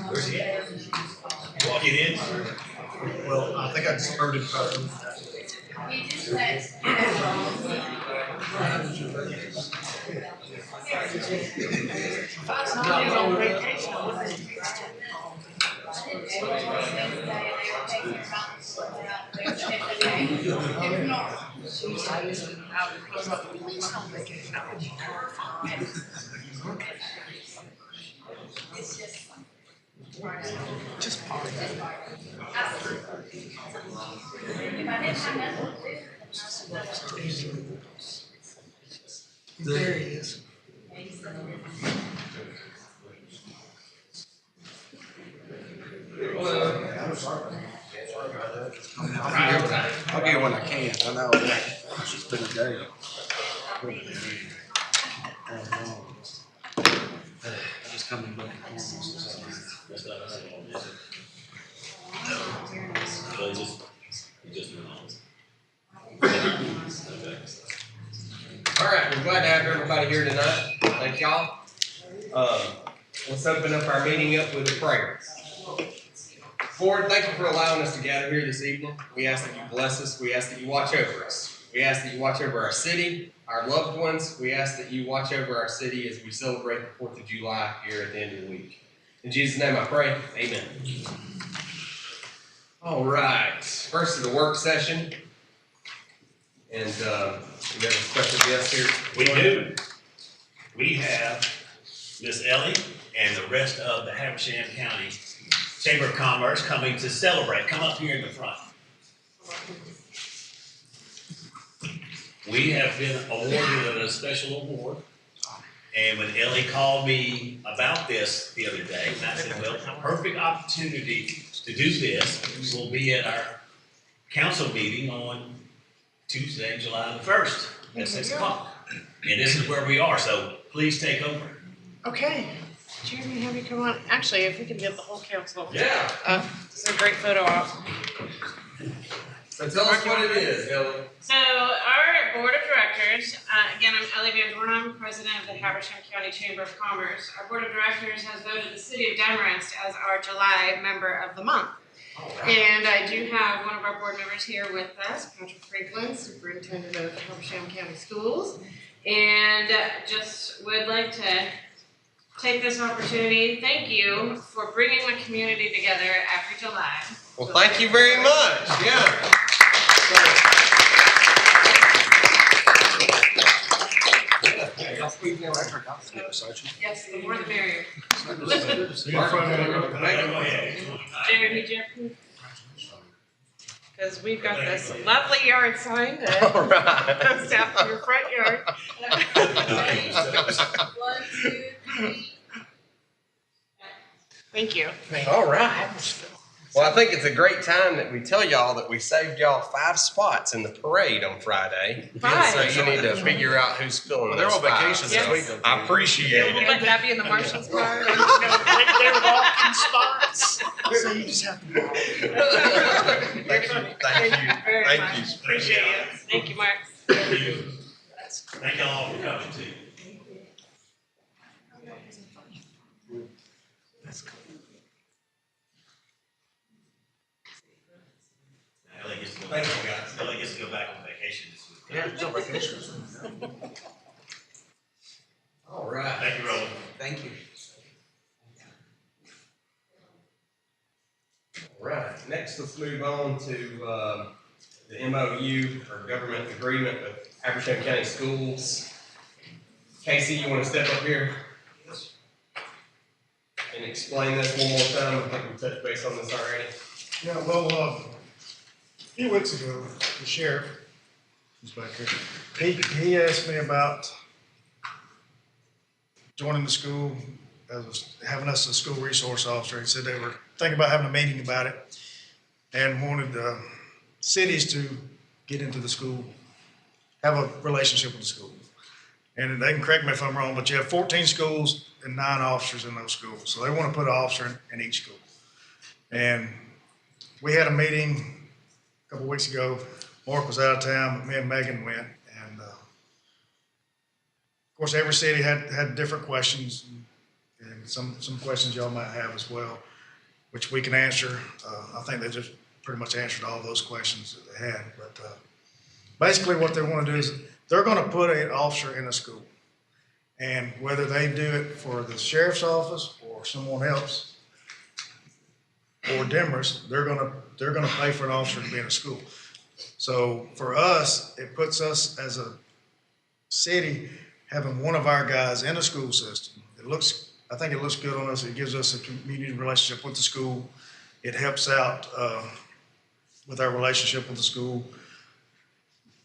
Where's he at? Walking in? Well, I think I just heard it. He just said. If I saw you on vacation, I wouldn't have fixed it. If not, she's out of police on vacation. I would It's just part of it. If I didn't have nothing to do, There he is. I'll get when I can. I know it's just been a day. I just come in back and All right, we're glad to have everybody here tonight. Thank y'all. Let's open up our meeting up with a prayer. Lord, thank you for allowing us to gather here this evening. We ask that you bless us. We ask that you watch over us. We ask that you watch over our city, our loved ones. We ask that you watch over our city as we celebrate the 4th of July here at the end of the week. In Jesus' name I pray, amen. All right, first is the work session. And we have a special guest here. We do. We have Miss Ellie and the rest of the Habersham County Chamber of Commerce coming to celebrate. Come up here in the front. We have been awarded a special award. And when Ellie called me about this the other day, and I said, well, perfect opportunity to do this will be at our council meeting on Tuesday, July the 1st at 6 o'clock. And this is where we are, so please take over. Okay, Jeremy, have you come on? Actually, if we can get the whole council. Yeah. This is a great photo op. So tell us what it is, Ellie. So our board of directors, again, I'm Ellie Van Dorn, I'm president of the Habersham County Chamber of Commerce. Our board of directors has voted the city of Demorest as our July member of the month. And I do have one of our board members here with us, Patrick Franklin, superintendent of Habersham County Schools. And just would like to take this opportunity, thank you for bringing the community together every July. Well, thank you very much. Yeah. Yes, the more the merrier. Go ahead. Jared, Jeff, because we've got this lovely yard sign that All right. goes down to your front yard. 1, 2, 3. Thank you. All right. Well, I think it's a great time that we tell y'all that we saved y'all 5 spots in the parade on Friday. 5. So you need to figure out who's filling they're those on vacation 5. this week. I appreciate Would it. that be in the marshal's car? They're walking spots. So you just have to walk. Thank you. Very Thank much. you. Appreciate it. Thank you, Mark. Thank you. Thank y'all for coming too. Ellie gets to go back. Ellie gets to go back on vacation this week. Yeah, it's on vacation. All right. Thank you, Roland. Thank you. All right. Next, let's move on to the MOU, or government agreement with Habersham County Schools. Casey, you want to step up here and explain this one more time? I think we touched base on this already. Yeah, well, a few weeks ago, the sheriff was back here. He asked me about joining the school, having us a school resource officer. He said they were thinking about having a meeting about it and wanted cities to get into the school, have a relationship with the school. And they can correct me if I'm wrong, but you have 14 schools and 9 officers in those schools. So they want to put an officer in each school. And we had a meeting a couple weeks ago. Mark was out of town, but me and Megan went. And of course, every city had different questions, and some questions y'all might have as well, which we can answer. I think they just pretty much answered all those questions that they had. But basically what they want to do is they're going to put an officer in a school. And whether they do it for the sheriff's office or someone else or Demorest, they're gonna pay for an officer to be in a school. So for us, it puts us as a city having one of our guys in a school system. I think it looks good on us. It gives us a community relationship with the school. It helps out with our relationship with the school.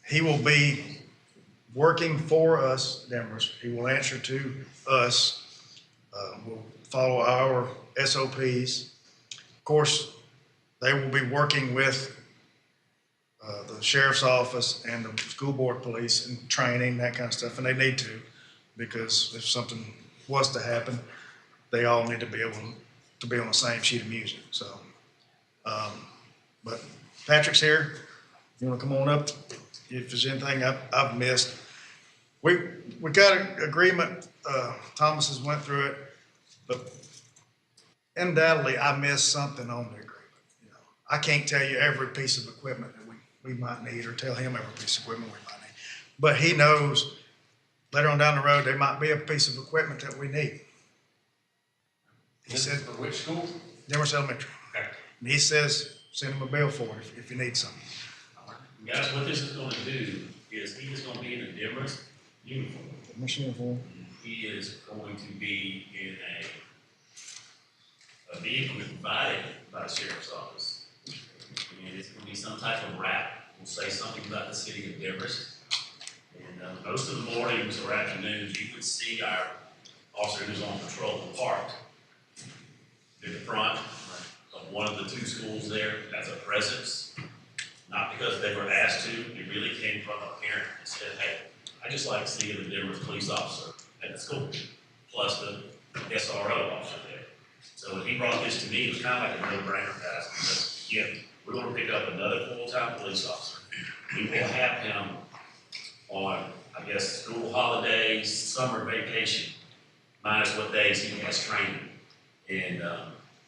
He will be working for us, Demorest. He will answer to us. We'll follow our SOPs. Of course, they will be working with the sheriff's office and the school board police and training, that kind of stuff, and they need to, because if something was to happen, they all need to be able to be on the same sheet of music. So, but Patrick's here. You want to come on up? If there's anything I've missed, we got an agreement. Thomas has went through it, but undoubtedly I missed something on the agreement. You know, I can't tell you every piece of equipment that we might need, or tell him every piece of equipment we might need. But he knows later on down the road there might be a piece of equipment that we need. He said, For which school? Demorest Elementary. Okay. And he says, send him a bill for it if you need something. Guys, what this is gonna do is he is gonna be in a Demorest uniform. Mission uniform. He is going to be in a vehicle provided by the sheriff's office. And it's gonna be some type of wrap. We'll say something about the city of Demorest. And most of the mornings or afternoons, you would see our officer who's on patrol parked in the front of one of the 2 schools there as a presence. Not because they were asked to, it really came from a parent that said, hey, I just like seeing the Demorest police officer at the school, plus the SRO officer there. So when he brought this to me, it was kind of like a no-brainer, guys, because again, we're gonna pick up another full-time police officer. We will have him on, I guess, school holidays, summer vacation, minus what days he has training. And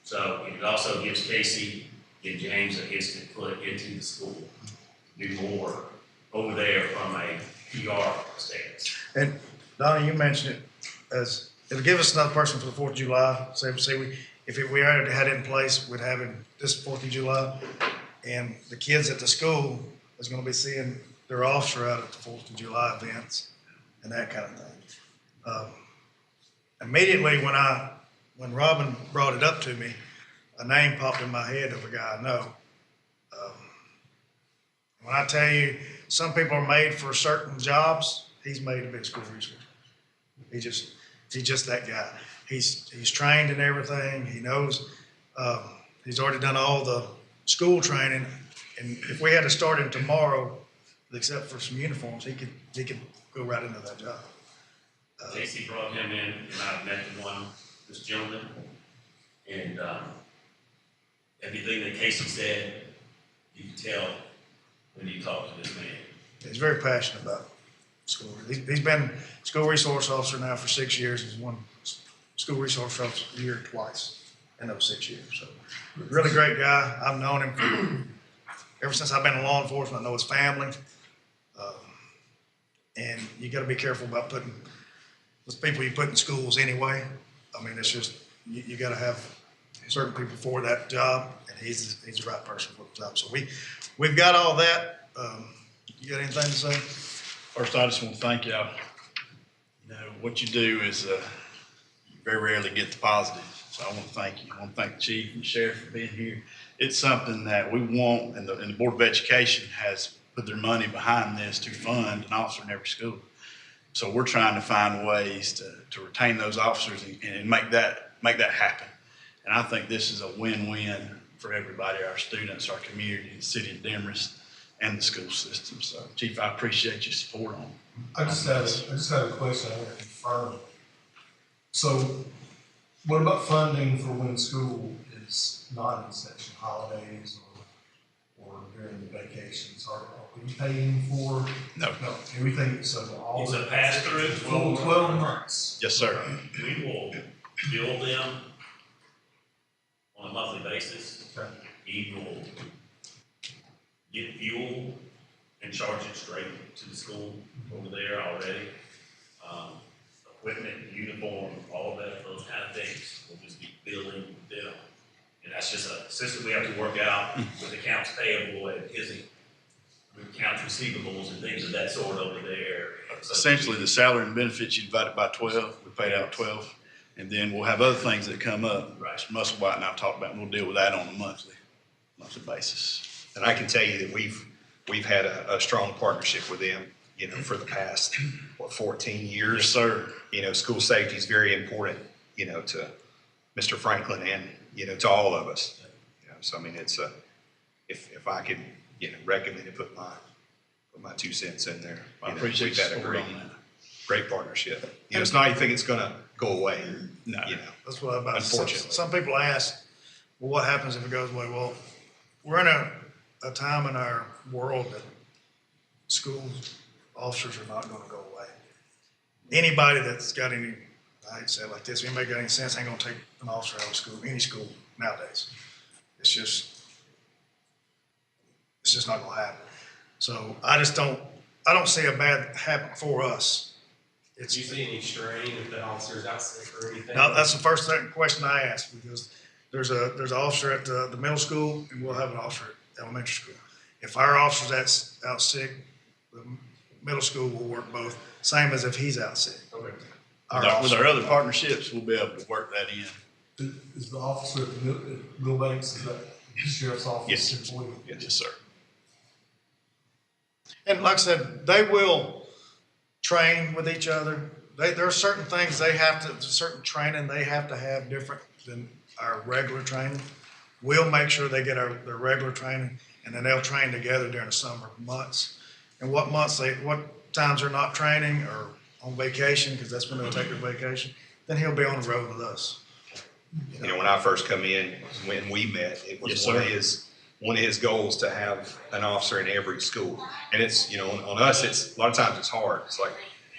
so it also gives Casey and James a his to put into the school, do more over there from a PR stance. And Donnie, you mentioned it as, it'll give us another person for the 4th of July. Say we already had it in place, we'd have him this 4th of July. And the kids at the school is gonna be seeing their officer out at the 4th of July events and that kind of thing. Immediately when Robin brought it up to me, a name popped in my head of a guy I know. When I tell you some people are made for certain jobs, he's made to be a school resource. He's just that guy. He's trained in everything. He knows. He's already done all the school training, and if we had to start him tomorrow, except for some uniforms, he could go right into that job. Casey brought him in, and I met this gentleman, and everything that Casey said, you could tell when you talk to this man. He's very passionate about school. He's been school resource officer now for 6 years. He's won school resource officer of the year twice in those 6 years. So, really great guy. I've known him ever since I've been in law enforcement. I know his family. And you got to be careful about putting those people you put in schools anyway. I mean, it's just, you got to have certain people for that job, and he's the right person for the job. So we've got all that. You got anything to say? First, I just want to thank y'all. You know, what you do is, you very rarely get the positive. So I want to thank you. I want to thank the chief and the sheriff for being here. It's something that we want, and the Board of Education has put their money behind this to fund an officer in every school. So we're trying to find ways to retain those officers and make that happen. And I think this is a win-win for everybody, our students, our community, the city of Demorest. and the school system. So, Chief, I appreciate your support on. I just had a question I want to confirm. So what about funding for when school is not in session, holidays or during the vacations? Are we paying for? No. No, everything, so all. It's a pass-through, Full 12 months. Yes, sir. We will bill them on a monthly basis. Okay. He will get fuel and charge it straight to the school over there already. Equipment, uniform, all of that, those kind of things, we'll just be billing them. And that's just a system we have to work out with accounts payable and accounts receivables and things of that sort over there. So Essentially, the salary and benefits, you divide it by 12, we paid out 12, and then we'll have other things that come up. Right. Mr. Musselwhite and I've talked about, and we'll deal with that on a monthly basis. And I can tell you that we've had a strong partnership with them, you know, for the past, 14 years. Yes, sir. You know, school safety is very important, you know, to Mr. Franklin and, you know, to all of us. You know, so I mean, it's if I could, you know, recommend it, put my 2 cents in there. I You know, appreciate we've your had a support great, on that. great partnership. You know, it's not anything that's gonna go away, No. you know. That's what I'm about to say. Unfortunately. Some people ask, well, what happens if it goes away? Well, we're in a time in our world that school officers are not gonna go away. Anybody that's got any, I hate to say it like this, anybody got any sense ain't gonna take an officer out of school, any school nowadays. It's just not gonna happen. So I don't see a bad happen for us. Do you see any strain if the officer's out sick or anything? Now, that's the first question I ask, because there's an officer at the middle school, and we'll have an officer at elementary school. If our officer's out sick, the middle school will work both, same as if he's out sick. Okay. With our other partnerships, we'll be able to work that in. Is the officer at Milbanks, is that the sheriff's office? Yes. employee? Yes, sir. And like I said, they will train with each other. There are certain things certain training they have to have different than our regular training. We'll make sure they get their regular training, and then they'll train together during the summer months. And what times they're not training or on vacation, because that's when they'll take their vacation, then he'll be on the road with us. You know, when I first come in, when we met, it was Yes, one of his goals to have an officer in every school. And it's, you know, on us, it's a lot of times it's hard. It's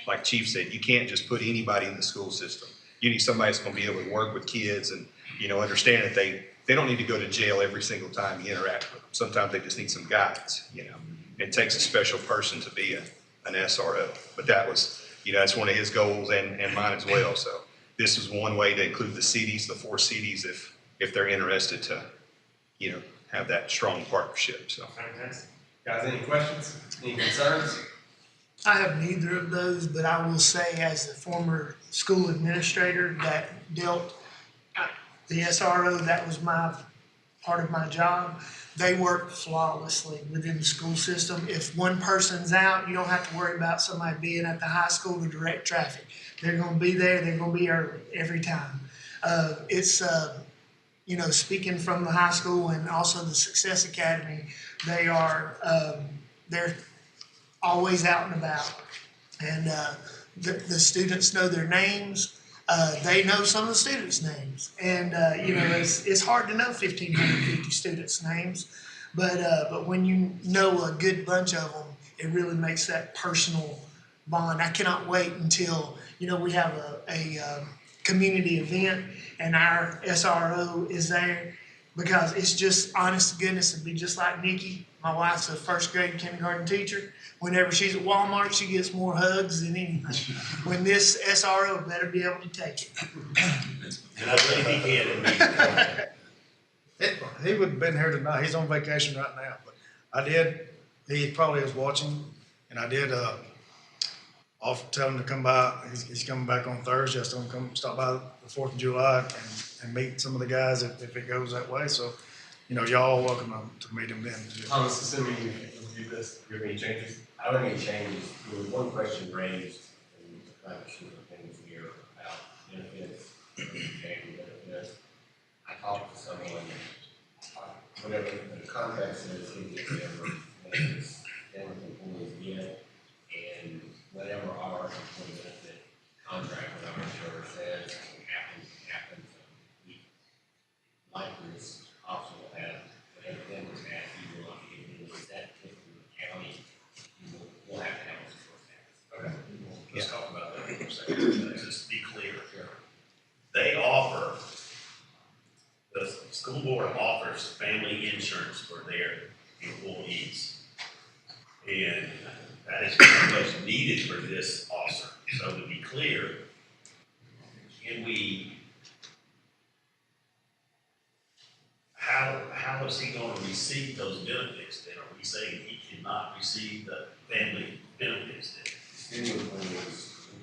like Chief said, you can't just put anybody in the school system. You need somebody that's going to be able to work with kids and, you know, understand that they don't need to go to jail every single time you interact with them. Sometimes they just need some guidance, you know. It takes a special person to be an SRO. But that was, you know, that's one of his goals and mine as well. So this is one way to include the cities, the 4 cities, if they're interested to, you know, have that strong partnership. So. Fantastic. Guys, any questions? Any concerns? I have neither of those, but I will say as the former school administrator that dealt the SRO, that was part of my job. They work flawlessly within the school system. If one person's out, you don't have to worry about somebody being at the high school to direct traffic. They're gonna be there, they're gonna be early every time. You know, speaking from the high school and also the Success Academy, they're always out and about. And the students know their names. They know some of the students' names. And, you know, it's hard to know 1,550 students' names. But when you know a good bunch of them, it really makes that personal bond. I cannot wait until, you know, we have a community event and our SRO is there, because it's just, honest to goodness, it'd be just like Nikki. My wife's a first grade kindergarten teacher. Whenever she's at Walmart, she gets more hugs than anything. When this SRO better be able to take it. And I believe he can. He would have been here tonight. He's on vacation right now, but he probably is watching, and I did tell him to come by. He's coming back on Thursday. I told him to come stop by the 4th of July and meet some of the guys if it goes that way. So, you know, y'all are welcome to meet him then. Thomas, assuming you review this, do you have any changes? I don't have any changes. There was one question raised, and I'm not sure if things here about benefits, family benefits. I talked to someone, whatever the contract says, he gets whatever benefits And that is pretty much needed for this officer. So to be clear, can we, how is he gonna receive those benefits then? Are we saying he cannot receive the family benefits then?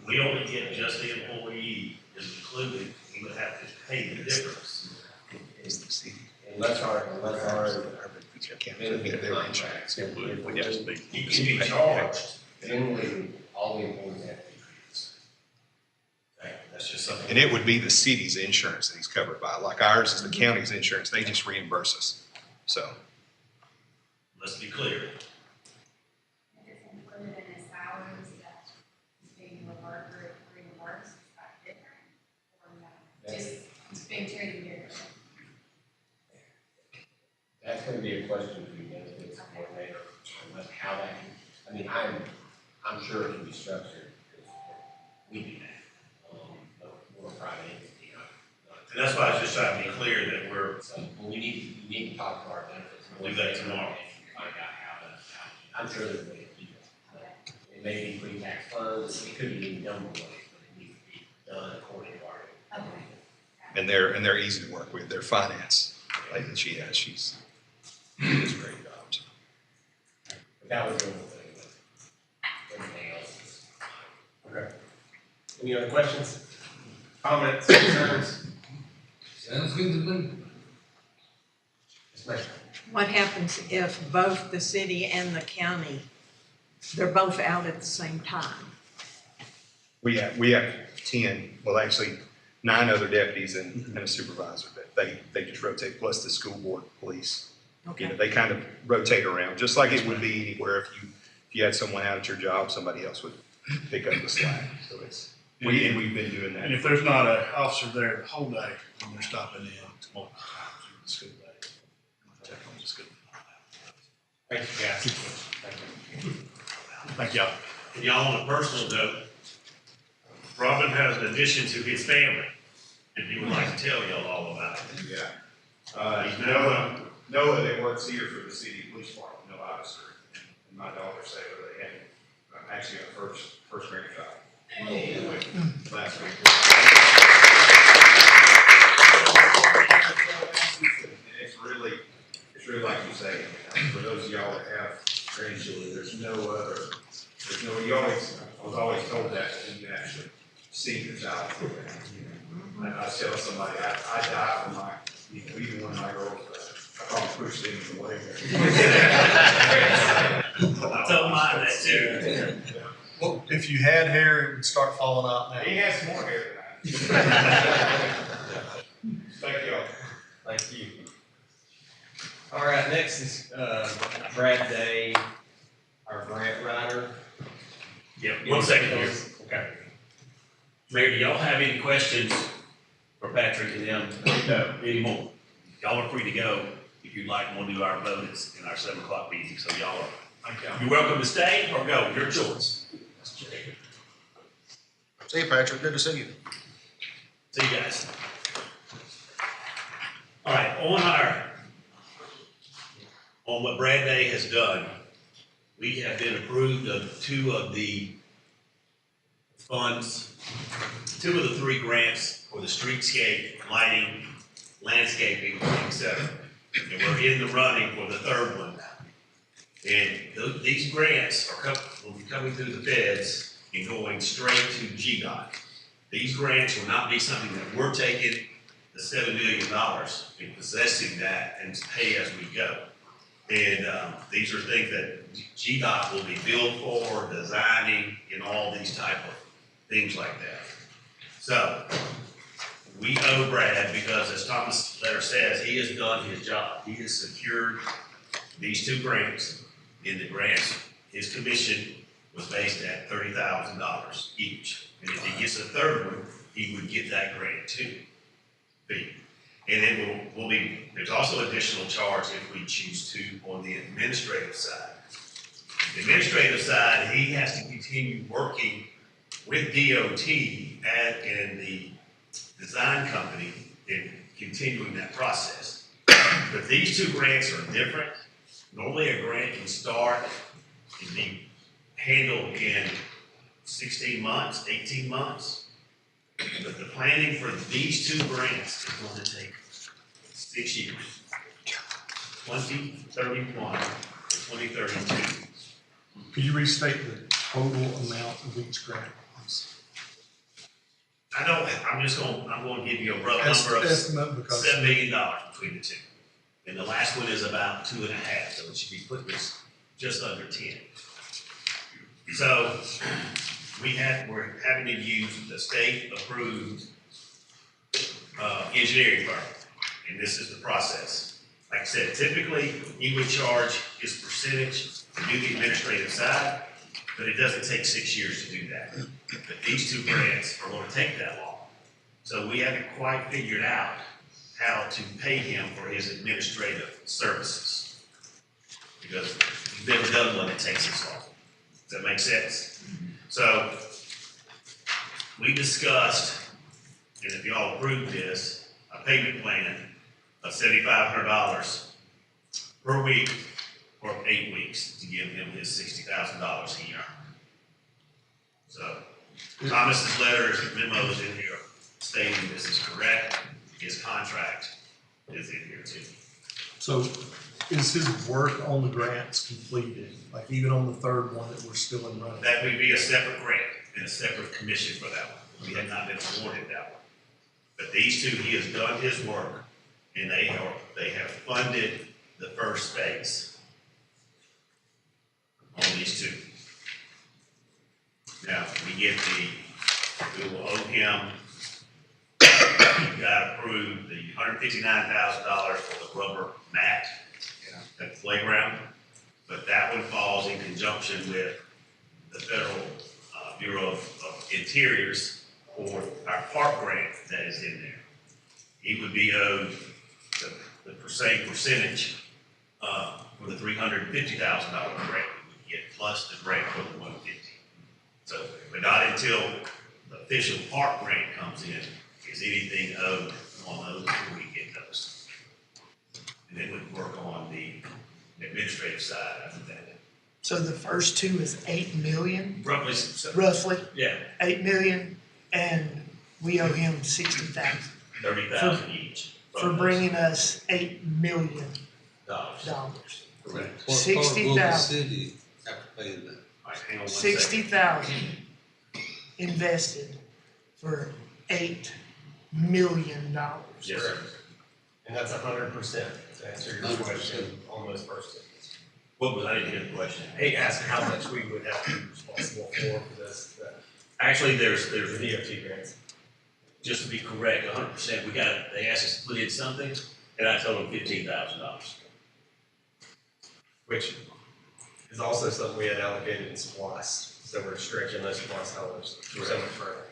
We only get just the employee is included, he would have to pay the difference. Unless our Benefit their insurance. It would have to be. He can be charged. generally, all the employees have to be treated. Okay, that's just something. And it would be the city's insurance that he's covered by. Like ours is the county's insurance. They just reimburse us. So. Let's be clear. If it's included in his salaries that is being reimbursed, is that different? Or no? Just, it's being treated differently. That's gonna be a question for the benefits coordinator, on how that, I mean, I'm sure it can be structured, because we do that. But we're a private entity, And that's why I was just trying to be clear that we're, so we need to talk to our benefits. We'll do that tomorrow. And find out how I'm sure there's a way to do that. It may be pre-tax funds, it could be any number of ways, but it needs to be done according to our. Okay. And they're easy to work with. They're finance lady that she has. She does a great job. So. But that was the only thing, but everything else is. Okay. Any other questions, comments, concerns? Sounds good to me. Yes, ma'am. What happens if both the city and the county, they're both out at the same time? We have 10, well, actually 9 other deputies and a supervisor that they just rotate, plus the school board police. You know, Okay. they kind of rotate around, just like it would be anywhere. If you had someone out at your job, somebody else would pick up the slack. So we've been doing that. And if there's not an officer there the whole day, then they're stopping in multiple times through the school day. Check on the school. Thank you, guys. Thank you. Thank y'all. and y'all on a personal note, Robin has an addition to his family, if he would like to tell y'all all about it. Yeah. Noah that works here for the city police department, Noah officer, and my daughter Sarah, they had actually our first grandchild. Last week. And it's really like you say, for those of y'all that have grandchildren, I was always told that when you actually see your child. I tell somebody, I die for my, even one of my girls, I probably pushed things away. I told mine that too. Well, if you had hair, it would start falling out now. He has more hair than I. Thank y'all. Thank you. All right, next is Brad Day, our grant writer. Yep, 1 second here. Okay. Mayor, do y'all have any questions for Patrick and them? No. Anymore? Y'all are free to go if you'd like, we'll do our vote in our 7 o'clock meeting, so y'all are, you're welcome to stay or go, your choice. See you, Patrick. Good to see you. See you guys. All right, on what Brad Day has done, we have been approved of 2 of the funds, 2 of the 3 grants for the streetscape, lighting, landscaping, etc. And we're in the running for the 3rd one now. And these grants will be coming through the feds and going straight to GDOT. These grants will not be something that we're taking the $7 million and possessing that and pay as we go. And these are things that GDOT will be billed for, designing, and all these type of things like that. So we owe Brad because, as Thomas' letter says, he has done his job. He has secured these 2 grants. In the grants, his commission was based at $30,000 each. And if he gets a 3rd one, he would get that grant too. And then there's also additional charge if we choose to on the administrative side. The administrative side, he has to continue working with DOT and the design company in continuing that process. But these 2 grants are different. Normally a grant can start can be handled in 16 months, 18 months. But the planning for these two grants is going to take 6 years. 2031 to 2032. Could you restate the total amount of each grant, please? I'm going to give you a rough number of Estimate, because $7 million between the two. And the last one is about 2.5, so it should be putting us just under 10. So we're having to use the state approved engineering firm, and this is the process. Like I said, typically he would charge his percentage to do the administrative side, but it doesn't take 6 years to do that. But these two grants are going to take that long. So we haven't quite figured out how to pay him for his administrative services. Because we've never done one that takes this long. Does that make sense? So we discussed, and if y'all approve this, a payment plan of $7,500 per week for 8 weeks to give him his $60,000 he earned. So Thomas's letters and memos in here stating this is correct. His contract is in here too. So is his work on the grants completed? Like even on the third one that we're still in running? That would be a separate grant and a separate commission for that one. We have not been awarded that one. But these two, he has done his work and they have funded the first phase on these two. Now, we will owe him, got approved the $159,000 for the rubber mat at the playground, but that one falls in conjunction with the Federal Bureau of Interiors for our park grant that is in there. He would be owed the same percentage for the $350,000 grant we would get, plus the grant for the $150,000. So, but not until the official park grant comes in is anything owed on those before we get those. And then we work on the administrative side after that. So the first two is 8 million, Roughly, yeah, 8 million, and we owe him 60,000 $30,000 each. for bringing us $8 million. Correct. 60,000, City after paying that. All right, hang on one second. 60,000 invested for $8 million. Yes, sir. And that's 100% to answer your question on those first two. What was, I didn't hear the question. He asked how much we would have to be responsible for this, Actually, there's the DOT grants. just to be correct, 100%, they asked us to put in something, and I told them $15,000. Which is also something we had allocated in supplies, so we're stretching those supplies dollars so much further.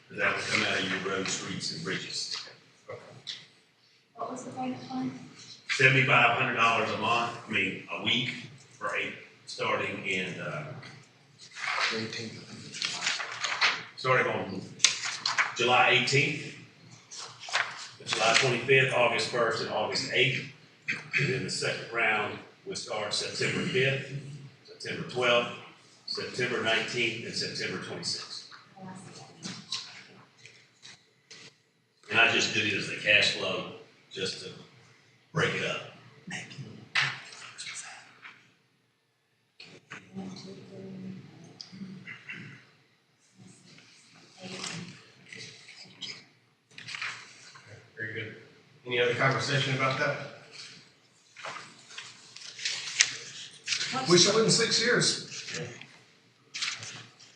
That would come out of your road, streets, and bridges. What was the payment plan? $7,500 a week for starting on July 18th, July 25th, August 1st, and August 8th. And then the second round would start September 5th, September 12th, September 19th, and September 26th. And I just did it as a cash flow, just to break it up. Very good. Any other conversation about that? Wish it wasn't 6 years.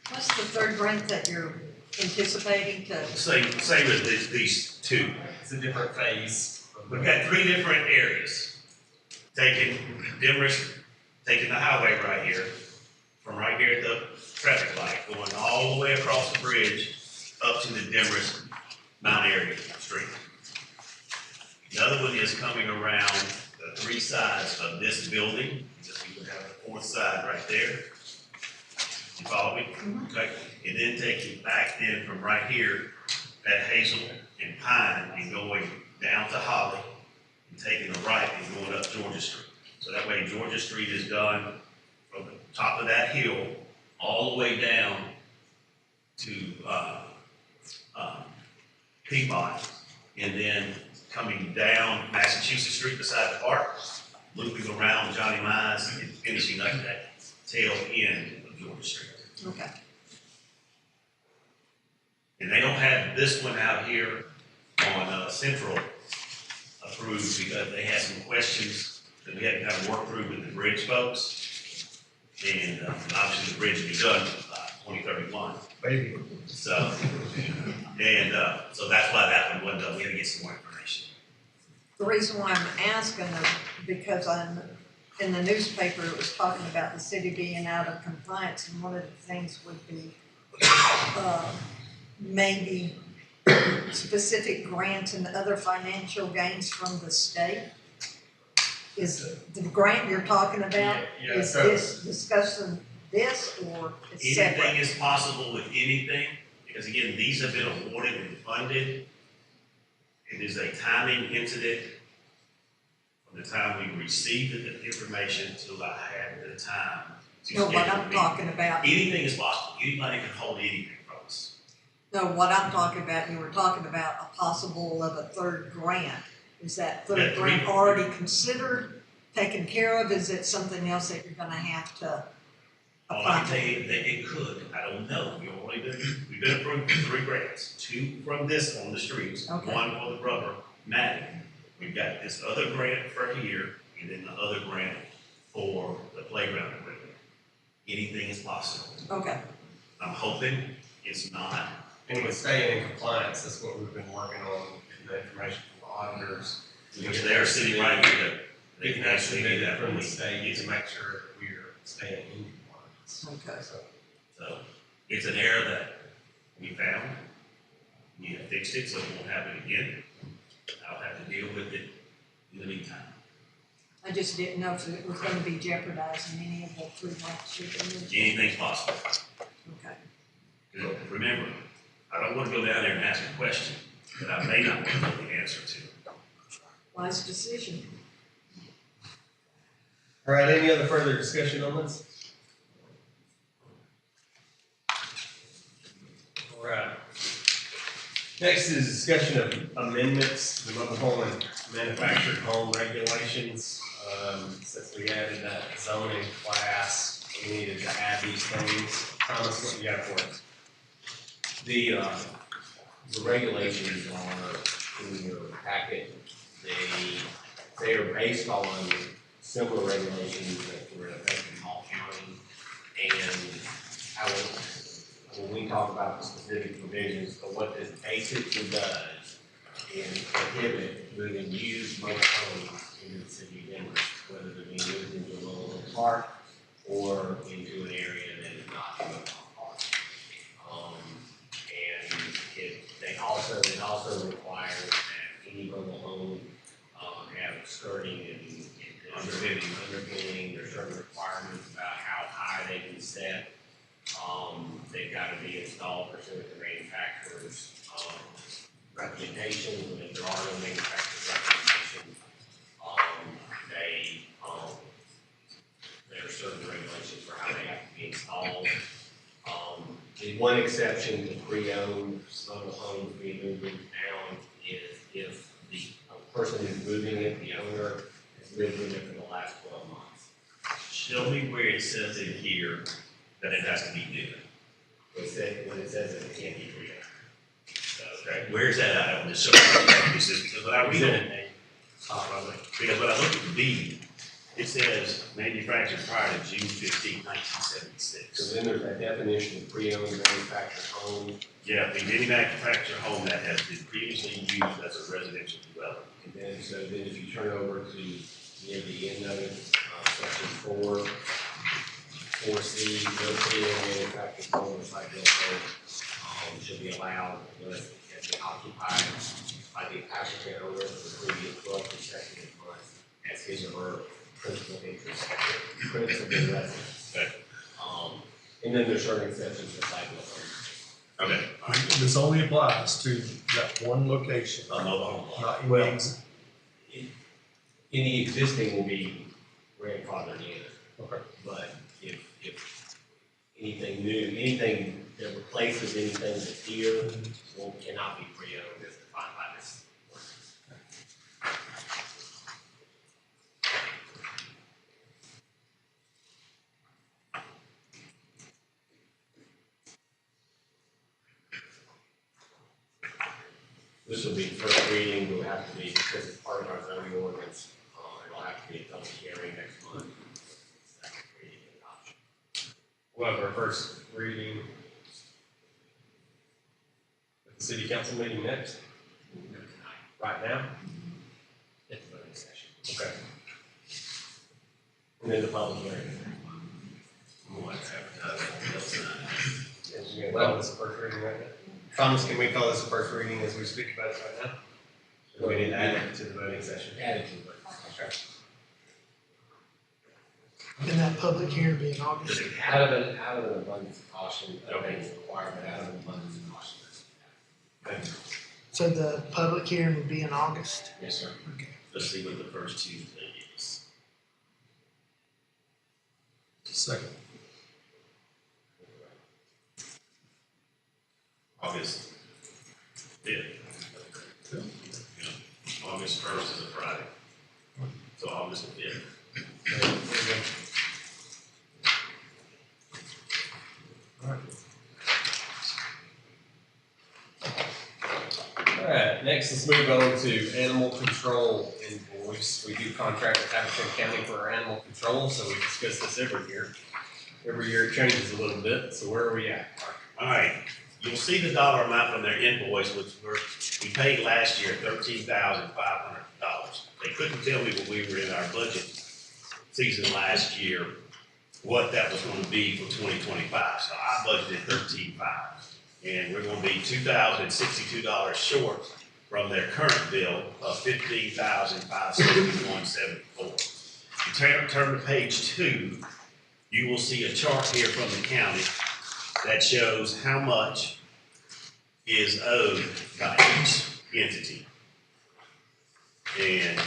What's the third grant that you're anticipating to? Same as these two. It's a different phase. We've got 3 different areas. Demorest, taking the highway right here, from right here at the traffic light, going all the way across the bridge up to the Demorest Mount Airy Street. The other one is coming around the 3 sides of this building. We would have the 4th side right there. You follow me? Okay. And then taking back then from right here, at Hazel and Pine, and going down to Holly, and taking a right and going up Georgia Street. So that way Georgia Street is done from the top of that hill, all the way down to, Peabody, and then coming down Massachusetts Street beside the park, looping around Johnny Mize and finishing up that tail end of Georgia Street. Okay. And they don't have this one out here on, Central approved because they had some questions that we had to kind of work through with the bridge folks. And, obviously the bridge will be done by 2031. Maybe. So, and, so that's why that one wasn't done. We had to get some more information. The reason why I'm asking is because in the newspaper, it was talking about the city being out of compliance, and one of the things would be, maybe specific grants and other financial gains from the state. Is the grant you're talking about, Yeah, is so- this discussing this or it's Anything separate? is possible with anything, because again, these have been awarded and funded. It is a timing incident from the time we received the information till I had the time to No, what schedule I'm the meeting. talking about, Anything is possible. Anybody can hold anything from us. no, what I'm talking about, you were talking about a possible of a third grant. Is that Yeah, third three. grant already considered, taken care of? Is it something else that you're gonna have to All I apply can tell for? you that it could, I don't know. We've been approved for 3 grants, 2 from this on the streets, Okay. 1 for the rubber matting. We've got this other grant for here, and then the other grant for the playground equipment. Anything is possible. Okay, I'm hoping it's not. And with staying in compliance, that's what we've been working on, getting the information from the auditors. Because they're sitting right here, they can actually do that from when the we state get to to make sure that we're staying in compliance. okay. So it's an error that we found. We have fixed it, so it won't happen again. I'll have to deal with it in the meantime. I just didn't know if it was gonna be jeopardizing any of the 3 grants you're doing. Anything's possible. Okay. Because remember, I don't want to go down there and ask a question that I may not know the answer to. Wise decision. All right, any other further discussion on this? All right. Next is discussion of amendments to the mobile home and manufactured home regulations. Since we added that zoning class, we needed to add these things. Thomas, what you got for us? The regulations are in your packet. They are based on similar regulations that were in effect in Hall County. And when we talk about the specific provisions, but what this basically does is prohibit moving used mobile homes into the city of Demorest, whether they're being moved into a mobile home park or into an area that is not a mobile home park. And it also requires that any mobile home have skirting and underpinning. There's certain requirements about how high they can set. They've got to be installed pursuant to manufacturer's recommendations, and if there are no manufacturer's recommendations, there are certain regulations for how they have to be installed. The one exception to pre-owned mobile homes being moved into town is if the person who's moving it, the owner, has lived in it for the last 12 months. Show me where it says in here that it has to be new. When it says that it can't be pre-owned. Okay, where's that at? I'm just showing you this is because when I read it, because when I look at the deed, it says manufactured prior to June 15, 1976. So then there's that definition of pre-owned manufactured home. Yeah, any manufactured home that has been previously used as a residential dwelling. And then, so then if you turn over to near the end of it, section 4C, no pre-owned manufactured home or site built home should be allowed unless it has been occupied by the applicant owner for the previous 12 consecutive months as his or her principal interest, principal residence. Okay. And then there's certain exceptions for site built homes. Okay. This only applies to that one location, A mobile home. not in Well, the ex- Any existing will be grandfathered in. Okay. But if anything new, anything that replaces anything that's here, cannot be pre-owned as defined by this. This will be first reading, will have to be, because it's part of our zoning ordinance, it'll have to be a public hearing next month. Second reading and adoption. We'll have our first reading at the city council meeting next, right now. At the voting session. Okay. And then the public hearing. We'll have to advertise it. Is you gonna call this a first reading right now? Thomas, can we call this a first reading as we speak about it right now? Or do we need to add it to the voting session? Add it to the voting Okay. And that public hearing be in August. Out of an abundance of caution, it's a requirement, out of an abundance of caution. Thank you. So the public hearing would be in August. Yes, sir. Okay. Let's see what the first Tuesday is. Second. August 5th. August 1st is a Friday. So August 5th. All right, next let's move on to animal control invoice. We do contract with Habersham County for our animal control, so we discuss this every year. Every year it changes a little bit, so where are we at, Mark? All right, you'll see the dollar amount from their invoice, which we paid last year, $13,500. They couldn't tell me when we were in our budget season last year what that was gonna be for 2025. So I budgeted $13,500. And we're gonna be $2,062 short from their current bill of $15,561.74. You turn to page 2, you will see a chart here from the county that shows how much is owed by each entity. And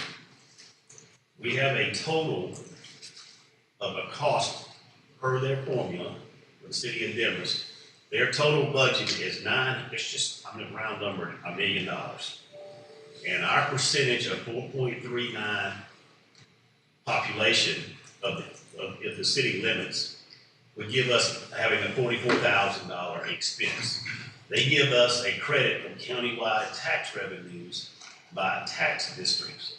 we have a total of a cost per their formula for the city of Demorest. Their total budget is I'm gonna round number, $1 million. And our percentage of 4.39 population of the city limits would give us having a $44,000 expense. They give us a credit from countywide tax revenues by tax districts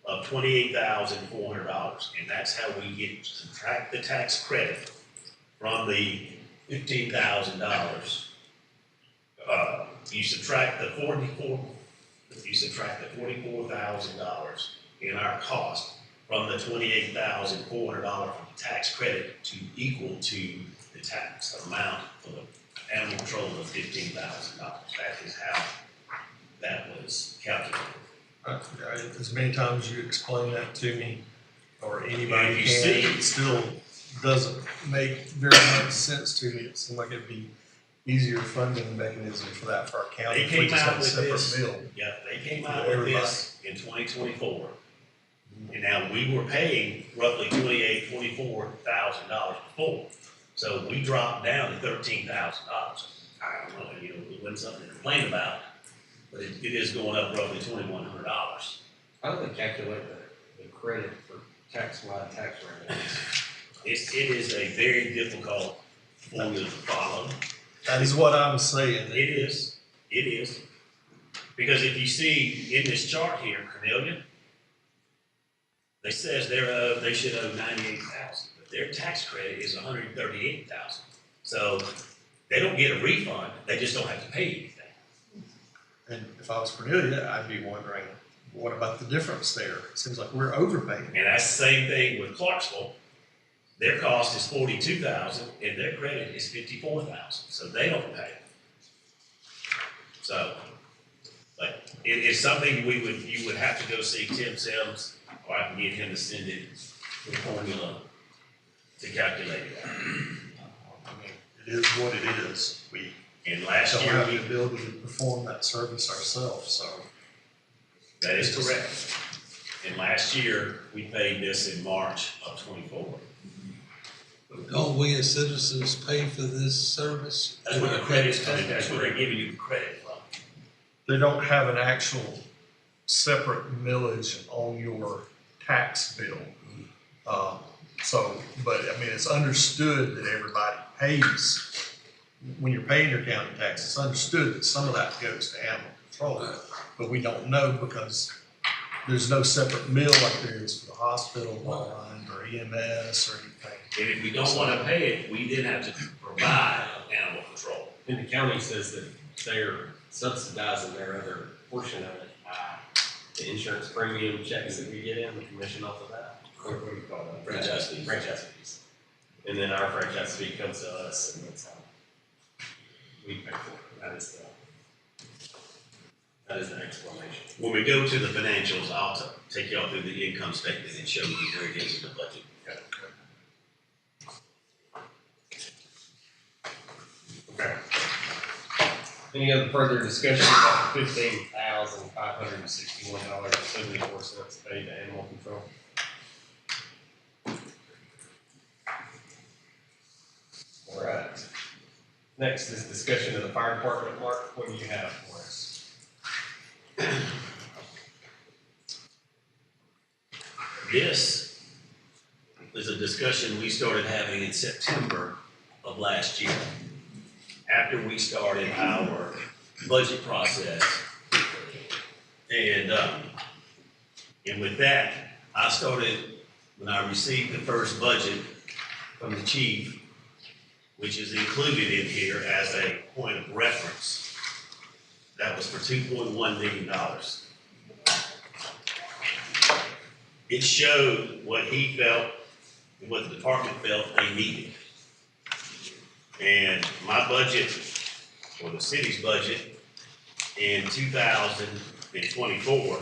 of $28,400. And that's how we subtract the tax credit from the $15,000. You subtract the $44,000 in our cost from the $28,400 from the tax credit to equal to the tax amount for the animal control of $15,000. That is how that was calculated. As many times you explain that to me, or anybody If you can, see- it still doesn't make very much sense to me. It seemed like it'd be easier funding mechanism for that for our county. They if we came just out had a with separate this. bill. Yeah, they came out with this in 2024. And now we were paying roughly $24,000 before. So we dropped down to $13,000. I don't know, it wasn't something to complain about, but it is going up roughly $2,100. How do they calculate the credit for tax-wide tax revenues? It is a very difficult formula to follow. That is what I'm saying. It is. Because if you see in this chart here, Cornelia, they says they should owe $98,000, but their tax credit is $138,000. So they don't get a refund, they just don't have to pay anything. And if I was Cornelia, I'd be wondering, what about the difference there? It seems like we're overpaying. And that's the same thing with Clarksville. Their cost is $42,000 and their credit is $54,000, so they don't pay. So, but it is something you would have to go see Tim Sims, or I can get him to send it the formula to calculate that. I mean, it is what it is. We And last don't year, have the ability to perform that service ourselves, so. that is correct. And last year, we paid this in March of '24. Don't we as citizens pay for this service? That's where the credit's coming, that's where they're giving you the credit from. They don't have an actual separate millage on your tax bill. But I mean, it's understood that everybody pays, when you're paying your county tax, it's understood that some of that goes to animal control. But we don't know because there's no separate mill like there is for the hospital line or EMS or anything. And if we don't wanna pay it, we then have to provide animal control. And the county says that they're subsidizing their other portion of it by the insurance premium checks that we get in, the commission off of that. What do you call that? Franchise fees. Franchise fees. And then our franchise fee comes to us, and that's how we pay for it. That is the explanation. When we go to the financials, I'll take y'all through the income statement and show you where it is in the budget. Okay. Any other further discussion about the $15,561.74 paid to animal control? All right. Next is discussion of the fire department. Mark, what do you have for us? This is a discussion we started having in September of last year, after we started our budget process. And with that, I started, when I received the first budget from the chief, which is included in here as a point of reference, that was for $2.1 million. It showed what he felt and what the department felt they needed. And my budget, or the city's budget, in 2024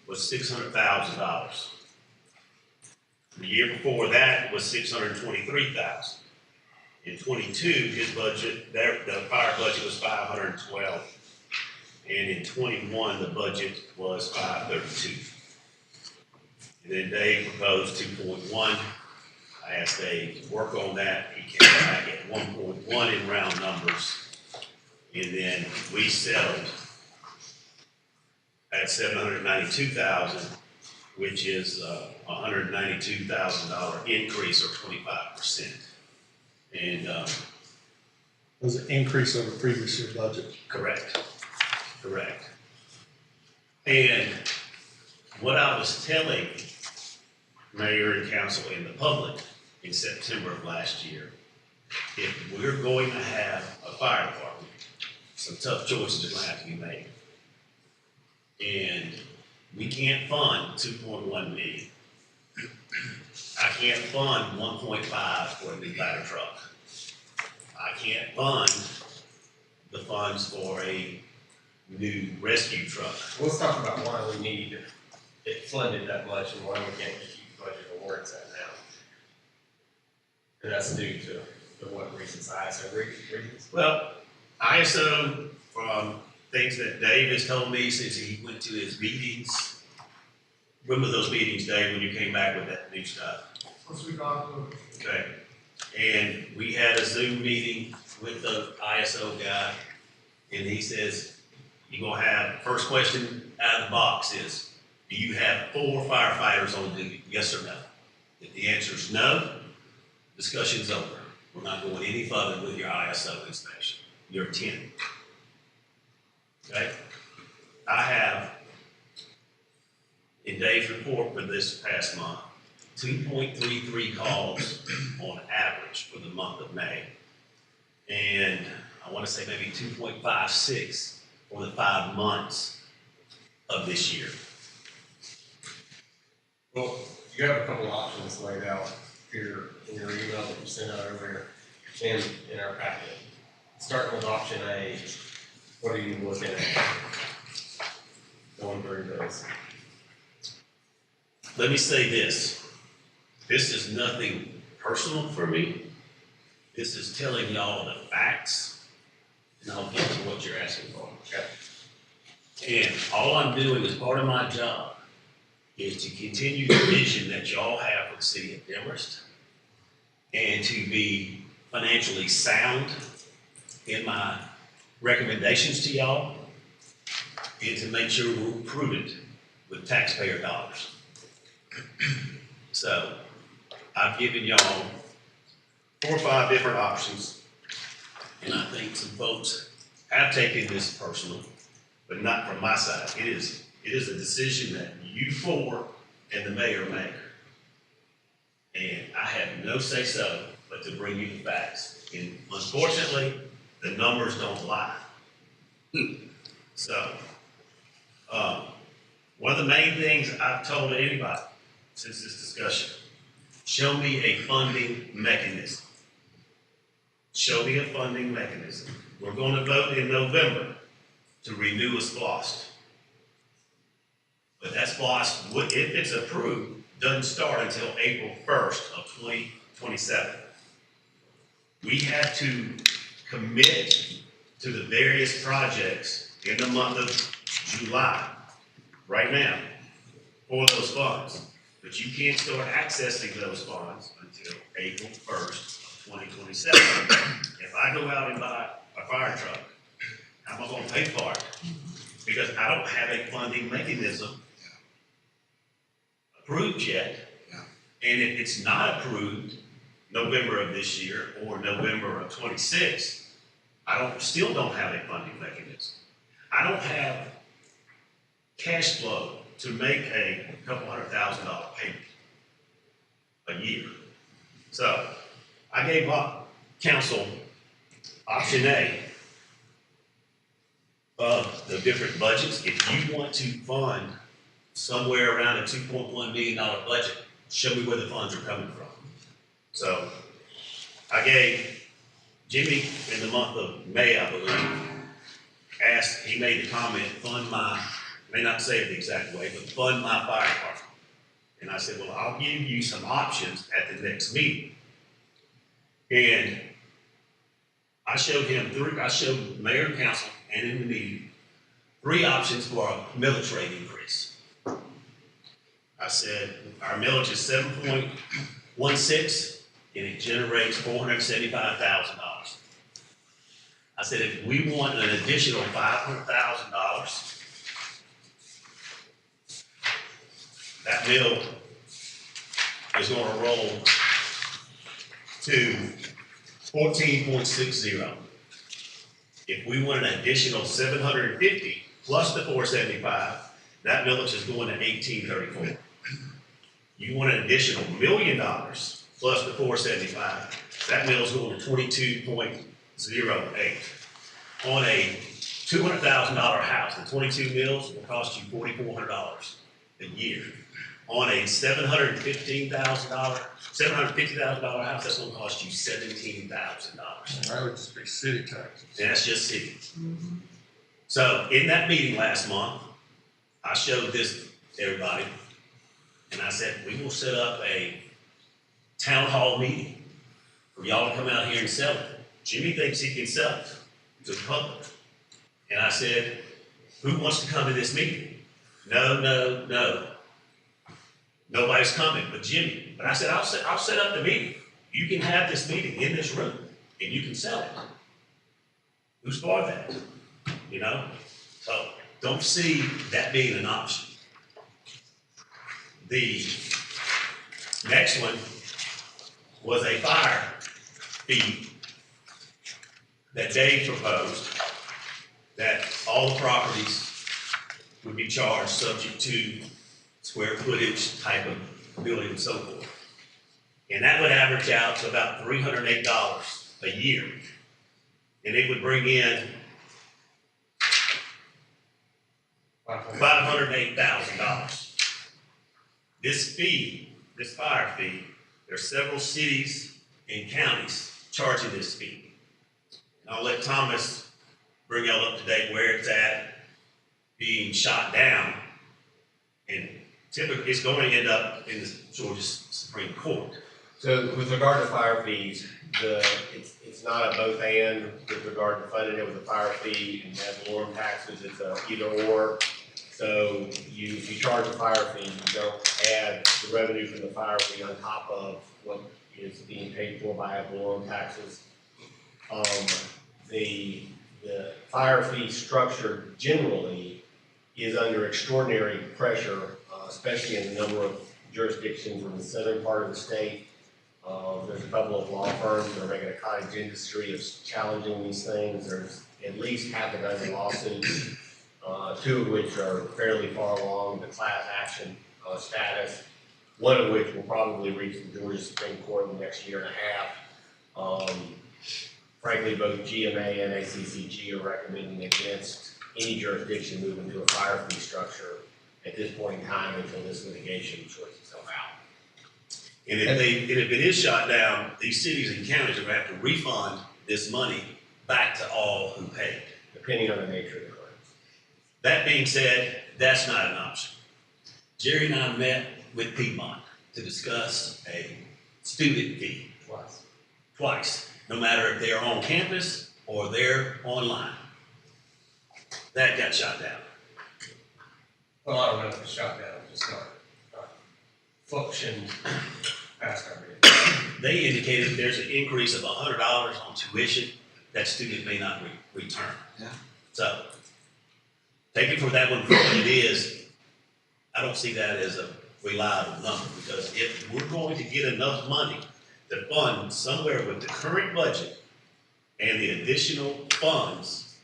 was $600,000. The year before that was $623,000. In 22, his budget, the fire budget was $512. And in 21, the budget was $532. And then Dave proposed 2.1. I asked Dave to work on that. He came back at 1.1 in round numbers. And then we settled at $792,000, which is a $192,000 increase or 25%. And Was an increase over previous year budget. correct. And what I was telling mayor and council and the public in September of last year, if we're going to have a fire department, some tough choices are gonna have to be made. And we can't fund 2.1 million. I can't fund 1.5 for a new ladder truck. I can't fund the funds for a new rescue truck. Let's talk about why we need it funded that much and why we can't just keep the budget where it's at now. And that's due to what reasons, ISO reasons? Well, ISO, from things that Dave has told me since he went to his meetings. Remember those meetings, Dave, when you came back with that new stuff? Okay. And we had a Zoom meeting with the ISO guy, and he says, you're gonna have, first question out of the box is, do you have 4 firefighters on duty, yes or no? If the answer is no, discussion's over. We're not going any further with your ISO inspection. You're 10. Okay? I have, in Dave's report for this past month, 2.33 calls on average for the month of May. And I want to say maybe 2.56 for the 5 months of this year. Well, you have a couple options laid out here in your email that you sent out earlier and in our packet. Starting with option A, what are you looking at? Going through those. Let me say this. This is nothing personal for me. This is telling y'all the facts, and I'll get to what you're asking for. Okay? And all I'm doing as part of my job is to continue the vision that y'all have for the city of Demorest and to be financially sound in my recommendations to y'all, and to make sure we're prudent with taxpayer dollars. So I've given y'all 4 or 5 different options, and I think some folks have taken this personal, but not from my side. It is a decision that you four and the mayor make. And I have no say so but to bring you the facts. And unfortunately, the numbers don't lie. So, one of the main things I've told anybody since this discussion, show me a funding mechanism. Show me a funding mechanism. We're going to vote in November to renew a SPLOST. But that SPLOST, if it's approved, doesn't start until April 1st of 2027. We have to commit to the various projects in the month of July, right now, for those funds. But you can't start accessing those funds until April 1st of 2027. If I go out and buy a fire truck, how am I gonna pay for it? Because I don't have a funding mechanism approved yet. And if it's not approved November of this year or November of 26, still don't have a funding mechanism. I don't have cash flow to make a couple $100,000 payment a year. So I gave up council option A of the different budgets. If you want to fund somewhere around a $2.1 million budget, show me where the funds are coming from. So I gave Jimmy in the month of May, I believe, he made the comment, fund my, may not say it the exact way, but fund my fire department. And I said, well, I'll give you some options at the next meeting. And I showed mayor and council and in the meeting, 3 options for a millage rate increase. I said, our millage is 7.16 and it generates $475,000. I said, if we want an additional $500,000, that mill is going to roll to 14.60. If we want an additional 750 plus the 475, that millage is going to 1834. You want an additional $1 million plus the 475, that mill is going to 22.08. On a $200,000 house, the 22 mills will cost you $4,400 a year. On a $750,000 house, that's going to cost you $17,000. That would just be city taxes. And that's just city. So in that meeting last month, I showed this to everybody, and I said, we will set up a town hall meeting for y'all to come out here and sell it. Jimmy thinks he can sell it to the public. And I said, who wants to come to this meeting? No. Nobody's coming but Jimmy. But I said, I'll set up the meeting. You can have this meeting in this room and you can sell it. Who's for that? You know? So don't see that being an option. The next one was a fire fee that Dave proposed, that all the properties would be charged subject to square footage type of building and so forth. And that would average out to about $308 a year. And it would bring in $508,000. This fee, this fire fee, there are several cities and counties charging this fee. And I'll let Thomas bring y'all up to date where it's at being shot down. And typically it's going to end up in the Georgia Supreme Court. So with regard to fire fees, it's not a both and with regard to funding it with a fire fee and ad valorem taxes, it's a either or. So if you charge a fire fee, you don't add the revenue from the fire fee on top of what is being paid for by ad valorem taxes. The fire fee structure generally is under extraordinary pressure, especially in a number of jurisdictions in the southern part of the state. There's a couple of law firms that are making a cottage industry of challenging these things. There's at least half a dozen lawsuits, two of which are fairly far along the class action status, one of which will probably reach the Georgia Supreme Court in the next year and a half. Frankly, both GMA and ACCG are recommending against any jurisdiction moving to a fire fee structure at this point in time until this litigation sorts itself out. And if it is shot down, these cities and counties are gonna have to refund this money back to all who paid. Depending on the nature of the claims. That being said, that's not an option. Jerry and I met with Piedmont to discuss a student fee. Twice, no matter if they're on campus or they're online. That got shot down. Well, I don't know if it's shot down, it's just not functioned past our meeting. They indicated there's an increase of $100 on tuition that student may not return. Yeah. So, take it for that one for what it is. I don't see that as a reliable number, because if we're going to get enough money to fund somewhere with the current budget and the additional funds,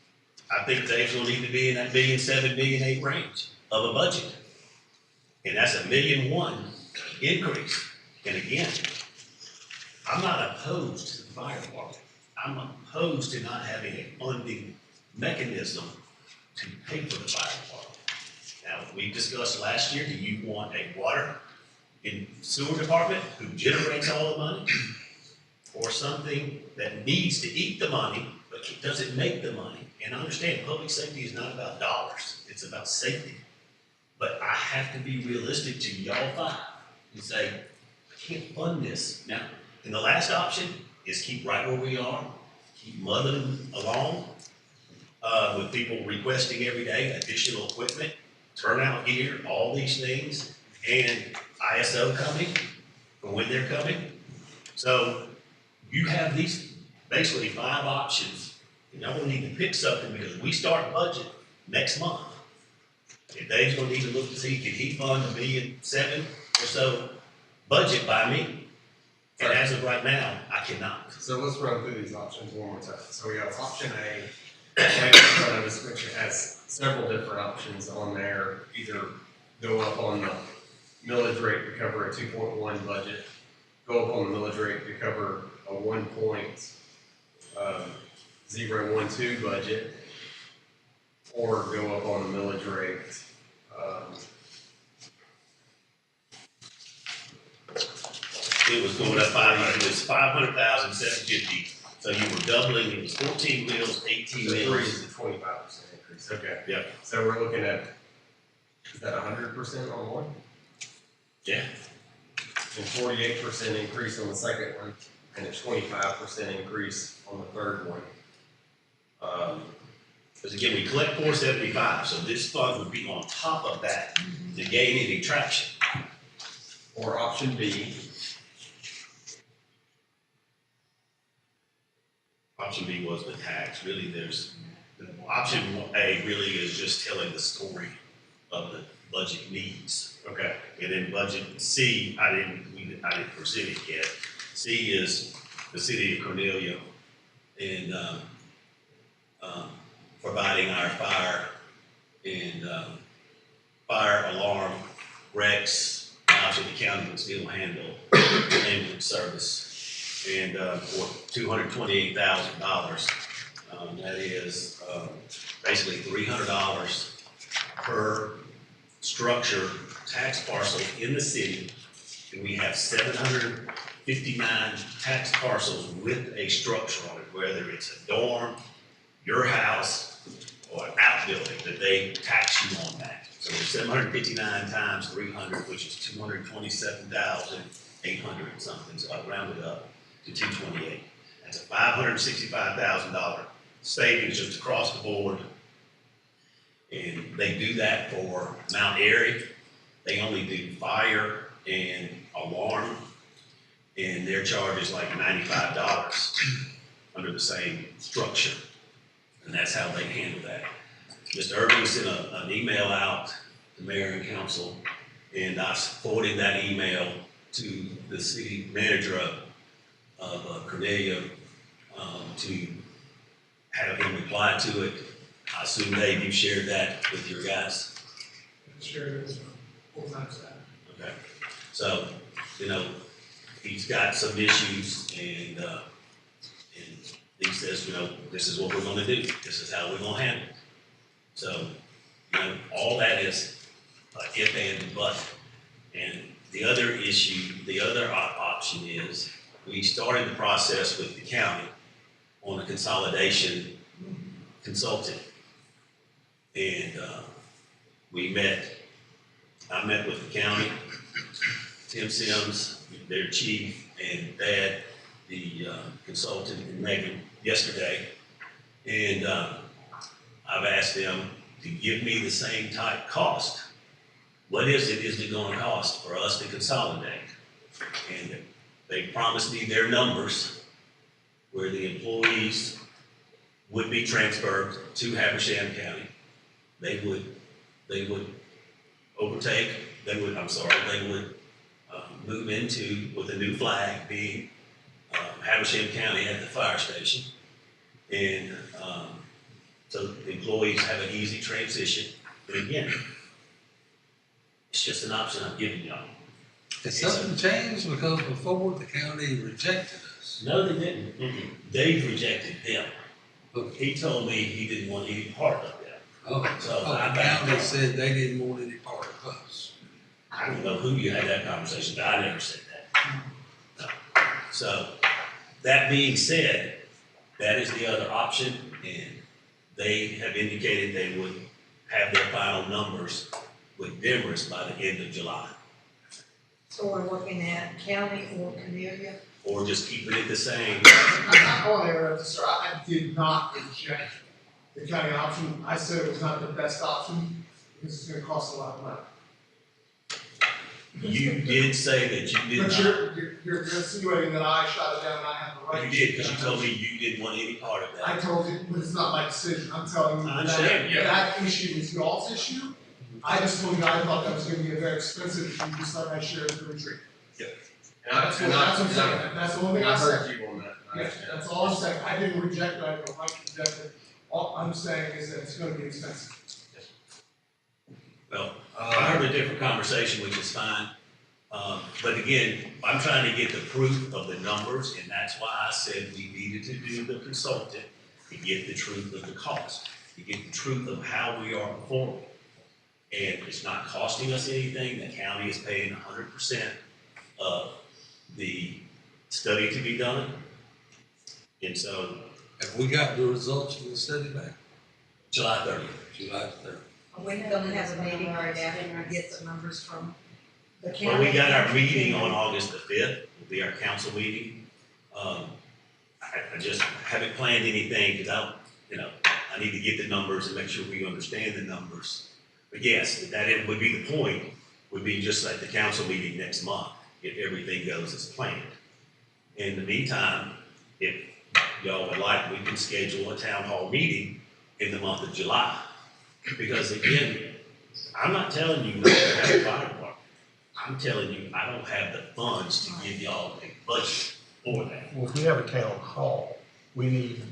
I think Dave's gonna need to be in that $1.7 million, $1.8 million range of a budget. And that's $1.1 million increase. And again, I'm not opposed to the fire department. I'm opposed to not having a funding mechanism to pay for the fire department. Now, we discussed last year, do you want a water and sewer department who generates all the money? Or something that needs to eat the money, but doesn't make the money? And I understand public safety is not about dollars, it's about safety. But I have to be realistic to y'all five and say, I can't fund this. Now, and the last option is keep right where we are, keep muddling along, with people requesting every day additional equipment, turnout gear, all these things, and ISO coming, for when they're coming. So you have these basically 5 options, and y'all gonna need to pick something, because we start budget next month. And Dave's gonna need to look to see, can he fund $1.7 million or so budget by me? And as of right now, I cannot. So let's run through these options one more time. So we have option A, right in front of us, which has several different options on there. Either go up on the millage rate to cover a 2.1 budget, go up on the millage rate to cover a 1.012 budget, or go up on the millage rate. It was going up it was 500,750. So you were doubling, it was 14 mills, 18 mills. Is a 25% increase. Okay. Yeah. So we're looking at, is that 100% on one? Yeah. And 48% increase on the second one, and a 25% increase on the third one. Because again, we collect 475, so this fund would be on top of that to gain any traction. Or option B. Option B was the tax. Really, option A really is just telling the story of the budget needs. Okay. And then budget C, I didn't present it yet. C is the city of Cornelia and providing our fire and fire alarm wrecks, option the county would still handle ambulance service. And for $228,000, that is basically $300 per structure tax parcel in the city. And we have 759 tax parcels with a structure on it, whether it's a dorm, your house, or an outbuilding, that they tax you on that. So there's 759 times 300, which is 227,800 and something, so I rounded up to 228. That's a $565,000 savings just across the board. And they do that for Mount Airy. They only do fire and alarm. and their charge is like $95 under the same structure. And that's how they handle that. Mr. Irving sent an email out to mayor and council, and I forwarded that email to the city manager of Cornelia to have him reply to it. I assume, Dave, you shared that with your guys? Sure, it was 4 times that. Okay. So, you know, he's got some issues, and he says, you know, this is what we're gonna do. This is how we're gonna handle it. So, you know, all that is if and but. And the other issue, the other option is, we started the process with the county on a consolidation consultant. And I met with the county, Tim Sims, their chief, and Dad, the consultant, and Megan yesterday. And I've asked them to give me the same type cost. What is it gonna cost for us to consolidate? And they promised me their numbers where the employees would be transferred to Habersham County. They would move into, with a new flag being Habersham County at the fire station. And so the employees have an easy transition. But again, it's just an option I'm giving y'all. Has something changed? Because before the county rejected us. No, they didn't. Dave rejected them. He told me he didn't want any part of that. So the county said they didn't want any part of us. I don't know who you had that conversation, but I never said that. No. So, that being said, that is the other option, and they have indicated they would have their final numbers with Demorest by the end of July. So we're looking at county or Cornelia? Or just keeping it the same. I want to interrupt, sir. I did not reject the county option. I said it was not the best option because it's going to cost a lot of money. You did say that you did But not. you're insinuating that I shot it down and I have the right. You did, because you told me you didn't want any part of that. I told you, but it's not my decision. I'm telling you I understand, yeah. that issue is y'all's issue. I just told you I thought that was going to be a very expensive issue, just like I shared with the retreat. That's what I'm saying. That's the only thing I said. heard you on that. Yeah, that's all I'm saying. I didn't reject it. I don't like to reject it. All I'm saying is that it's going to be expensive. Well, I heard a different conversation, which is fine. But again, I'm trying to get the proof of the numbers, and that's why I said we needed to do the consultant to get the truth of the cost, to get the truth of how we are performing. And it's not costing us anything. The county is paying 100% of the study to be done. And so, Have we got the results of the study back? July 30th. July 3rd. Are we gonna have a meeting right after we get the numbers from the county? Well, we got our meeting on August the 5th, will be our council meeting. I just haven't planned anything, because I need to get the numbers and make sure we understand the numbers. But yes, that would be the point, would be just like the council meeting next month, if everything goes as planned. In the meantime, if y'all would like, we can schedule a town hall meeting in the month of July. Because again, I'm not telling you not to have a fire department. I'm telling you, I don't have the funds to give y'all a budget for that. Well, if we have a town hall, we need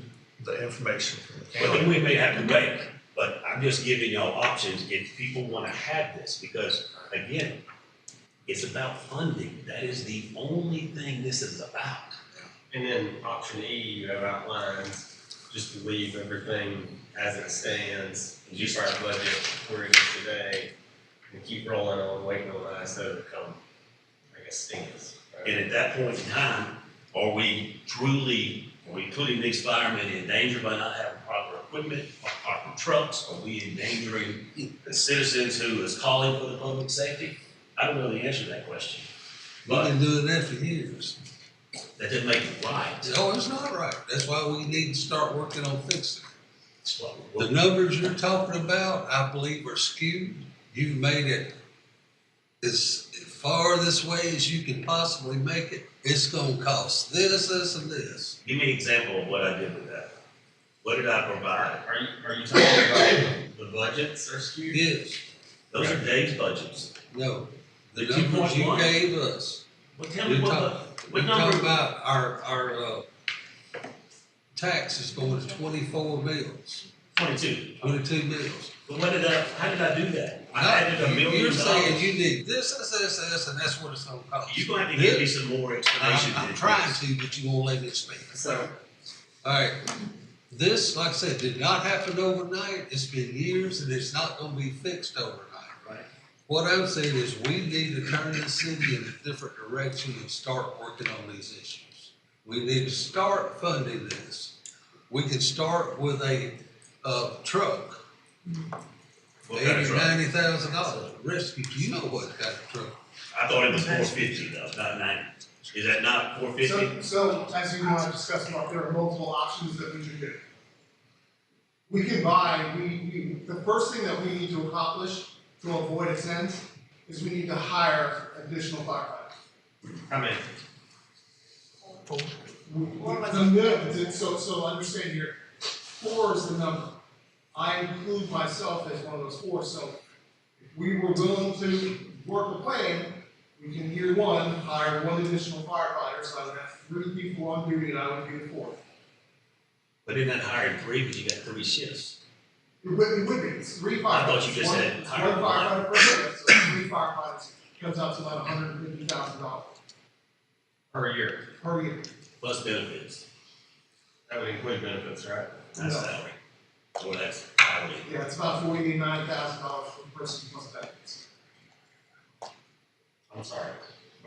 the information from the But then county. we may have to wait, but I'm just giving y'all options if people wanna have this, because again, it's about funding. That is the only thing this is about. And then option E, you have outlined, just to leave everything as it stands, and just our budget where it is today, and keep rolling on, waiting on ISO to come, I guess, stands. Right? And at that point in time, are we putting these firemen in danger by not having proper equipment, proper trucks? Are we endangering the citizens who is calling for the public safety? I don't know the answer to that question. We've But been doing that for years. that doesn't make it right. No, it's not right. That's why we need to start working on fixing it. It's what The numbers you're talking about, I believe, are skewed. You've made it as far this way as you can possibly make it, it's gonna cost this, this, and this. Give me an example of what I did with that. What did I provide? Are you talking about the budgets are skewed? Yes, Those are Dave's budgets. no, the The numbers you 2.1. gave us. Well, tell me You're what, talking, what you're talking number? about our tax is going to 24 mills, 22. 22 mills. But how did I do that? I No, added $1 million. you're saying you need this, and that's what it's gonna cost. You're gonna have to give me some more explanation. I'm than trying this. to, but you won't let me speak. So, Alright, this, like I said, did not happen overnight, it's been years, and it's not gonna be fixed overnight. Right. What I'm saying is, we need to turn the city in a different direction and start working on these issues. We need to start funding this. We can start with a, truck, What kind of truck? $80,000, $90,000, rescue, you know what kind of truck. I thought it was 450 though, not 90. Is that not 450? So, as you want to discuss about, there are multiple options that we can do. We can buy, the first thing that we need to accomplish to avoid its end is we need to hire additional firefighters. How many? So understand here, 4 is the number. I include myself as one of those 4, so if we were willing to work a plan, we can year 1, hire 1 additional firefighter, so I would have 3 people on duty and I would be the 4th. But in that hiring 3, because you got 3 shifts. It would be, it's 3 firefighters. I thought you just said One hire firefighter per shift, so 3 firefighters comes out to about $150,000 per year, per year. Plus benefits. that would include benefits, right? That's No. salary. Or that's hourly. Yeah, it's about $49,000 per person plus benefits. I'm sorry,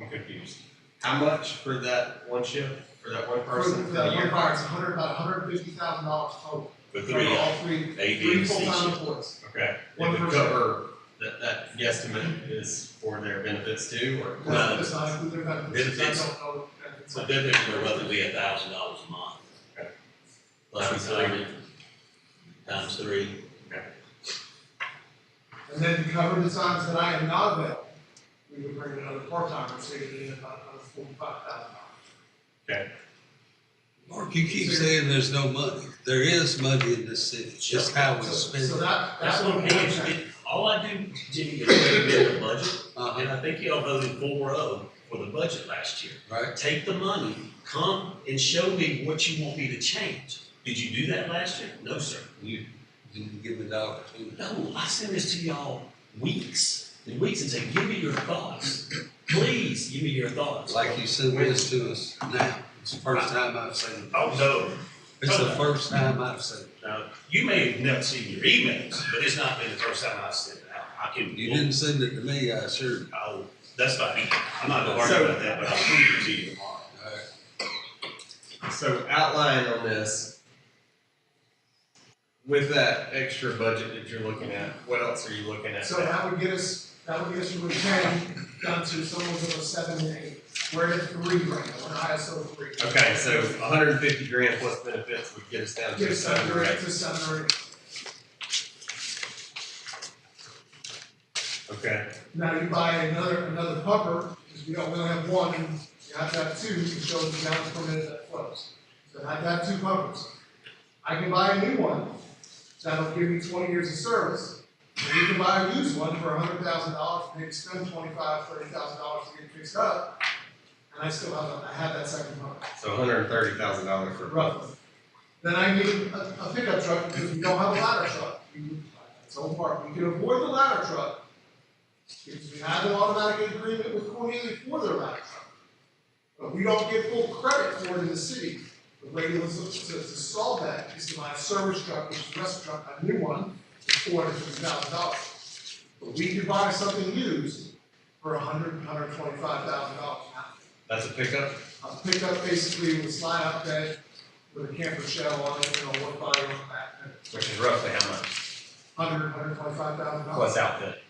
I'm confused. How much for that one shift, for that one For person? the for the one year? fire, it's about $150,000 total. For For 3 all 3, A, B, 3 and C full-time shift. employees. Okay, One it would person. cover, that guesstimate is for their benefits too, or? No. That's not include their benefits. Benefits. I don't know what benefits So are. benefits were roughly $1,000 a month. Okay. Plus retirement, times 3. And then to cover the times that I am not available, we would bring another part-timer, saving in about another $45,000. Okay. Mark, you keep saying there's no money. There is money in this city, it's just how we spend So it. that's what I'm Hey, saying. all I do, Jimmy, is recommend the budget, Uh-huh. and I think y'all voted 4-0 for the budget last year. Right? Take the money, come and show me what you want me to change. Did you do that last year? No, sir. You didn't give me the opportunity. No, I send this to y'all weeks and weeks and say, give me your thoughts. Please, give me your thoughts. Like you sent this to us now. It's the first time I've seen it. Oh, no. It's the first time I've seen it. Now, you may have never seen your emails, but it's not been the first time I've sent it out. I can. You didn't send it to me, I assure you. Oh, that's fine. I'm not gonna argue about that, but I'll prove it to you tomorrow. Alright. So outline on this, with that extra budget that you're looking at, what else are you looking at? So that would get us from a 10 down to somewhere between 7 and 8. We're at 3 right now, we're ISO 3. Okay, so 150 grand plus benefits would get us down to Get us 7 or 8. to 7 or 8. Okay, Now you buy another pumper, because we only have 1, and you have to have 2 to show the gallons per minute that flows. So I have to have 2 pumpers. I can buy a new one, that'll give me 20 years of service. And you can buy a used one for $100,000, maybe spend $25,000, $30,000 to get it fixed up, and I still have that second pumper, so $130,000 for. roughly. Then I need a pickup truck, because we don't have a ladder truck. It's all part, we can avoid the ladder truck, because we have an automatic agreement with Cornelia for their ladder truck. But we don't get full credit for it in the city. The way to solve that is to buy a service truck, which is a rescue truck, a new one, for $450,000. But we can buy something used for $125,000. That's a pickup? A pickup basically with a slide out bed with a camper shell on it, what body on the back. Which is roughly how much? $125,000. Plus outfit.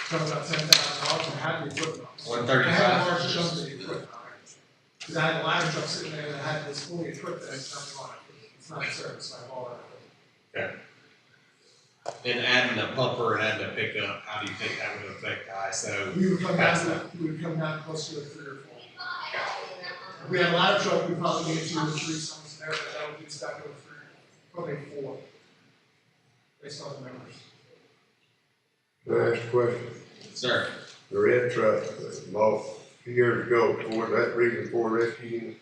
Comes about $10,000 and had the equipment. I 135. had a large chunk of the equipment on it. Because I had a ladder truck sitting there that had this fully equipped, and it's nothing on it. It's not a service, I have all that equipment. Okay. And adding a pumper and adding a pickup, how do you think that would affect the ISO? We would come down closer to 3 or 4. If we had a ladder truck, we'd probably get 2 or 3 songs there, but that would be stuck over 3, probably 4. Based on the numbers. Can I ask a question? Sir. The red truck that bought a few years ago, for that reason for rescue unit,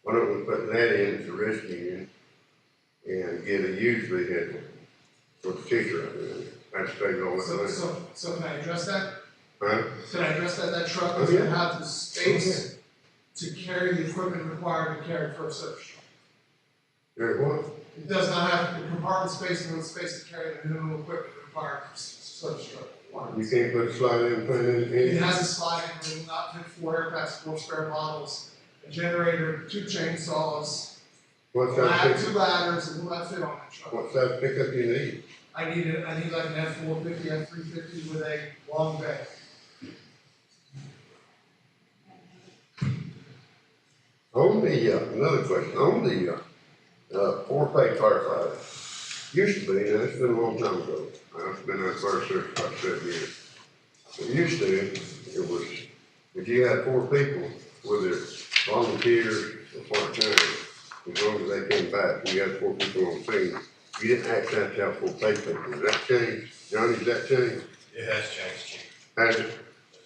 why don't we put that in as a rescue unit and get a used vehicle for the teacher out there? I'd say go with that. So can I address that? Huh? Can I address that? That truck Oh, doesn't yeah. have the space to carry the equipment required to carry for a service truck. Very what? It does not have the compartment space and the space to carry the minimum equipment required for service truck. You can't put a slide in front of It it? has a sliding room, not fit 4 air packs, 4 spare bottles, a generator, 2 chainsaws, What size 2 pickup, ladders, and will that fit on that truck? what size pickup you need? I need like an F-450, F-350 with a long bay. On the, another question, on the, 4-pay firefighter, used to be, now it's been a long time ago, I've been there for about 7 years. It used to, it was, if you had 4 people, whether volunteers or part-time, as long as they came back, you had 4 people on scene, you didn't actually have to have 4 pay people. Has that changed? Johnny, has that changed? It has changed, Chief. Has it?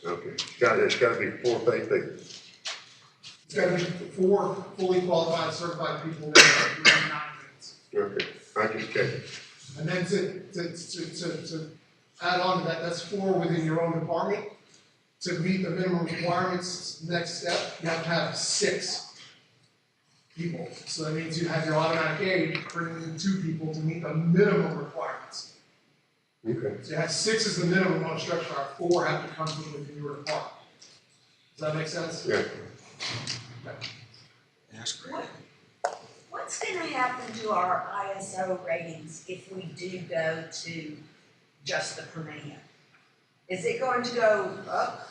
Okay, it's gotta be 4 pay people. It's gotta be 4 fully qualified, certified people there within 9 minutes. Okay, I just checked. And then to add on to that, that's 4 within your own department. To meet the minimum requirements, next step, you have to have 6 people. So that means you have your automatic aid, bring in 2 people to meet the minimum requirements. Okay. So you have 6 as the minimum on a structure fire, 4 have to come from within your department. Does that make sense? Yeah. What's gonna happen to our ISO ratings if we do go to just the per diem? Is it going to go up?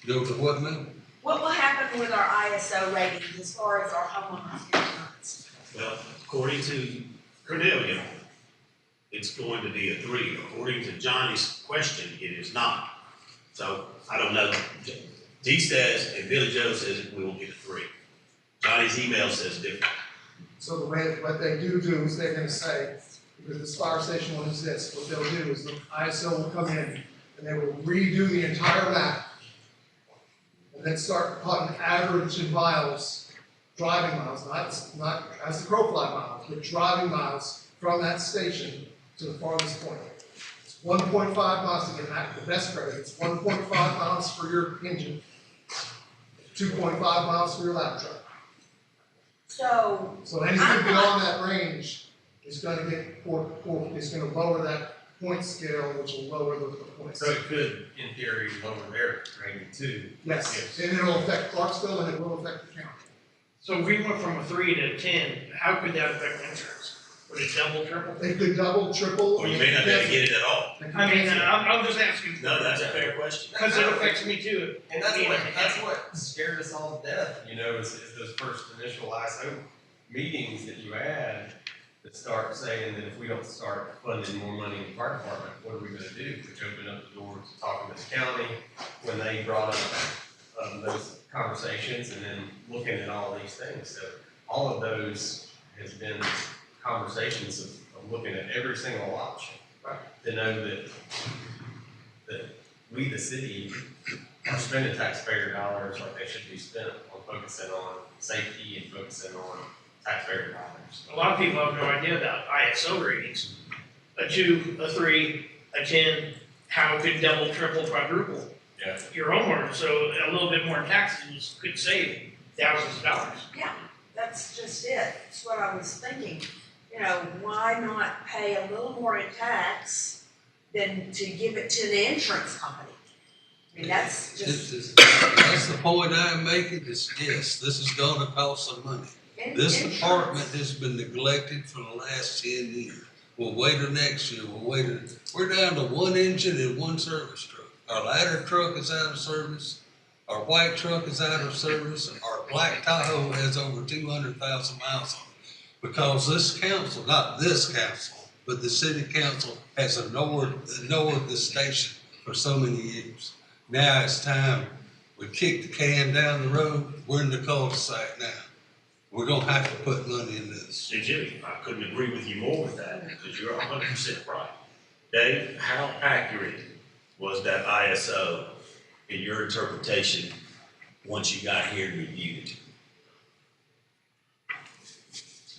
Go to what now? What will happen with our ISO ratings as far as our homeowners insurance? Well, according to Cornelia, it's going to be a 3. According to Johnny's question, it is not. So I don't know. Dee says, and Billy Joe says we will get a 3. Johnny's email says different. So the way, what they do is they're gonna say, because this fire station will exist, what they'll do is the ISO will come in and they will redo the entire map. And then start putting average in miles, driving miles, not as the crow fly miles, but driving miles from that station to the farthest point. It's 1.5 miles to get back, the best credit, it's 1.5 miles for your engine, 2.5 miles for your ladder truck. So anything beyond that range is gonna get, is gonna lower that point scale, which will lower the points. So it could, in theory, lower their rating too. Yes, and it'll affect Clarksville and it will affect the county. So if we went from a 3 to a 10, how could that affect insurance? Would it double, triple? It could double, triple. Or you may not be able to get it at all. I mean, I'm just asking. No, that's a fair question. Because it affects me too. And that's what scared us all to death, you know, is those first initial ISO meetings that you had that start saying that if we don't start funding more money in the fire department, what are we gonna do? Which opened up the door to talking to the county when they brought up those conversations and then looking at all these things. So all of those has been conversations of looking at every single option. To know that we, the city, are spending taxpayer dollars like they should be spent on focusing on safety and focusing on taxpayer dollars. A lot of people have no idea about ISO ratings. A 2, a 3, a 10, how it could double, triple, quadruple your homeowner. So a little bit more in taxes could save thousands of dollars. Yeah, that's just it. That's what I was thinking. You know, why not pay a little more in tax than to give it to the insurance company? I mean, that's just. That's the point I'm making, is yes, this is gonna cost some money. This department has been neglected for the last 10 years. We'll wait till next year, we're down to 1 engine and 1 service truck. Our ladder truck is out of service, our white truck is out of service, our black Tahoe has over 200,000 miles on it. Because this council, not this council, but the city council has ignored the station for so many years. Now it's time We kicked the can down the road, we're in the cul-de-sac now. We're gonna have to put money in this. See, Jimmy, I couldn't agree with you more with that, because you're 100% right. Dave, how accurate was that ISO in your interpretation once you got here and reviewed it?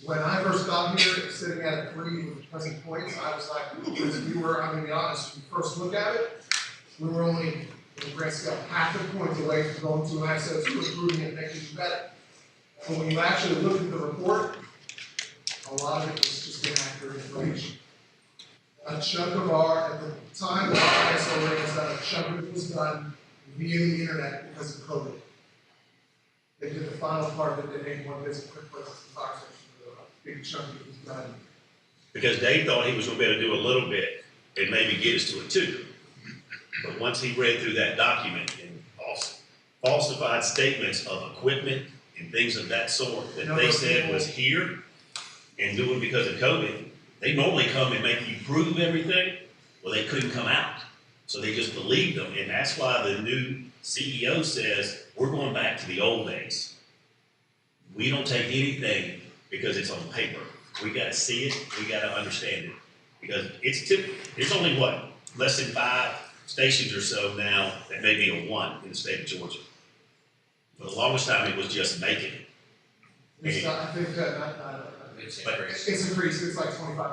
When I first got here, sitting at a 3 with present points, I was like, because we were, I'm gonna be honest, when we first look at it, we were only, in the grand scale, half a point away from going to an ISO 2, improving it, making it better. But when you actually look at the report, a lot of it was just inaccurate information. A chunk of at the time of our ISO ratings, a chunk of it was done via the internet because of COVID. They did the final part of it, they made one visit, quick visit to the fire station. Big chunk of it was done. Because Dave thought he was gonna be able to do a little bit and maybe get us to a 2. But once he read through that document and falsified statements of equipment and things of that sort that they said was here and doing because of COVID, they normally come and make you prove everything. Well, they couldn't come out. So they just believed them. And that's why the new CEO says, we're going back to the old days. We don't take anything because it's on paper. We gotta see it, we gotta understand it. Because it's only what, less than 5 stations or so now that may be a 1 in the state of Georgia. For the longest time, it was just making it. It's not, I think that, it's increased, it's like 25.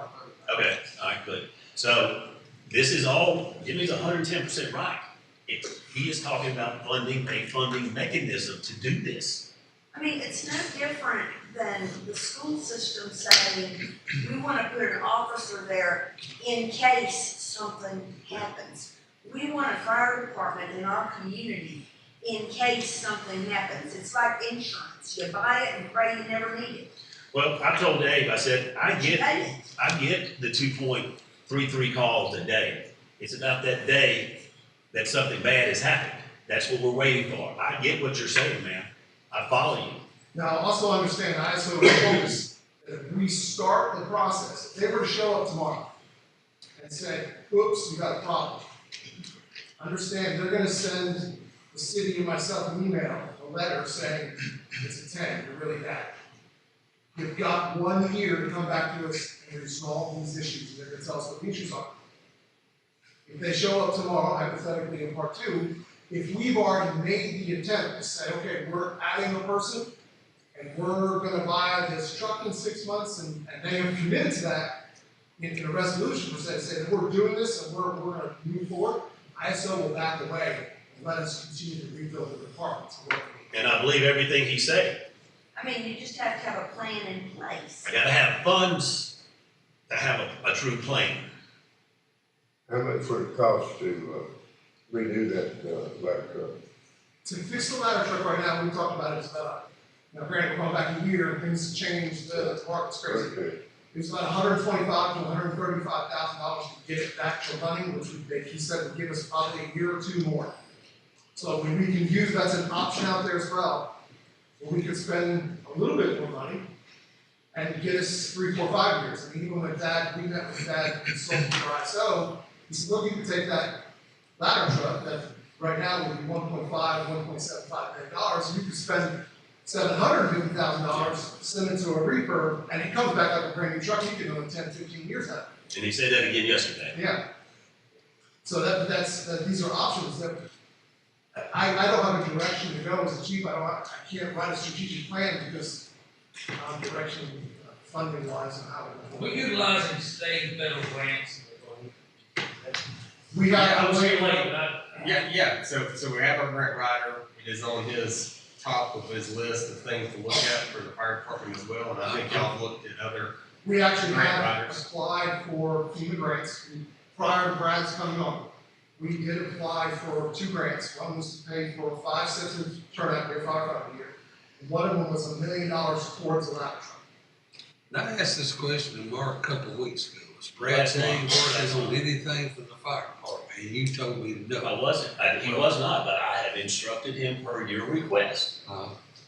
Okay, all right, good. So this is all, Jimmy's 110% right. He is talking about funding, a funding mechanism to do this. I mean, it's no different than the school system saying, we wanna put an officer there in case something happens. We want a fire department in our community in case something happens. It's like insurance, you buy it and pray you never need it. Well, I told Dave, I said, I get the 2.33 calls a day. It's about that day that something bad has happened. That's what we're waiting for. I get what you're saying, man. I follow you. Now, also understand, ISO focus, if we start the process, if they were to show up tomorrow and say, oops, we got a problem. Understand, they're gonna send the city and myself an email, a letter saying, it's a 10, you're really bad. You've got 1 year to come back to us and resolve these issues, and they're gonna tell us what the issues are. If they show up tomorrow, hypothetically in part 2, if we've already made the attempt to say, okay, we're adding a person, and we're gonna buy this truck in 6 months, and they have committed to that in a resolution, per se, to say that we're doing this and we're gonna move forward, ISO will back away and let us continue to rebuild the department. And I believe everything he said. I mean, you just have to have a plan in place. I gotta have funds to have a true plan. How much would it cost to redo that ladder truck? To fix the ladder truck right now, we talked about it, it's about, now granted, we're going back a year, and things have changed, the market's crazy. Okay. It's about $125,000 to $135,000 to get it back to running, which would, he said would give us probably a year or 2 more. So we can use, that's an option out there as well, where we could spend a little bit more money and get us 3, 4, 5 years. I mean, even with that, we met with that consultant for ISO, he said, look, you can take that ladder truck that right now would be $1.5, $1.75 million, and you could spend $750,000, send it to a refurb, and it comes back like a brand new truck, you can own 10, 15 years out of it. And he said that again yesterday. Yeah. So these are options that, I don't have a direction to go as a chief, I can't write a strategic plan because direction funding wise and how We're utilizing state and federal grants. We have. Yeah, so we have our grant writer, it is on his top of his list of things to look at for the fire department as well, and I think y'all looked at other We actually grant have writers. applied for FEMA grants prior to Brad's coming on. We did apply for 2 grants. One was to pay for 5 sets of turnout gear, firefighter gear. And one of them was $1 million towards the ladder truck. Now, I asked this question to Mark a couple of weeks ago. Was Brad saying working on anything for the fire department? And you told me no. I wasn't, he was not, but I have instructed him per your request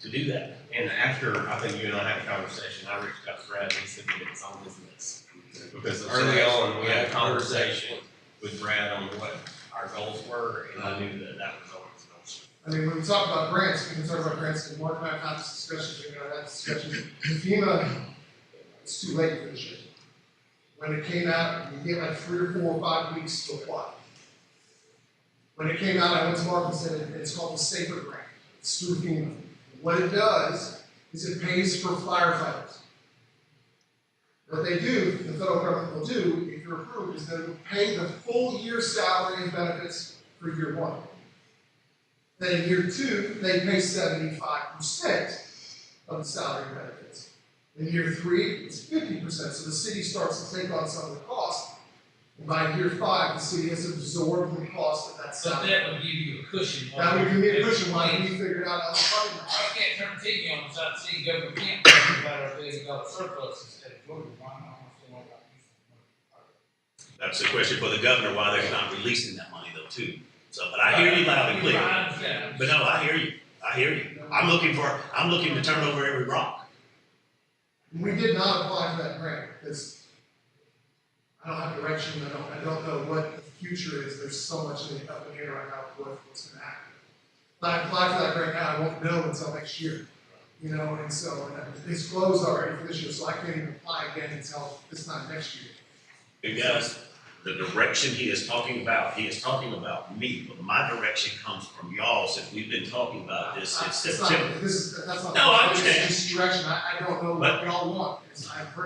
to do that. And after, I think you and I had a conversation, I reached out to Brad and he said that it's on his list. Because early on, we had a conversation with Brad on what our goals were, and I knew that that was on his goals. I mean, when we talk about grants, we can talk about grants, and Mark and I have had this discussion, we have that discussion. FEMA, it's too late for this year. When it came out, you get like 3 or 4 or 5 weeks to apply. When it came out, I went to Mark and said, it's called the Safer Grant. It's through FEMA. What it does is it pays for firefighters. What they do, the federal government will do, if you're approved, is they will pay the full year's salary and benefits for year 1. Then in year 2, they pay 75% of the salary and benefits. In year 3, it's 50%, so the city starts to take on some of the cost. And by year 5, the city has absorbed the cost of that But salary. that would give you a cushion. That would give me a cushion while we figured out other funding. I can't turn the TV on without seeing government can't talk about our $1 billion surplus instead of Georgia. Why not? That's the question for the governor, why they're not releasing that money though, too. So, but I hear you loud and clear. But no, I hear you. I hear you. I'm looking to turn over every rock. We did not apply for that grant because I don't have direction. I don't know what the future is. There's so much up in the air right now with what's going to happen. If I apply for that grant now, I won't know until next year. You know, and so it's closed already for this year, so I can't even apply again until this time next year. Because the direction he is talking about me, but my direction comes from y'all since we've been talking about this since September. That's not No, I understand. This direction. I don't know what y'all want.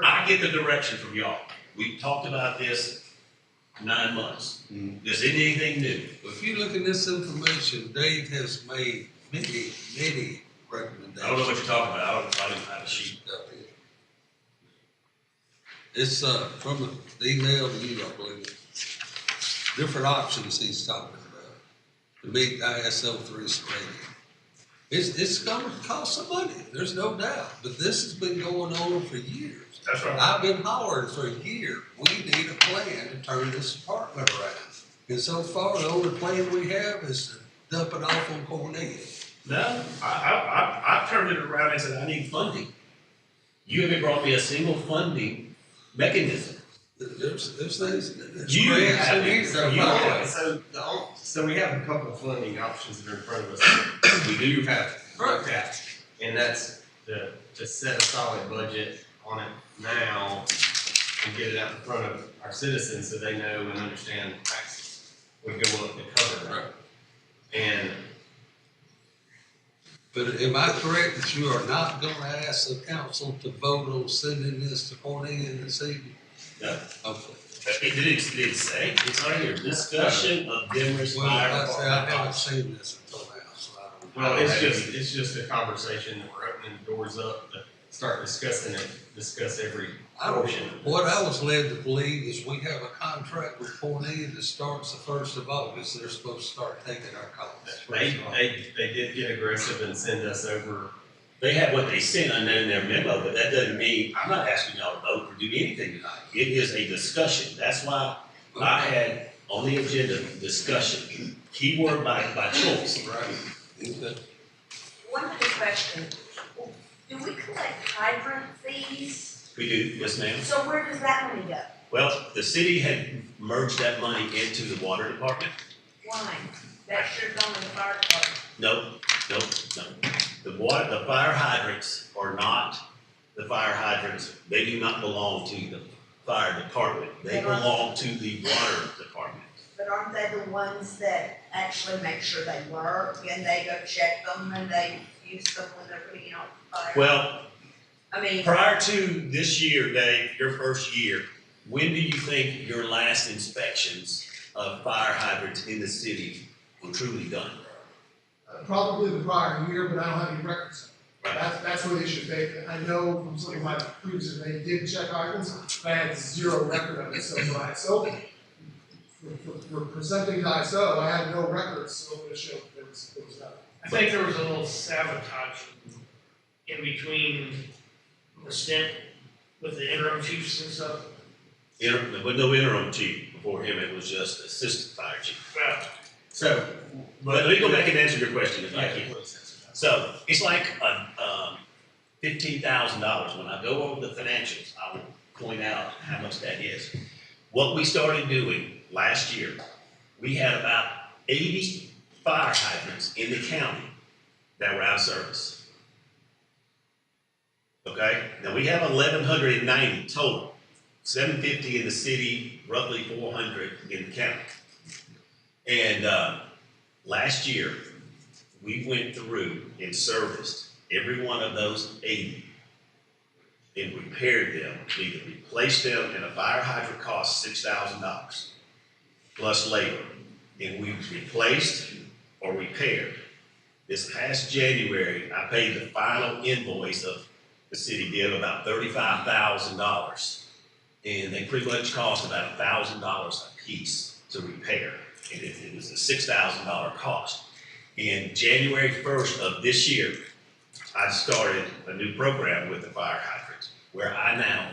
I get the direction from y'all. We've talked about this 9 months. Is it anything new? If you look at this information, Dave has made many recommendations. I don't know what you're talking about. I don't have a sheet. It's from the email to you, I believe. Different options he's talking about to meet ISO 3 rating. It's going to cost some money, there's no doubt. But this has been going on for years. That's right. I've been hollering for a year. We need a plan to turn this department around. And so far, the only plan we have is to dump it off on Cornelia. No, I've turned it around and said I need funding. You haven't brought me a single funding mechanism. There's things. You have it. So we have a couple of funding options that are in front of us. We do have looked at, and that's to set a solid budget on it now and get it out in front of our citizens so they know and understand taxes would go up to cover that. And but am I correct that you are not going to ask the council to vote on sending this to Cornelia this evening? No. Okay. It didn't say. It's on here. Discussion of Demorest Well, fire I department. haven't seen this until now, so I don't. well, it's just a conversation that we're opening the doors up to start discussing it, discuss every portion. What I was led to believe is we have a contract with Cornelia that starts the 1st of August. They're supposed to start taking our costs. They did get aggressive and send us over. They have what they sent in their memo, but that doesn't mean, I'm not asking y'all to vote or do anything tonight. It is a discussion. That's why I had on the agenda, discussion. Keyword by choice. Right. Okay. One other question, do we collect hydrant fees? We do, yes ma'am. So where does that money go? Well, the city had merged that money into the water department. Why? That should have gone to the fire department. No. The fire hydrants are not the fire hydrants. They do not belong to the fire department. They belong to the water department. But aren't they the ones that actually make sure they work and they go check them and they use them when they're putting out fire? Well, I mean, prior to this year, Dave, your first year, when do you think your last inspections of fire hydrants in the city were truly done? Probably the prior year, but I don't have any records. That's what the issue. I know from some of my previous, they did check items, but I had zero record of it. So for ISO, for presenting to ISO, I had no records, so it would show it was done. I think there was a little sabotage in between the stint with the interim chiefs and stuff. There was no interim chief before him. It was just assistant fire chief. Yeah. So, but let me go back and answer your question if I can. So it's like $15,000. When I go over the financials, I will point out how much that is. What we started doing last year, we had about 80 fire hydrants in the county that were out of service. Okay, now we have 1,190 total, 750 in the city, roughly 400 in the county. And last year, we went through and serviced every one of those 80 and repaired them, either replaced them, and a fire hydrant costs $6,000 plus labor. And we replaced or repaired. This past January, I paid the final invoice of the city did about $35,000. And they pretty much cost about $1,000 a piece to repair. And it was a $6,000 cost. In January 1st of this year, I started a new program with the fire hydrants where I now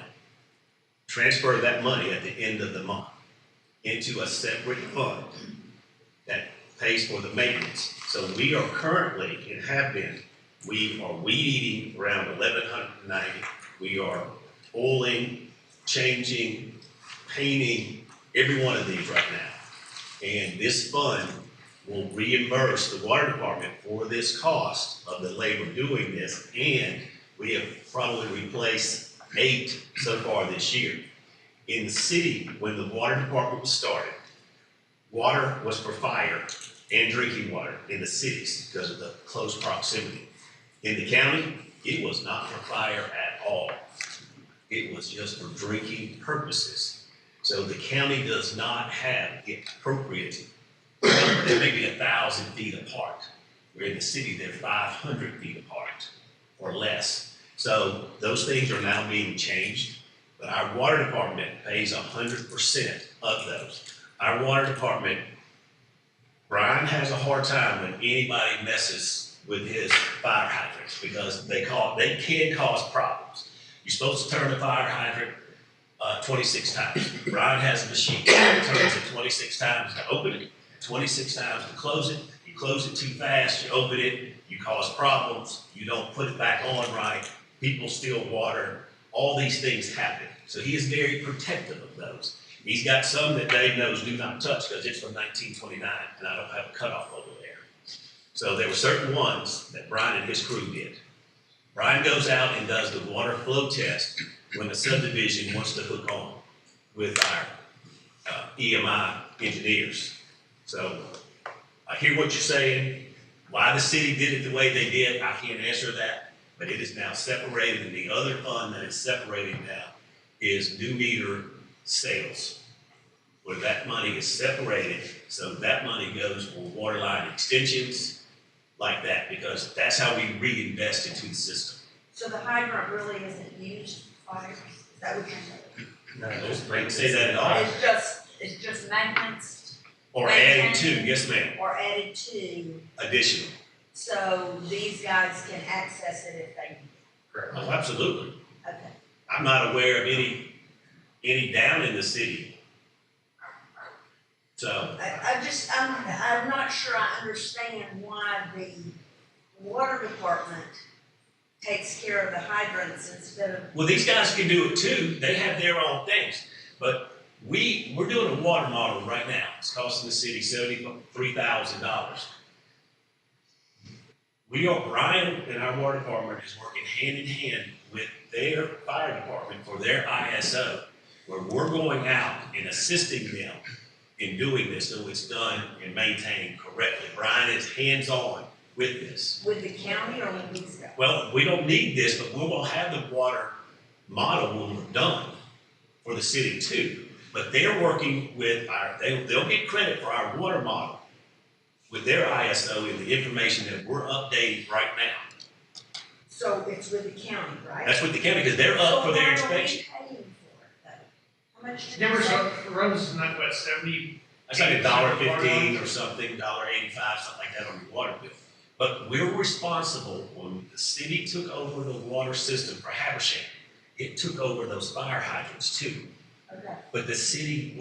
transfer that money at the end of the month into a separate fund that pays for the maintenance. So we are currently, and have been, we are weed eating around 1,190. We are oiling, changing, painting every one of these right now. And this fund will reimburse the water department for this cost of the labor doing this. And we have probably replaced 8 so far this year. In the city, when the water department was started, water was for fire and drinking water in the cities because of the close proximity. In the county, it was not for fire at all. It was just for drinking purposes. So the county does not have the appropriate, they may be 1,000 feet apart. Where in the city, they're 500 feet apart or less. So those things are now being changed, but our water department pays 100% of those. Our water department, Brian has a hard time when anybody messes with his fire hydrants because they can cause problems. You're supposed to turn the fire hydrant 26 times. Brian has a machine that turns it 26 times to open it, 26 times to close it. You close it too fast, you open it, you cause problems, you don't put it back on right, people steal water, all these things happen. So he is very protective of those. He's got some that Dave knows do not touch because it's from 1929 and I don't have a cutoff over there. So there were certain ones that Brian and his crew did. Brian goes out and does the water flow test when the subdivision wants to hook on with our EMI engineers. So I hear what you're saying. Why the city did it the way they did, I can't answer that, but it is now separated, and the other fund that is separated now is new meter sales, where that money is separated, so that money goes for water line extensions, like that, because that's how we reinvest into the system. So the hydrant really isn't used for fire? Is that what you're saying? No, I didn't say that at all. It's just maintenance? Or adding to, yes ma'am, Or added to, additional. so these guys can access it if they need it? Correct. Oh, absolutely. Okay. I'm not aware of any down in the city. So, I'm not sure I understand why the water department takes care of the hydrants instead of. well, these guys can do it too. They have their own things. But we're doing a water model right now. It's costing the city $73,000. Brian and our water department is working hand in hand with their fire department for their ISO, where we're going out and assisting them in doing this so it's done and maintained correctly. Brian is hands-on with this. With the county or with these guys? Well, we don't need this, but we will have the water model done for the city too. But they're working with they'll get credit for our water model with their ISO and the information that we're updating right now. So it's with the county, right? That's with the county because they're up for their inspection. So why are we paying for it though? How much did Demorest runs like what, 70? That's like $1.15 or something, $1.85, something like that on your water bill. But we're responsible when the city took over the water system for Habersham. It took over those fire hydrants too. Okay. But the city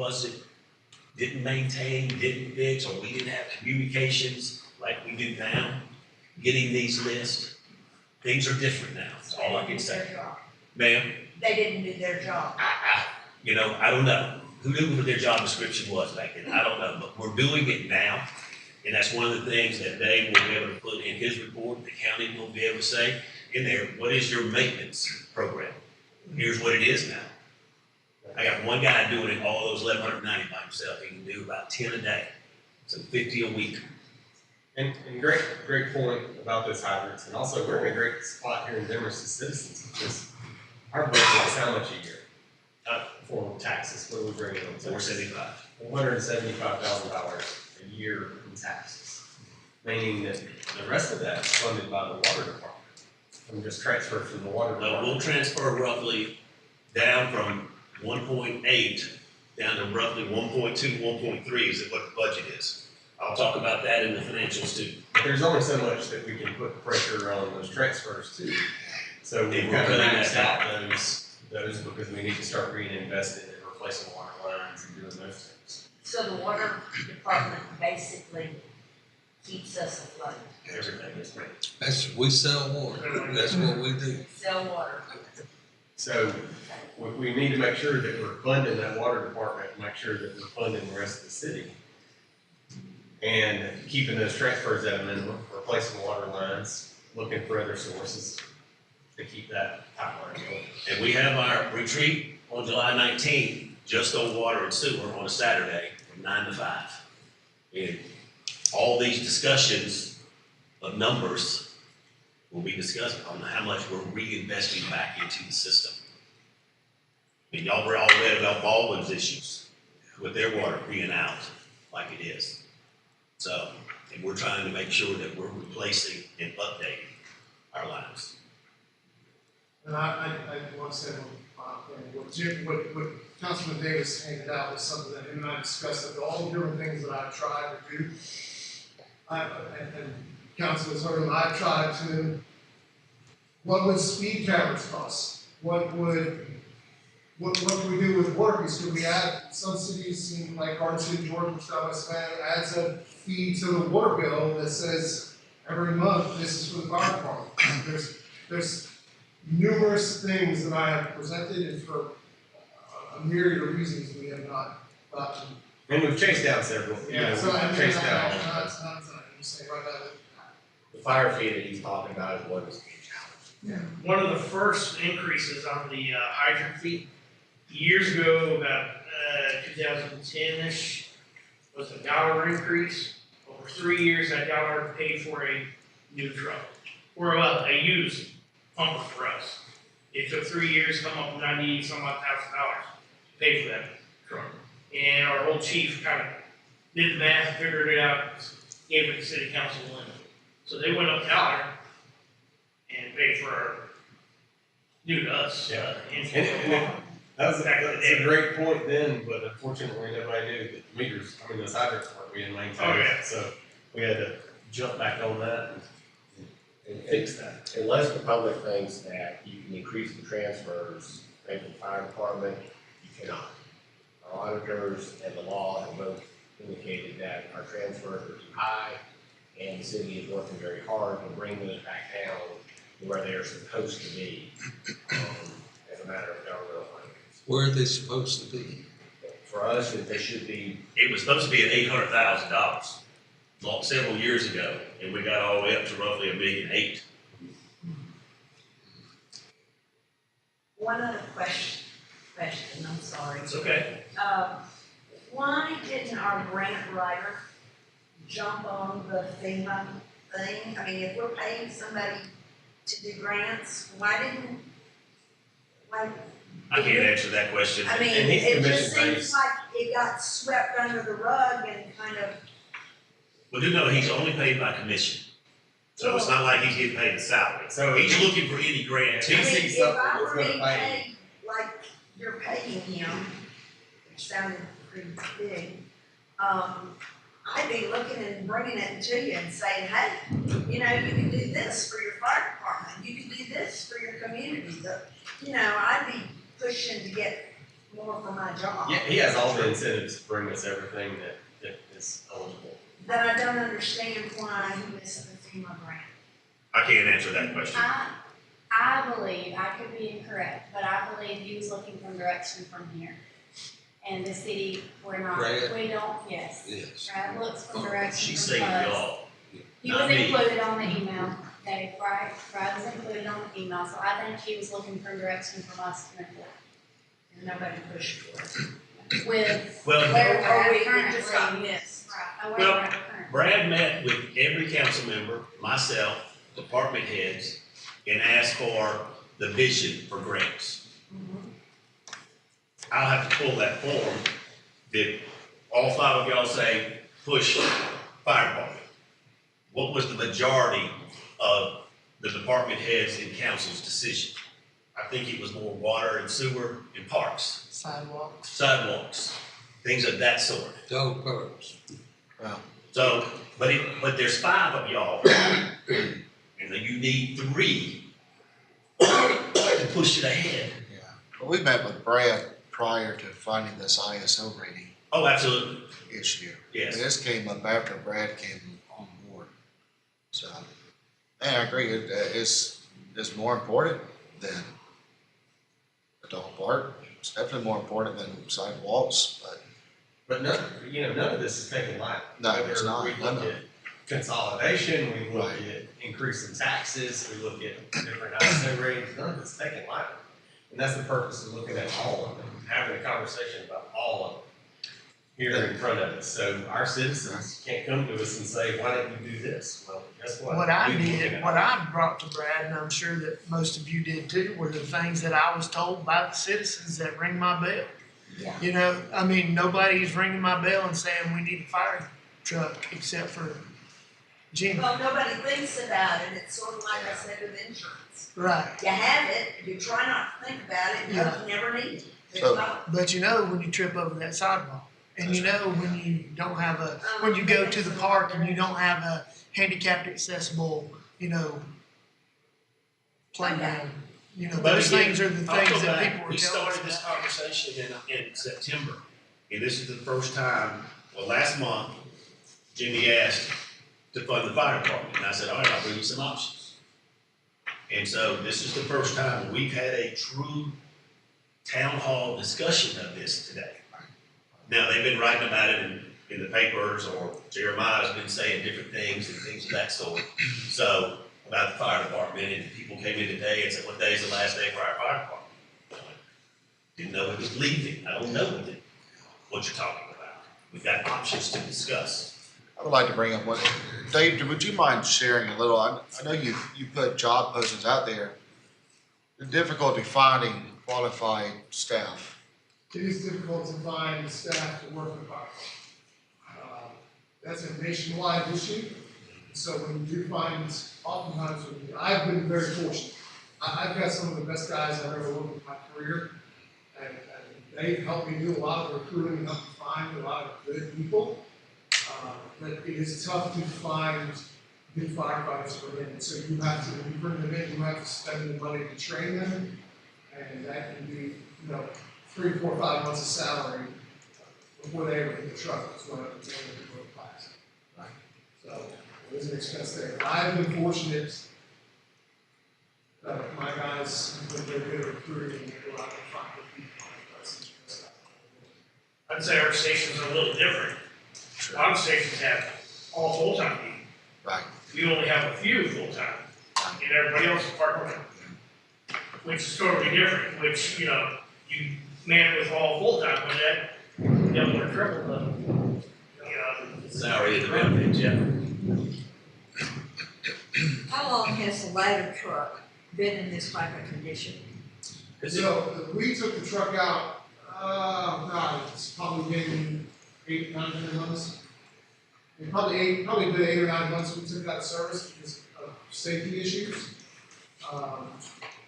didn't maintain, didn't fix, or we didn't have communications like we do now, getting these lists. Things are different now, that's all I can say. Ma'am? They didn't do their job. I don't know. Who knew what their job description was back then? I don't know, but we're doing it now. And that's one of the things that Dave will be able to put in his report, the county will be able to say in there, what is your maintenance program? Here's what it is now. I got one guy doing it, all those 1,190 by himself. He can do about 10 a day, so 50 a week. And great point about those hydrants, and also we're in a great spot here in Demorest as citizens, because our budget is how much a year? For taxes, what do we bring in on taxes? $475,000 a year in taxes. Meaning that the rest of that is funded by the water department. And just transfer from the water department. We'll transfer roughly down from 1.8 down to roughly 1.2, 1.3 is what the budget is. I'll talk about that in the financials too. But there's only so much that we can put pressure on those transfers too. So we've We're got to cutting max that out those because we need to start reinvesting and replacing water lines and doing those things. So the water department basically keeps us afloat. Everything is great. We sell water, that's what we do. Sell water. So we need to make sure that we're funding that water department, and make sure that we're funding the rest of the city. And keeping those transfers at a minimum, replacing water lines, looking for other sources to keep that pipeline going. And we have our retreat on July 19th, just on water and sewer on a Saturday from 9 to 5. And all these discussions of numbers will be discussed on how much we're reinvesting back into the system. I mean, y'all were all read about Baldwin's issues with their water being out like it is. So, and we're trying to make sure that we're replacing and updating our lines. And I want to say what Councilman Davis handed out was something that him and I discussed, of all the different things that I've tried to do. And Councilman's heard them, I've tried to, what would speed cameras cost? What can we do with workers? Could we add, some cities, like Garden City, Georgia, which I was saying, adds a fee to the water bill that says every month, this is for the fire department. There's numerous things that I have presented, and for a myriad of reasons we have not gotten. And we've chased down several. Yeah, so I mean, chased I'm down. saying right now The fire fee that he's talking about is what is being challenged. One of the first increases on the hydrant fee, years ago, about 2010-ish, was a $1 increase. Over 3 years, that dollar paid for a new truck, or a used pumper for us. It took 3 years, come up with $90-some odd thousand to pay for that truck. And our old chief kind of did the math, figured it out, gave it to city council limit. So they went up $1 and paid for our, new to us, That's a great point then, but unfortunately nobody knew that the meters, those hydrants weren't being maintained. Oh, yeah. So we had to jump back on that and fix that. Unless the public thinks that you can increase the transfers, pay for the fire department, you cannot. Our auditors and the law have both indicated that our transfers are too high, and the city is working very hard to bring those back down to where they're supposed to be, as a matter of governmental finance. Where are they supposed to be? For us, they should be. It was supposed to be at $800,000 several years ago, and we got all the way up to roughly $1.8 million. One other question, I'm sorry. It's okay. Why didn't our grant writer jump on the FEMA thing? I mean, if we're paying somebody to do grants, why? I can't answer that question. I mean, it just seems like it got swept under the rug and kind of. Well, no, he's only paid by commission. So it's not like he's getting paid a salary. So he's looking for any grant. I mean, if I were being paid like you're paying him, which sounded pretty big, I'd be looking and bringing it to you and saying, hey, you can do this for your fire department, you can do this for your community. I'd be pushing to get more for my job. Yeah, he has all the incentives to bring us everything that is eligible. But I don't understand why he missed the FEMA grant. I can't answer that question. I believe, I could be incorrect, but I believe he was looking for direction from here. And the city, we're not, Brad? we don't, yes. Yes. Brad looks for direction She's from saying us. y'all. He Not was me. included on the email, Dave, right? Brad was included on the email, so I think he was looking for direction from us to move forward. And nobody pushed for it. With Well, where we're Or at we currently. just got missed. Right, where Well, we're at currently. Brad met with every council member, myself, department heads, and asked for the vision for grants. I'll have to pull that form. Did all five of y'all say push fire department? What was the majority of the department heads and council's decision? I think it was more water and sewer and parks, sidewalks, things of that sort. Dog parks. So, but there's five of y'all, and then you need three to push it ahead. Well, we met with Brad prior to finding this ISO rating Oh, absolutely. issue. Yes. And this came up after Brad came on board. So, and I agree, it's more important than the dog park. It's definitely more important than sidewalks, But none of this is taken lightly. No, it's Whether not. We No, look no. at consolidation, we look at increasing taxes, we look at different ISO ratings, none of it's taken lightly. And that's the purpose of looking at all of them, having a conversation about all of them here in front of us. So our citizens can't come to us and say, why don't you do this? Well, guess what? What I We've been did, looking at what I brought to Brad, and I'm sure that most of you did too, were the things that I was told by the citizens that ring my bell. Yeah. You know, I mean, nobody's ringing my bell and saying we need a fire truck except for Jimmy. Well, nobody thinks about it, it's sort of like I said with insurance. Right. You have it, you try not to think about it, Yeah. you never need it. There's So- not. But you know when you trip over that sidewalk, and you know when you don't have when you go to the park and you don't have a handicapped accessible, playground. You know, But those again, things are the I'll things go that back. people are We telling us started this about. conversation in September, and this is the first time, well, last month, Jimmy asked to fund the fire department, and I said, all right, I'll bring you some options. And so this is the first time we've had a true town hall discussion of this today. Now, they've been writing about it in the papers, or Jeremiah's been saying different things and things of that sort. So, about the fire department, and people came in today and said, what day is the last day for our fire department? Didn't know it was leaving. I don't know what you're talking about. We've got options to discuss. I would like to bring up one. Dave, would you mind sharing a little? I know you put job postings out there. The difficulty finding qualified staff. It is difficult to find staff to work in the park. That's a nationwide issue. So when you do find, oftentimes, I've been very fortunate. I've got some of the best guys I've ever worked with in my career, and they've helped me do a lot of recruiting and helped me find a lot of good people. But it is tough to find good firefighters for them. So you have to, when you bring them in, you have to spend the money to train them, and that can be, 3, 4, 5 months of salary before they ever hit the truck. That's when they go to class. Right. So there's an expense there. I've been fortunate that my guys have been very good at recruiting and go out and find good people. I'd say our stations are a little different. A lot of stations have all full-time people. Right. We only have a few full-time, and everybody else is part-time. Which is totally different, which, you man with all full-time, but that double or triple the, Salary and the benefits, yeah. How long has the ladder truck been in this type of condition? So we took the truck out, it's probably been 8, 9, 10 months. And probably been 8 or 9 months we took it out of service because of safety issues.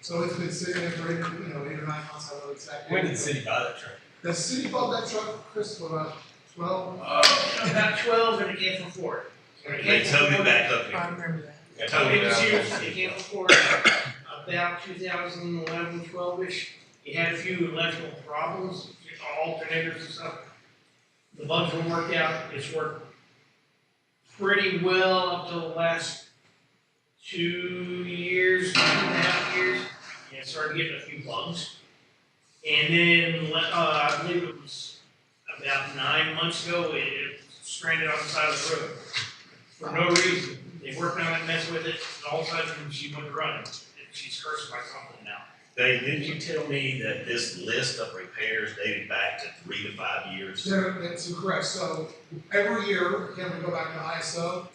So it's been sitting there for 8 or 9 months, I don't know exactly. When did the city buy that truck? The city bought that truck, Chris, for about 12. about 12 and it came from Ford. They towed it back up here. I remember that. They It towed it was out. used, it came from Ford about 2011, 12-ish. It had a few electrical problems, alternators and stuff. The bugs were worked out, it's worked pretty well up to the last 2 years, 2.5 years. And it started getting a few bugs. And then, I believe it was about 9 months ago, it stranded on the side of the road. For no reason. They worked on it, messed with it, and all of a sudden she went running. And she's cursed by something now. Dave, didn't you tell me that this list of repairs dated back to 3 to 5 years? Yeah, that's correct. So every year, again, we go back to ISO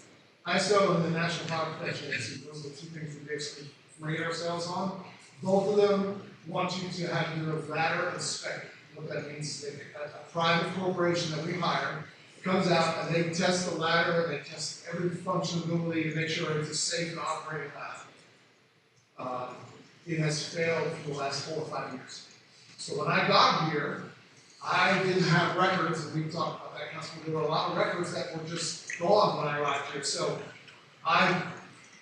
and the National Fire Protection Agency, those are the two things we basically rate ourselves on. Both of them want you to have your ladder inspected. What that means is a private corporation that we hire comes out and they test the ladder, they test every functionality to make sure it's a safe and operating ladder. It has failed for the last 4 or 5 years. So when I got here, I didn't have records, and we talked about that, Councilman. There were a lot of records that were just gone when I arrived here. So I,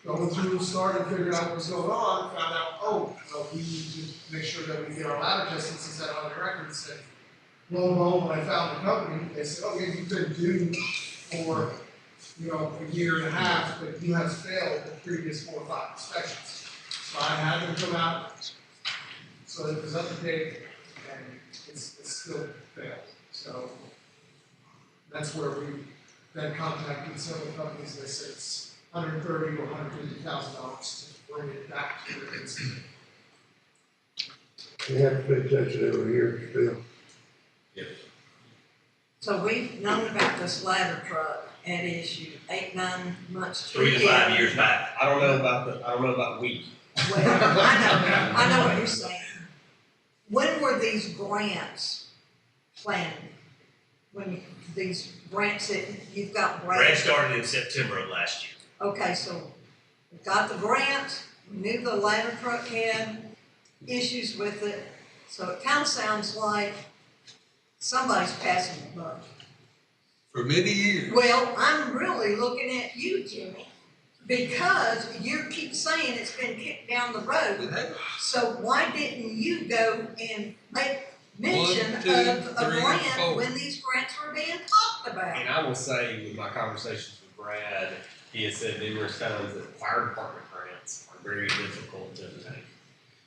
going through, started figuring out what was going on, found out, oh, well, we need to make sure that we get our ladder tested since that on the records. And lo and behold, when I found the company, they said, oh, yeah, you've been due for, a year and a half, but you have failed the previous 4 or 5 inspections. So I had them come out, so it was up to date, and it's still failed. So that's where we then contacted several companies. They said it's $130,000 to $150,000 to bring it back to where it's. You have to pay attention every year still. Yes. So we've known about this ladder truck at issue 8, 9 months. 3 to 5 years back. I don't know about week. Well, I know what you're saying. When were these grants planned? When these grants that you've got Grant grants? started in September of last year. Okay, so we got the grant, we knew the ladder truck had issues with it, so it kind of sounds like somebody's passing the buck. For many years. Well, I'm really looking at you, Jimmy, because you keep saying it's been kicked down the road. So why didn't you go and make mention 1, 2, of a 3, grant 4. when these grants were being talked about? And I will say, with my conversations with Brad, he has said numerous times that fire department grants are very difficult to obtain.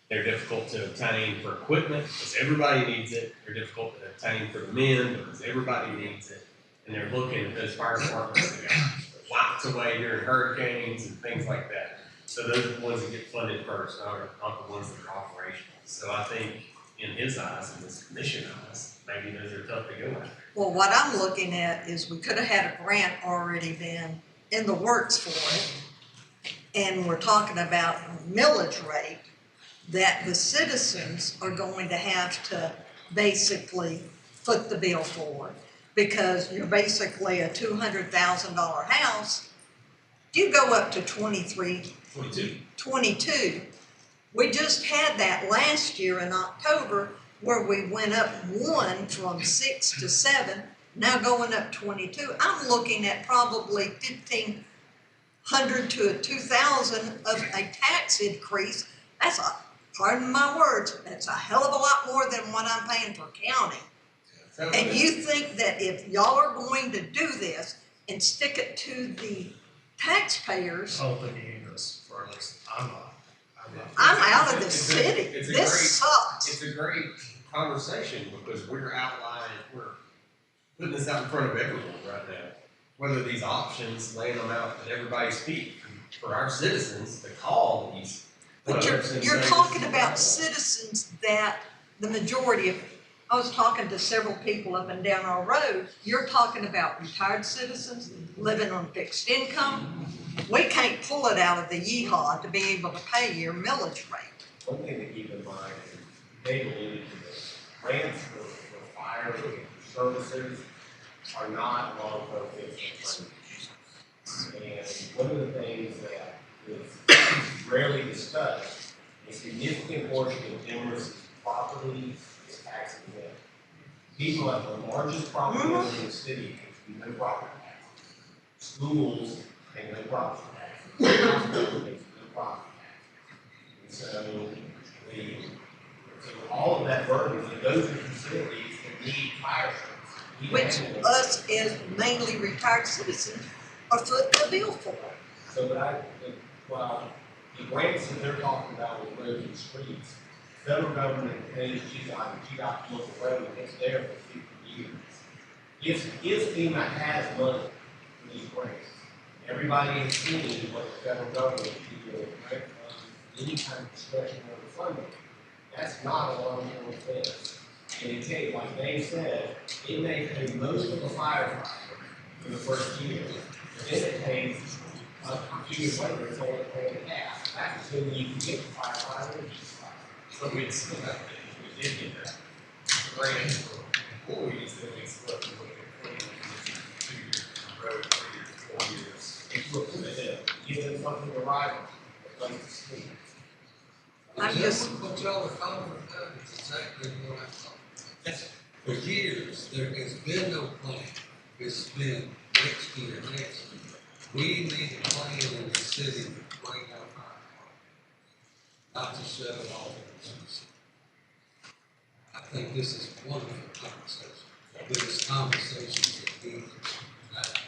They're difficult to obtain for equipment, because everybody needs it. They're difficult to obtain for the men, because everybody needs it. And they're looking at those fire departments that got wiped away during hurricanes and things like that. So those are the ones that get funded first, not the ones that are operational. So I think in his eyes, in this commission eyes, maybe those are tough to go after. Well, what I'm looking at is we could have had a grant already been in the works for it. And we're talking about millage rate that the citizens are going to have to basically foot the bill for. Because you're basically a $200,000 house, you go up to 22. We just had that last year in October where we went up 1 from 6 to 7, now going up 22. I'm looking at probably 1,500 to 2,000 of a tax increase. That's pardon my words, that's a hell of a lot more than what I'm paying for county. And you think that if y'all are going to do this and stick it to the taxpayers, I don't think he does, for at least I'm not. I'm out of the city. This sucks. It's a great conversation because we're putting this out in front of everyone right now. Whether these options, laying them out at everybody's feet for our citizens to call these. But you're talking about citizens that the majority of, I was talking to several people up and down our road, you're talking about retired citizens living on fixed income. We can't pull it out of the yeehaw to be able to pay your millage rate. One thing to keep in mind, and Dave alluded to this, grants for fire services are not long-term fixed. And one of the things that is rarely discussed, a significant portion of Demorest property is tax exempt. People have the largest property owners in the city pay no property tax. Schools pay no property tax. Hospitals pay no property tax. And so all of that burden, and those are facilities that need fire service. Which us as mainly retired citizens are foot the bill for. So while the grants that they're talking about with roads and streets, federal government pays GDOT local road, it's there for 50 years. if FEMA has money for these grants, everybody has seen what the federal government is doing, right? Any kind of discretionary funding. That's not a long-term fix. And it takes, like Dave said, it may pay most of the firefighter for the first year. Then it pays, a few years later, it's only paying half. That's when you can get the firefighter. So we'd still have to, we did get that grant for employees, that we still have to look at cleaning 2 years in a row, 3 years, 4 years. It's looking at them, give them something to ride on, a place to sleep. I'm just- What y'all are talking about is exactly what I'm talking about. For years, there has been no plan. It's been next year, next year. We need a plan in the city to bring our fire department, not to shut it off in the city. I think this is a wonderful conversation, but it's conversations that need to be had.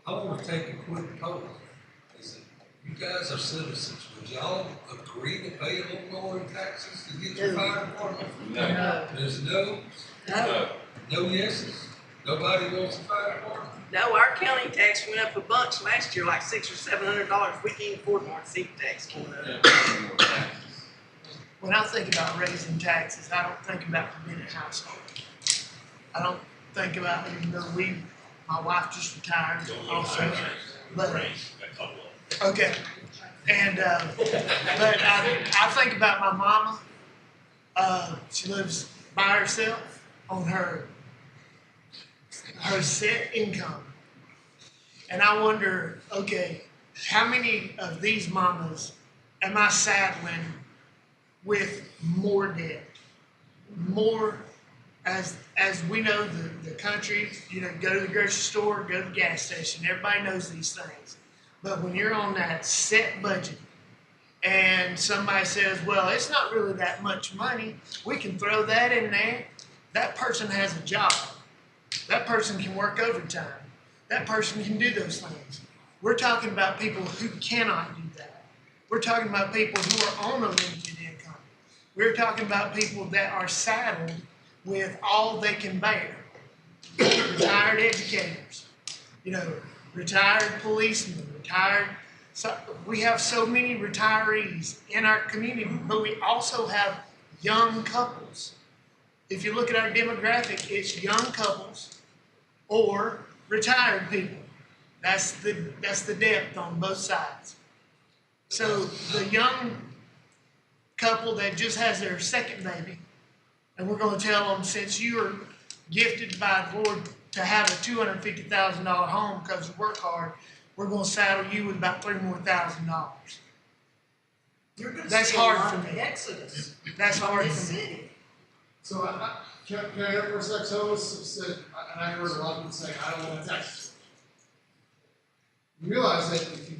I want to take a quick poll. Is it, you guys are citizens, would y'all agree to pay a little more in taxes to get your fire department? No. There's no? No. No yeses? Nobody wants a fire department? No, our county tax went up a bunch last year, like $600 or $700. We can't afford more city tax going up. When I think about raising taxes, I don't think about the minute household. I don't think about, even though my wife just retired also, but, okay. And, but I think about my mama. She lives by herself on her set income. And I wonder, okay, how many of these mamas am I saddling with more debt? More, as we know, the country, you know, go to the grocery store, go to the gas station, everybody knows these things. But when you're on that set budget and somebody says, well, it's not really that much money, we can throw that in there, that person has a job. That person can work overtime. That person can do those things. We're talking about people who cannot do that. We're talking about people who are on a limited income. We're talking about people that are saddled with all they can bear. Retired educators, you know, retired policemen, we have so many retirees in our community, but we also have young couples. If you look at our demographic, it's young couples or retired people. That's the depth on both sides. So the young couple that just has their second baby, and we're going to tell them, since you are gifted by the Lord to have a $250,000 home because you work hard, we're going to saddle you with about $3,000 more. You're going to That's see hard a lot for of me. exodus That's from hard this for me. city. So can I hear for a sec? Some of us have said, and I heard a lot of people say, I don't want to tax you. You realize that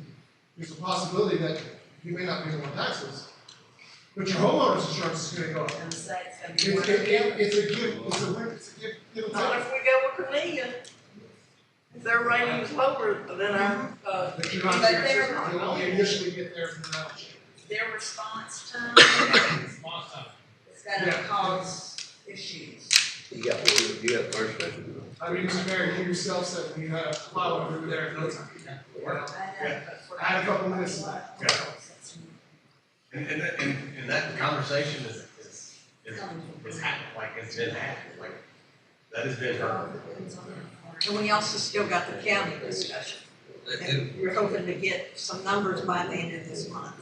there's a possibility that you may not pay more taxes, but your homeowner's insurance is going to go up. And say it's going to be It's a give and Not take. if we go with Cornelia. If their rating is lower than our, But you're not, you'll only initially get there from that. their response time is going Yeah. to cause issues. You got first question. I mean, Mr. Mayor, you yourself said when you had a file over there at no time. I had a couple minutes. And that conversation is happening, like it's been happening, like that has been heard. And we also still got the county discussion. And we're hoping to get some numbers by the end of this month.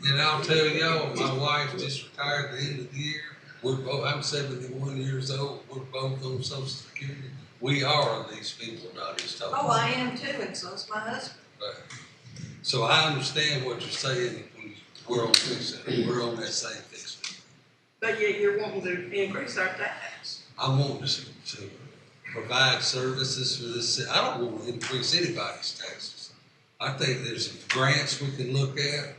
And I'll tell y'all, my wife just retired at the end of the year. We're both, I'm 71 years old. We're both on Social Security. We are these people Dottie's talking about. Oh, I am too, and so's my husband. Right. So I understand what you're saying. We're on fixing. We're on that same fixing. But yet you're wanting to increase our tax. I want to provide services for this city. I don't want to increase anybody's taxes. I think there's some grants we can look at.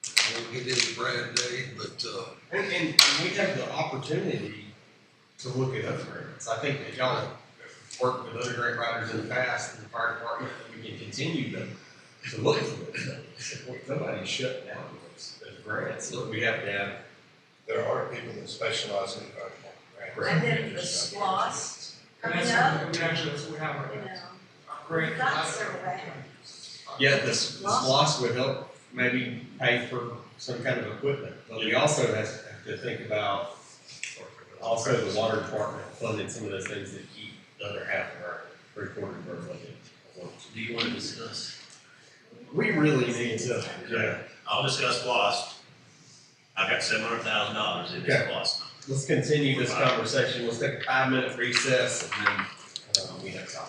I won't get into Brad Day, but And we have the opportunity to look at other grants. I think that y'all have worked with other grant writers in the past in the fire department, that we can continue to look for those things. Nobody's shut down those grants, so we have to have. There are people that specialize in fire department And then the SPOS And coming that's up, something we actually, we have our, you know, our grant. we've got several avenues. Yeah, the SPOS would help maybe pay for some kind of equipment, but we also have to think about also the water department funding some of those things that keep the other half of our three-quarters of our budget. Do you want to discuss? We really need to, yeah. I'll discuss lost. I've got $700,000 in this Okay. lost. Let's continue this conversation. Let's take a 5-minute recess and then we have time.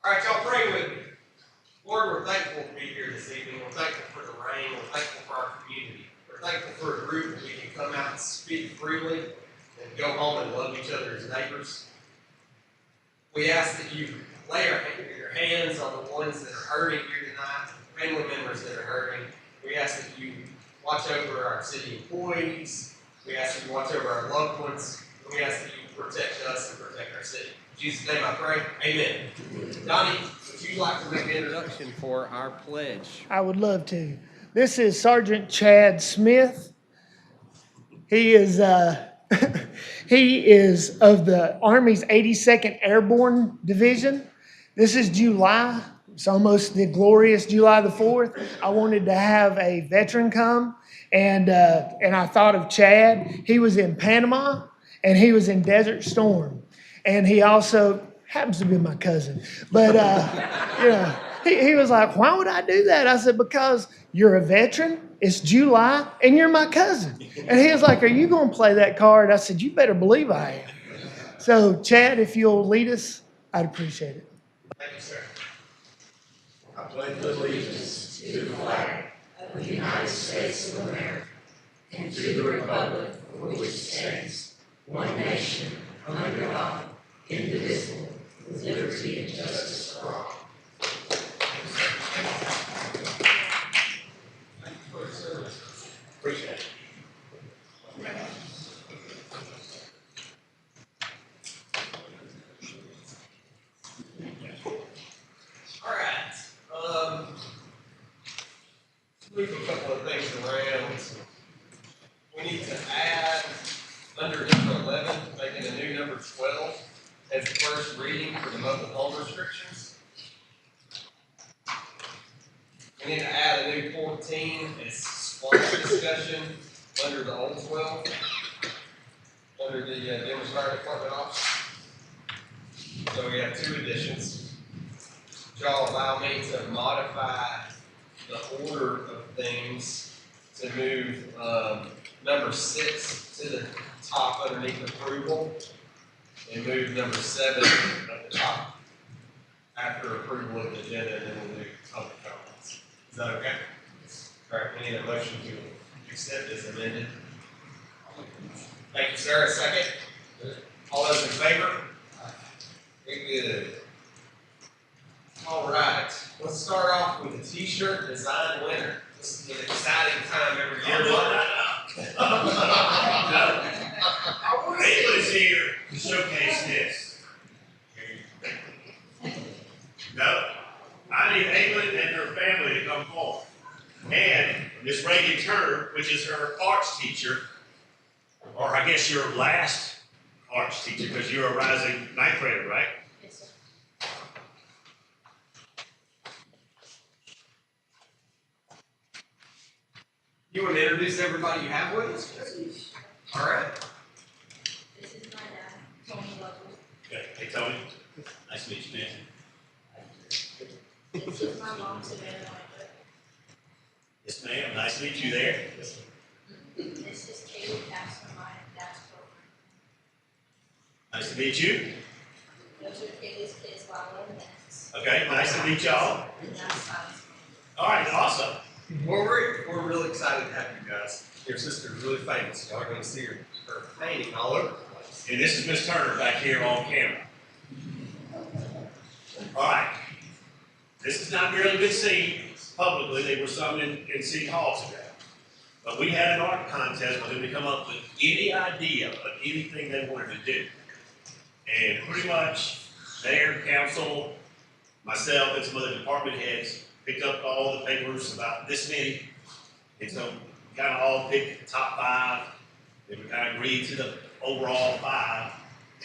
All right, y'all pray with me. Lord, we're thankful to be here this evening. We're thankful for the rain. We're thankful for our community. We're thankful for a group that we can come out and speak freely and go home and love each other as neighbors. We ask that you lay your hands on the ones that are hurting here tonight, family members that are hurting. We ask that you watch over our city employees. We ask that you watch over our loved ones. We ask that you protect us and protect our city. In Jesus' name I pray. Amen. Donnie, would you like to make an introduction for our pledge? I would love to. This is Sergeant Chad Smith. He is he is of the Army's 82nd Airborne Division. This is July. It's almost the glorious July the 4th. I wanted to have a veteran come, and I thought of Chad. He was in Panama, and he was in Desert Storm. And he also happens to be my cousin. But, you know, he was like, why would I do that? I said, because you're a veteran, it's July, and you're my cousin. And he was like, are you going to play that card? I said, you better believe I am. So, Chad, if you'll lead us, I'd appreciate it. Thank you, sir. I pledge allegiance to the flag of the United States of America and to the republic for which it stands, one nation, under God, indivisible, with liberty and justice for all. Appreciate it. All right. Move a couple of things around. We need to add under number 11, making a new number 12 as the first reading for the month of home restrictions. We need to add a new 14 as squad discussion under the old 12, under the Demorest Fire Department office. So we have two additions. Would y'all allow me to modify the order of things to move number 6 to the top underneath approval and move number 7 at the top after approval of the agenda, and then we'll do public comments. Is that okay? All right, we need a motion to accept as amended. Thank you, sir. A second? All those in favor? Very good. All right, let's start off with the t-shirt design winner. This is an exciting time every year. Ayla's here to showcase this. No, I need Ayla and her family to come forward. And Miss Reagan Turner, which is her arts teacher, or I guess your last arts teacher, because you're a rising ninth grader, right? Yes, sir. You want to introduce everybody you have with us? All right. This is my dad, Tony Lovell. Okay. Hey, Tony. Nice to meet you, man. This is my mom, Savannah Lightfoot. Yes, ma'am. Nice to meet you there. This is Kaylee Casper, my dad's girlfriend. Nice to meet you. Those are Kaylee's kids, Lila and Max. Okay, nice to meet y'all. And that's Silas. All right, awesome. Well, we're really excited to have you guys. Your sister's really famous. Y'all are going to see her painting all over the place. And this is Miss Turner back here on camera. All right. This has not really been seen publicly. They were some in City Hall today. But we had an art contest where they could come up with any idea of anything they wanted to do. And pretty much their council, myself, and some other department heads picked up all the papers, about this many. And so we kind of all picked the top 5. Then we kind of agreed to the overall 5.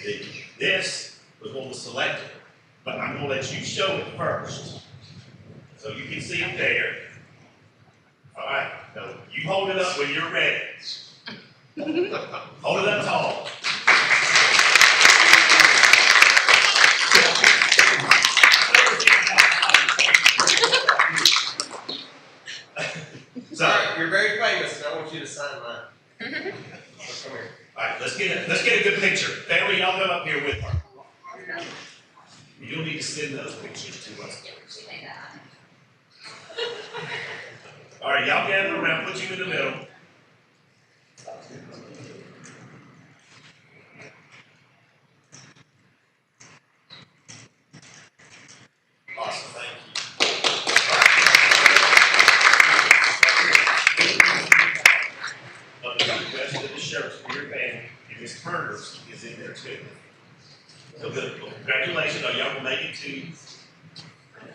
And this was what was selected. But I'm going to let you show it first. So you can see it there. All right. Now, you hold it up when you're ready. Hold it up tall. So, you're very famous, and I want you to sign mine. So come here. All right, let's get a good picture. Family, y'all come up here with her. You'll need to send those pictures to us. All right, y'all gather around, put you in the middle. Awesome, thank you. The rest of the shirts for your band, and Miss Turner's is in there too. So good, well, congratulations, y'all will make it to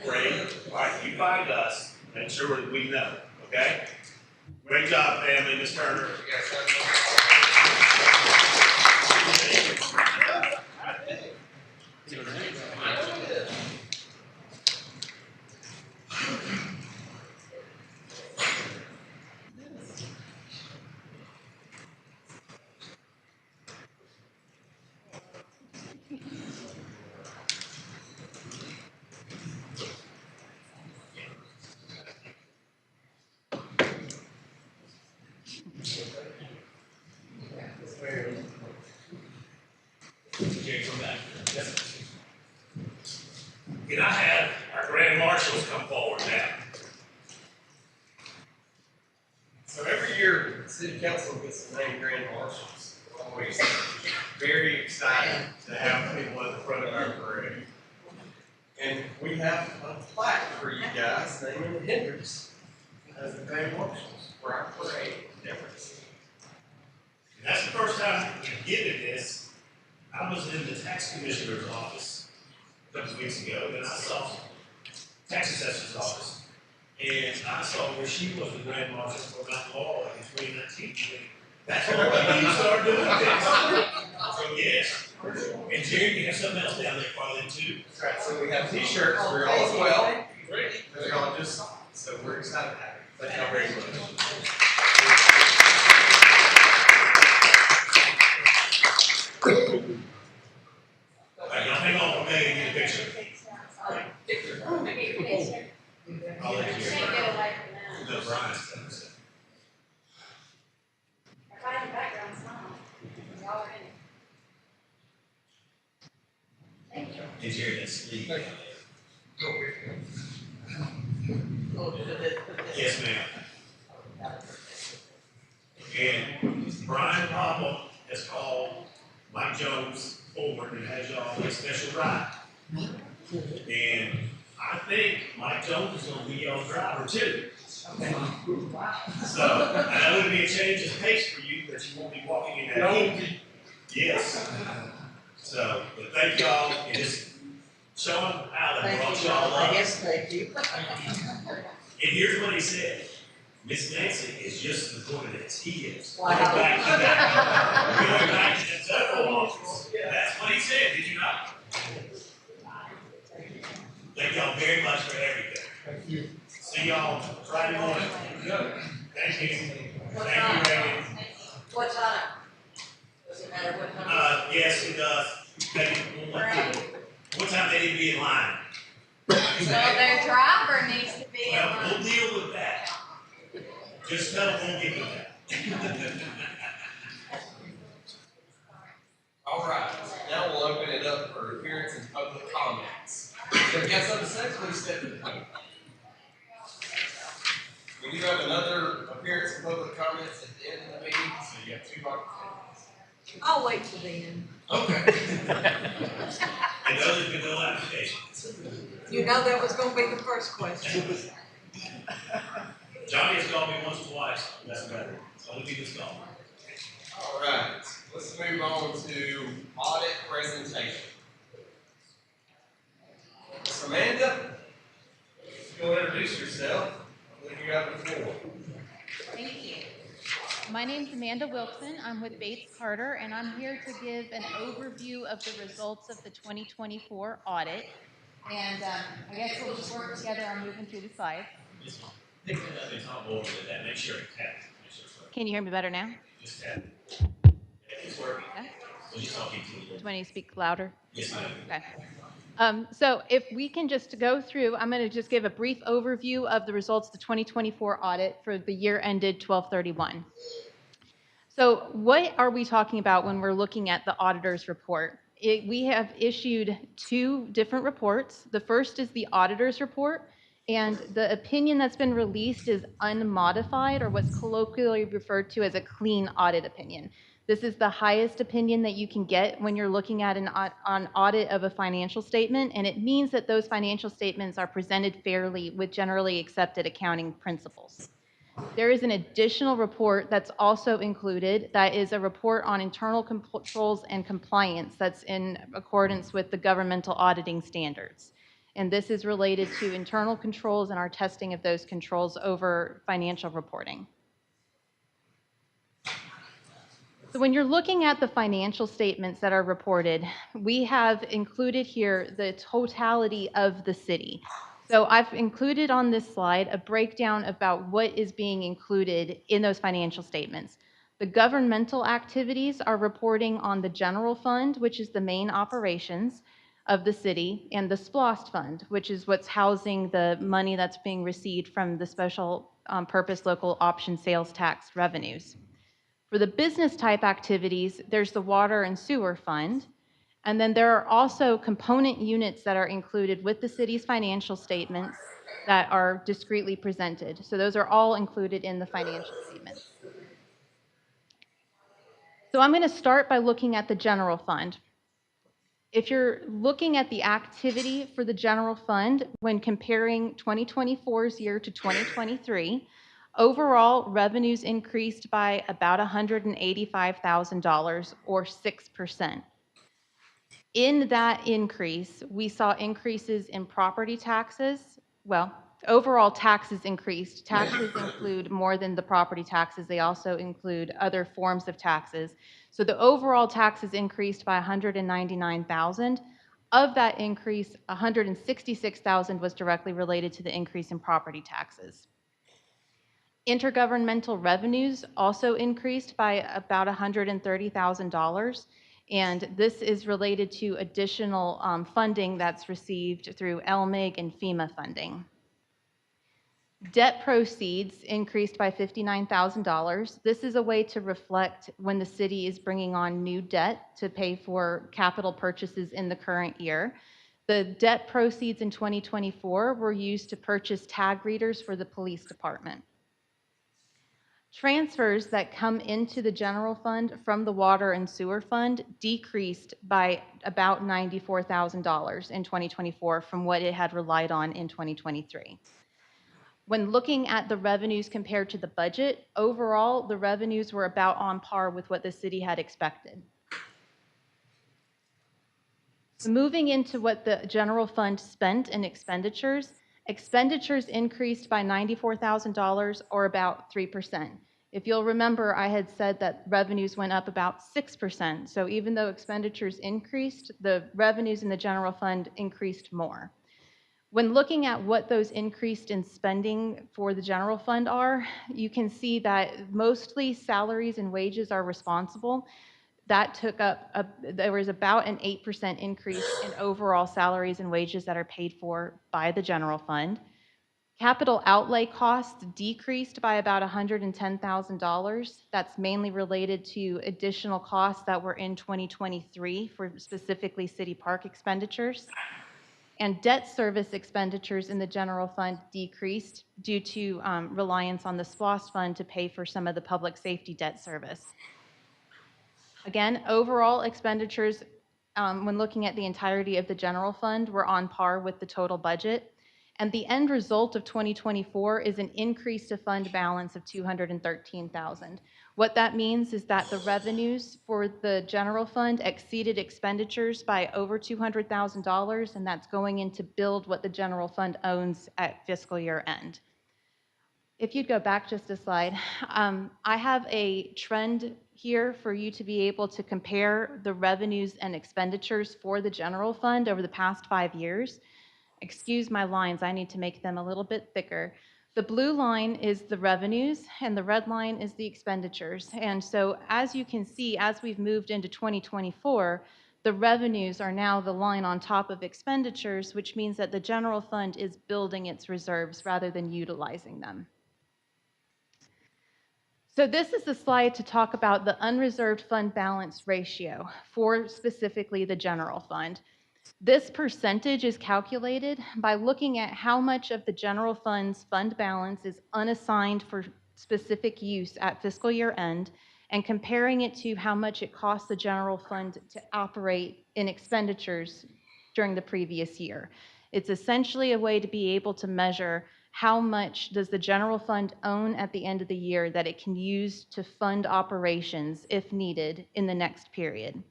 great. All right, you find us, make sure that we know, okay? Great job, family, Miss Turner. Jerry, come back. Yes. Can I have our grand marshals come forward now? So every year, the city council gets to name grand marshals. We're always very excited to have people at the front of our parade. And we have a plaque for you guys naming the Hendricks as the grand marshals for our parade. Demorest. That's the first time you've given this. I was in the tax commissioner's office a couple of weeks ago, and I saw tax assessor's office, and I saw where she was the grand marshal for Mount Laurel in 2019. That's what we need to start doing this. So yes, and Jerry, you have something else down there for them too. That's right. So we have T-shirts for y'all as well. They're all just so we're excited to have it. Thank y'all very much. All right, y'all hang on for a minute and get a picture. I'll let you hear. No, Brian's done this. Everybody in the background, smile. Y'all are in it. Thank you. And Jerry, that's sleep. Yes, ma'am. And Brian Popple has called Mike Jones forward and has y'all a special ride. And I think Mike Jones is gonna be y'all's driver too. So, I know it'll be a change of pace for you, but you won't be walking in that heat. Yes. So, but thank y'all, and just Sean Allen brought y'all up. Yes, thank you. And here's what he said. Miss Nancy is just as important as he is. Wow. Going back to that. Going back to the federal office. That's what he said, did you not? Thank y'all very much for everything. Thank you. See y'all Friday morning. Thank you. Thank you, Reagan. What time? Does it matter what time? Yes, it does. What time they need to be in line? So their driver needs to be in Well, line. we'll deal with that. Just tell them we'll get with that. All right, now we'll open it up for appearance and public comments. So if you have something to say, please step to the podium. We do have another appearance and public comments at the end of the meeting, so you have 2 opportunities. I'll wait till the end. Okay. And others can fill applications. You know that was gonna be the first question. Johnny has called me once or twice. That's better. So let me just call. All right, let's move on to audit presentation. Ms. Amanda, you'll introduce yourself, and then you have the floor. Thank you. My name's Amanda Wilson. I'm with Bates Carter, and I'm here to give an overview of the results of the 2024 audit. And I guess we'll just work together on moving through the slides. Pick it up and talk over to that. Make sure it taps. Make sure it's working. Can you hear me better now? Just tap. It's working. Okay. So just talking to you. Do I need to speak louder? Yes, ma'am. Okay. So if we can just go through, I'm going to just give a brief overview of the results of the 2024 audit for the year ended 12/31. So what are we talking about when we're looking at the auditor's report? We have issued 2 different reports. The first is the auditor's report, and the opinion that's been released is unmodified, or what's colloquially referred to as a clean audit opinion. This is the highest opinion that you can get when you're looking at an audit of a financial statement, and it means that those financial statements are presented fairly with generally accepted accounting principles. There is an additional report that's also included that is a report on internal controls and compliance that's in accordance with the governmental auditing standards. And this is related to internal controls and our testing of those controls over financial reporting. So when you're looking at the financial statements that are reported, we have included here the totality of the city. So I've included on this slide a breakdown about what is being included in those financial statements. The governmental activities are reporting on the general fund, which is the main operations of the city, and the SPLOST fund, which is what's housing the money that's being received from the special purpose local option sales tax revenues. For the business type activities, there's the water and sewer fund. And then there are also component units that are included with the city's financial statements that are discretely presented. So those are all included in the financial statements. So I'm going to start by looking at the general fund. If you're looking at the activity for the general fund when comparing 2024's year to 2023, overall revenues increased by about $185,000 or 6%. In that increase, we saw increases in property taxes. Well, overall taxes increased. Taxes include more than the property taxes. They also include other forms of taxes. So the overall taxes increased by $199,000. Of that increase, $166,000 was directly related to the increase in property taxes. Intergovernmental revenues also increased by about $130,000. And this is related to additional funding that's received through LMIG and FEMA funding. Debt proceeds increased by $59,000. This is a way to reflect when the city is bringing on new debt to pay for capital purchases in the current year. The debt proceeds in 2024 were used to purchase tag readers for the police department. Transfers that come into the general fund from the water and sewer fund decreased by about $94,000 in 2024 from what it had relied on in 2023. When looking at the revenues compared to the budget, overall, the revenues were about on par with what the city had expected. So moving into what the general fund spent in expenditures, expenditures increased by $94,000 or about 3%. If you'll remember, I had said that revenues went up about 6%. So even though expenditures increased, the revenues in the general fund increased more. When looking at what those increased in spending for the general fund are, you can see that mostly salaries and wages are responsible. That took up, there was about an 8% increase in overall salaries and wages that are paid for by the general fund. Capital outlay costs decreased by about $110,000. That's mainly related to additional costs that were in 2023 for specifically city park expenditures. And debt service expenditures in the general fund decreased due to reliance on the SPLOST fund to pay for some of the public safety debt service. Again, overall expenditures, when looking at the entirety of the general fund, were on par with the total budget. And the end result of 2024 is an increase to fund balance of $213,000. What that means is that the revenues for the general fund exceeded expenditures by over $200,000, and that's going in to build what the general fund owns at fiscal year end. If you'd go back just a slide, I have a trend here for you to be able to compare the revenues and expenditures for the general fund over the past 5 years. Excuse my lines, I need to make them a little bit thicker. The blue line is the revenues and the red line is the expenditures. And so as you can see, as we've moved into 2024, the revenues are now the line on top of expenditures, which means that the general fund is building its reserves rather than utilizing them. So this is the slide to talk about the unreserved fund balance ratio for specifically the general fund. This percentage is calculated by looking at how much of the general fund's fund balance is unassigned for specific use at fiscal year end and comparing it to how much it costs the general fund to operate in expenditures during the previous year. It's essentially a way to be able to measure how much does the general fund own at the end of the year that it can use to fund operations if needed in the next period.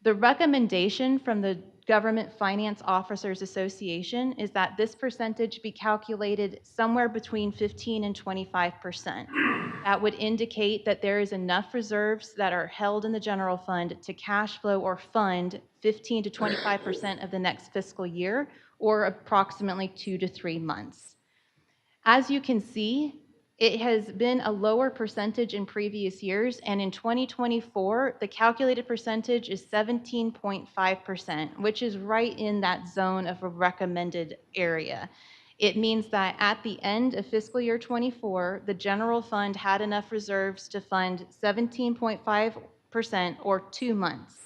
The recommendation from the Government Finance Officers Association is that this percentage be calculated somewhere between 15 and 25%. That would indicate that there is enough reserves that are held in the general fund to cash flow or fund 15 to 25% of the next fiscal year, or approximately 2 to 3 months. As you can see, it has been a lower percentage in previous years, and in 2024, the calculated percentage is 17.5%, which is right in that zone of a recommended area. It means that at the end of fiscal year 24, the general fund had enough reserves to fund 17.5% or 2 months.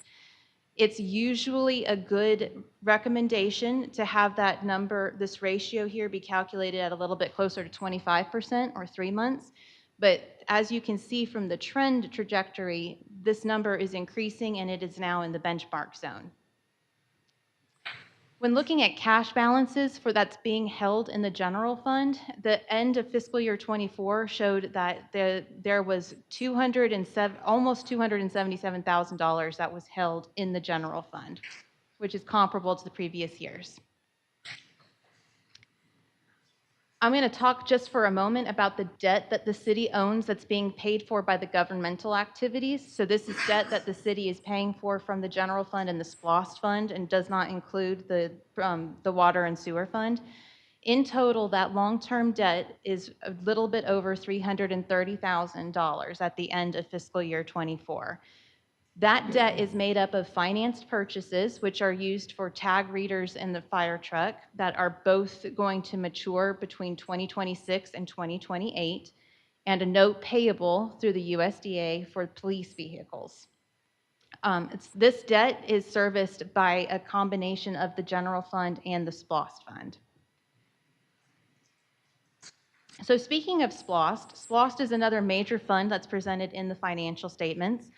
It's usually a good recommendation to have that number, this ratio here, be calculated at a little bit closer to 25% or 3 months. But as you can see from the trend trajectory, this number is increasing and it is now in the benchmark zone. When looking at cash balances for that's being held in the general fund, the end of fiscal year 24 showed that there was almost $277,000 that was held in the general fund, which is comparable to the previous years. I'm going to talk just for a moment about the debt that the city owns that's being paid for by the governmental activities. So this is debt that the city is paying for from the general fund and the SPLOST fund and does not include the water and sewer fund. In total, that long-term debt is a little bit over $330,000 at the end of fiscal year 24. That debt is made up of financed purchases, which are used for tag readers in the fire truck that are both going to mature between 2026 and 2028, and a note payable through the USDA for police vehicles. This debt is serviced by a combination of the general fund and the SPLOST fund. So speaking of SPLOST is another major fund that's presented in the financial statements.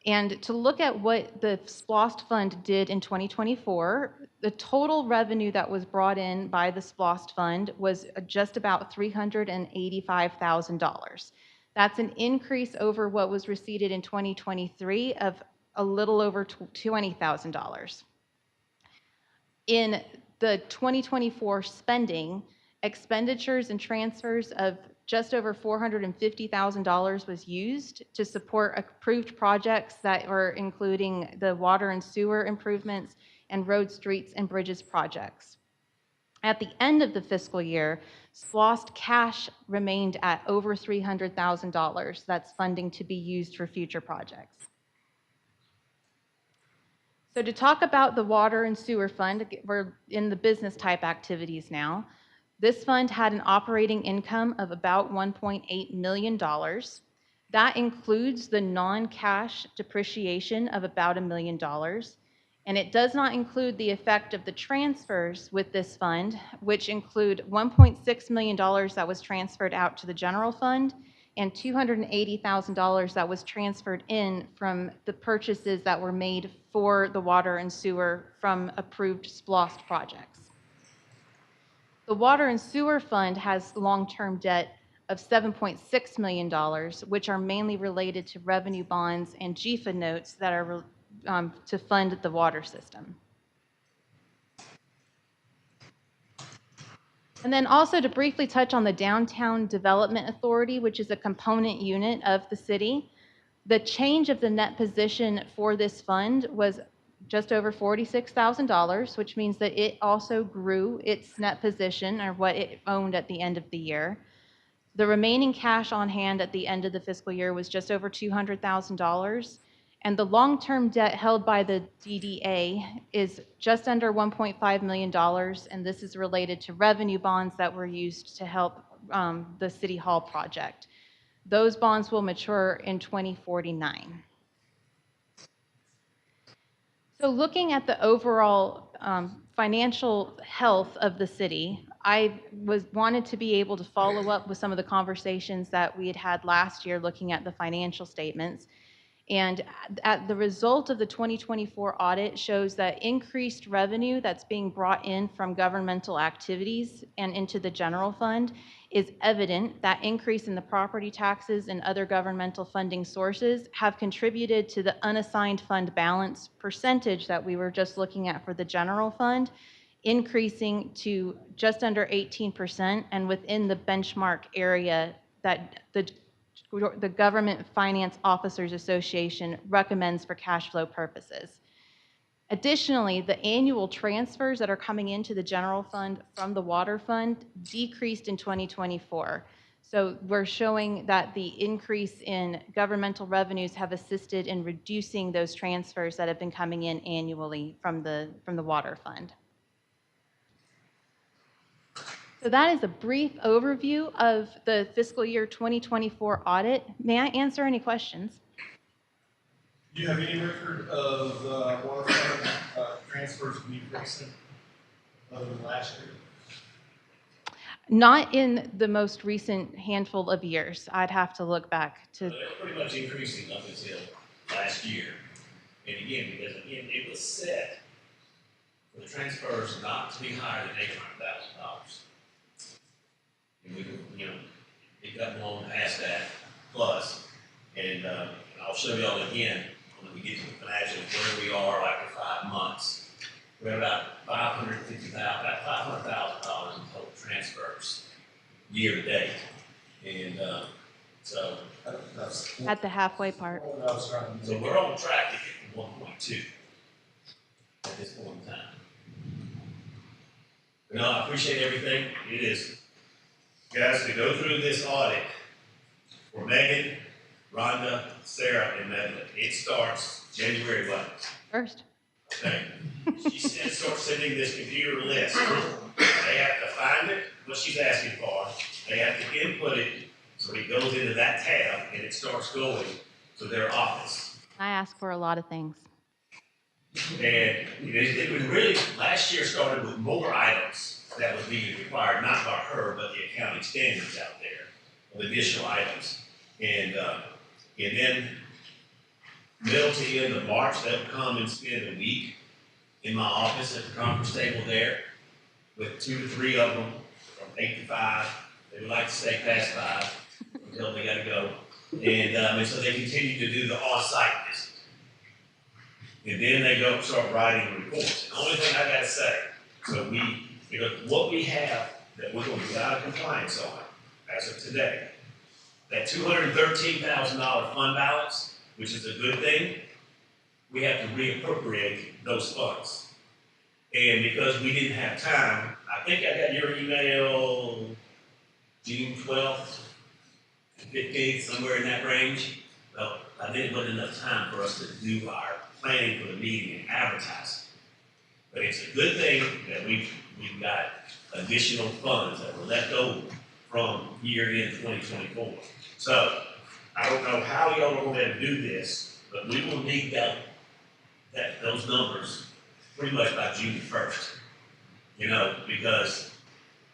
And to look at what the SPLOST fund did in 2024, the total revenue that was brought in by the SPLOST fund was just about $385,000. That's an increase over what was received in 2023 of a little over $20,000. In the 2024 spending, expenditures and transfers of just over $450,000 was used to support approved projects that were including the water and sewer improvements and road, streets, and bridges projects. At the end of the fiscal year, SPLOST cash remained at over $300,000. That's funding to be used for future projects. So to talk about the water and sewer fund, we're in the business type activities now. This fund had an operating income of about $1.8 million. That includes the non-cash depreciation of about $1 million. And it does not include the effect of the transfers with this fund, which include $1.6 million that was transferred out to the general fund and $280,000 that was transferred in from the purchases that were made for the water and sewer from approved SPLOST projects. The Water and Sewer Fund has long-term debt of $7.6 million, which are mainly related to revenue bonds and GFA notes that are to fund the water system. And then also to briefly touch on the Downtown Development Authority, which is a component unit of the city. The change of the net position for this fund was just over $46,000, which means that it also grew its net position, or what it owned at the end of the year. The remaining cash on hand at the end of the fiscal year was just over $200,000, and the long-term debt held by the DDA is just under $1.5 million, and this is related to revenue bonds that were used to help the City Hall project. Those bonds will mature in 2049. So looking at the overall financial health of the city, I wanted to be able to follow up with some of the conversations that we had had last year looking at the financial statements. And at the result of the 2024 audit shows that increased revenue that's being brought in from governmental activities and into the general fund is evident. That increase in the property taxes and other governmental funding sources have contributed to the unassigned fund balance percentage that we were just looking at for the general fund, increasing to just under 18% and within the benchmark area that the Government Finance Officers Association recommends for cash flow purposes. Additionally, the annual transfers that are coming into the general fund from the water fund decreased in 2024. So we're showing that the increase in governmental revenues have assisted in reducing those transfers that have been coming in annually from the water fund. So that is a brief overview of the fiscal year 2024 audit. May I answer any questions? Do you have any record of water fund transfers decreasing other than last year? Not in the most recent handful of years. I'd have to look back to. They're pretty much increasing up until last year. And again, because again, it was set for the transfers not to be higher than $800,000. And we could, it got long past that plus. And I'll show y'all again when we get to the financials where we are after 5 months. We're at about $550,000 in total transfers year to date. And so At the halfway part. So we're on track to get to 1.2 at this point in time. No, I appreciate everything. It is, guys, to go through this audit for Megan, Rhonda, Sarah, and Madeline. It starts January 1st. Okay. She starts sending this computer list. They have to find it, what she's asking for. They have to input it, so it goes into that tab, and it starts going to their office. I ask for a lot of things. And it was really, last year started with more items that was being required, not by her, but the accounting standards out there of additional items. And then middle to end of March, they'll come and spend a week in my office at the conference table there with 2 to 3 of them from 8 to 5. They would like to stay past 5 until they gotta go. And so they continue to do the on-site visit. And then they go start writing reports. And the only thing I gotta say, so because what we have that we're gonna be out of compliance on as of today, that $213,000 fund balance, which is a good thing, we have to reappropriate those funds. And because we didn't have time, I think I got your email June 12th, 15th, somewhere in that range. Well, I didn't put enough time for us to do our planning for the meeting and advertising. But it's a good thing that we've got additional funds that were left over from year-end 2024. So I don't know how y'all are going to do this, but we will need those numbers pretty much by June 1st. Because